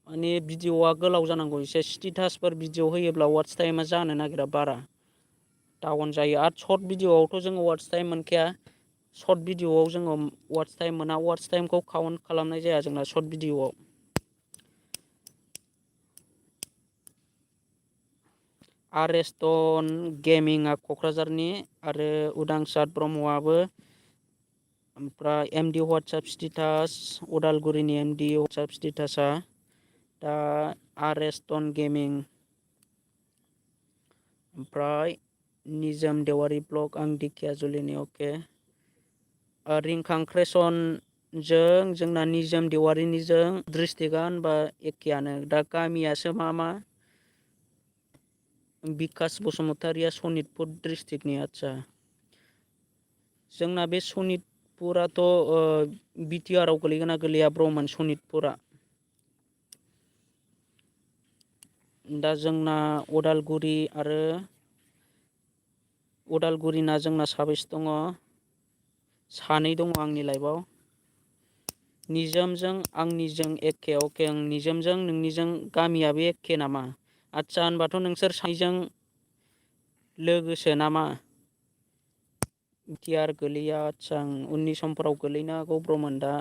माने भिडिअ'आ गोलाव जानांगौ एसे। स्टेटासफोर भिडिअ' होयोब्ला वाट्स टाइमा जानो नागिरा बारा डाउन जायो। आरो सर्ट भिडिअ'आवथ' जोङो वाट्स टाइम मोनखाया। सर्ट भिडिअ'आव जोङो वाट्स टाइम मोना। वाट्स टाइमखौ काउन्ट खालामनाय जाया जोंना सर्ट भिडिअ'आव। आरेस्टन गेमिंआ क'क्राझारनि आरो उदांसार ब्रह्मआबो। ओमफ्राय एमडि वाट्सएप स्टेटास उदालगुरिनि एमडि वाट्सएप स्टेटासआ दा आरेस्टन गेमिं। ओमफ्राय निजोम देवारि ब्लग आं दिखियाजुलिनि। अके, रिंखां क्रेसनजों जोंना निजोम देवारिनिजों डिस्ट्रिक्टआ होनबा एखेयानो। दा गामियासो मा बिकास बसुमतारिया सनितपुर डिस्ट्रिक्टनि। आदसा, जोंना बे सनितपुराथ' बिटिआरआव गोलैगोना गोलैया ब्रह्ममोन सनितपुरा? दा जोंना उदालगुरिना जोंना साबैसे दङ? सानै दङ आंनि लाइफआव। निजोमजों आंनिजों एखे। अके, आं निजोमजों नोंनिजों गामियाबो एखे नामा? आदसा, होनबाथ' नोंसोर सानैजों लोगोसो नामा? बिटिआर गोलैया। आदसा, आं उननि समफोराव गोलैनो हागौ ब्रह्ममोन दा।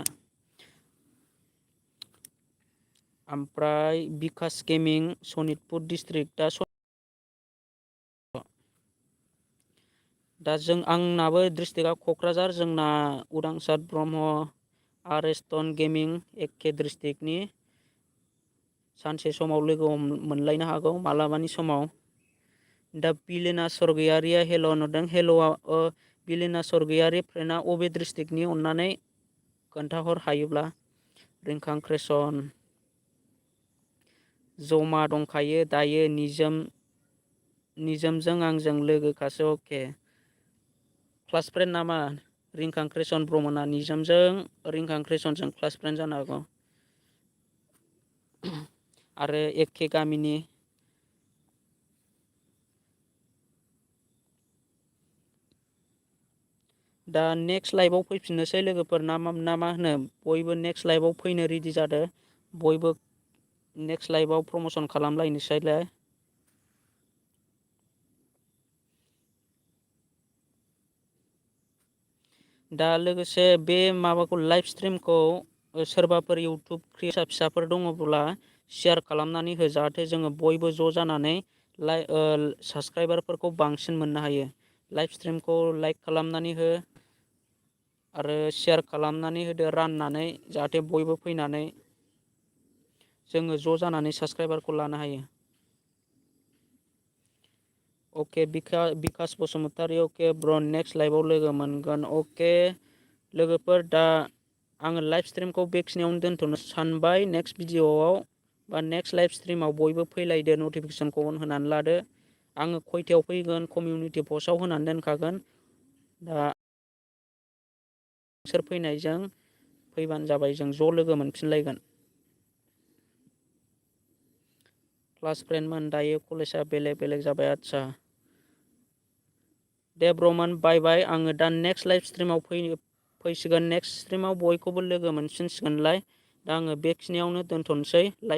ओमफ्राय बिकास गेमिं सनितपुर डिस्ट्रिक्ट। दा आंनाबो डिस्ट्रिक्टआ क'क्राझार। जोंना उदांसार ब्रह्म आरेस्टन गेमिं एखे डिस्ट्रिक्टनि। सानसे समाव लोगो मोनलायनो हागौ मालाबानि समाव। दा बिलिना सरगयारिया हेल' नुदों। हेल'आ बिलिना सरगयारि फ्रेन्डआ अबे डिस्ट्रिक्टनि अननानै खोन्थाहर हायोब्ला। रिंखां क्रेसन जमा दंखायो दायो। निजोमजों आंजों लोगोखासो। अके, क्लास फ्रेन्ड नामा रिंखां क्रेसन ब्रह्मना? निजोमजों रिंखां क्रेसनजों क्लास फ्रेन्ड जानो हागौ आरो एखे गामिनि। दा नेक्स्ट लाइभआव फैफिननोसै लोगोफोर ना मा होनो बयबो नेक्स्ट लाइभआव फैनो रेडि जादो बयबो नेक्स्ट लाइभआव प्रमसन खालामलायनोसैलाय दा लोगोसे बे माबाखौ लाइभ स्ट्रिमखौ सोरबाफोर इउटुब क्रिएटर फिसाफोर दङब्ला शेयार खालामनानै हो जाहाथे जोङो बयबो ज' जानानै साबस्क्राइबारफोरखौ बांसिन मोननो हायो लाइभ स्ट्रिमखौ लाइक खालामनानै हो आरो शेयार खालामनानै होदो राननानै जाहाथे बयबो फैनानै जोङो ज' जानानै साबस्क्राइबारखौ लानो हायो अके बिकास बसुमतारी अके ब्र नेक्स्ट लाइभआव लोगो मोनगोन अके लोगोफोर दा आङो लाइभ स्ट्रिमखौ बेखिनियावनो दोनथ'नो सानबाय नेक्स्ट भिडिअआव बा नेक्स्ट लाइभ स्ट्रिमाव बयबो फैलायदो नटिफिकेसनखौ अन होनानै लादो आङो खयथायाव फैगोन कमिउनिटि पस्टआव होनानै दोनखागोन दा नोंसोर फैनायजों फैबानो जाबाय जों ज' लोगो मोनफिनलायगोन क्लास फ्रेन्डमोन दायो कलेजआ बेलेग जाबाय आदसा दे ब्रमोन बाय बाय आङो दा नेक्स्ट लाइभ स्ट्रिमाव फैसिगोन नेक्स्ट स्ट्रिमाव बयखौबो लोगो मोनफिनसिगोनलाय दा आङो बेखिनियावनो दोनथ'नोसै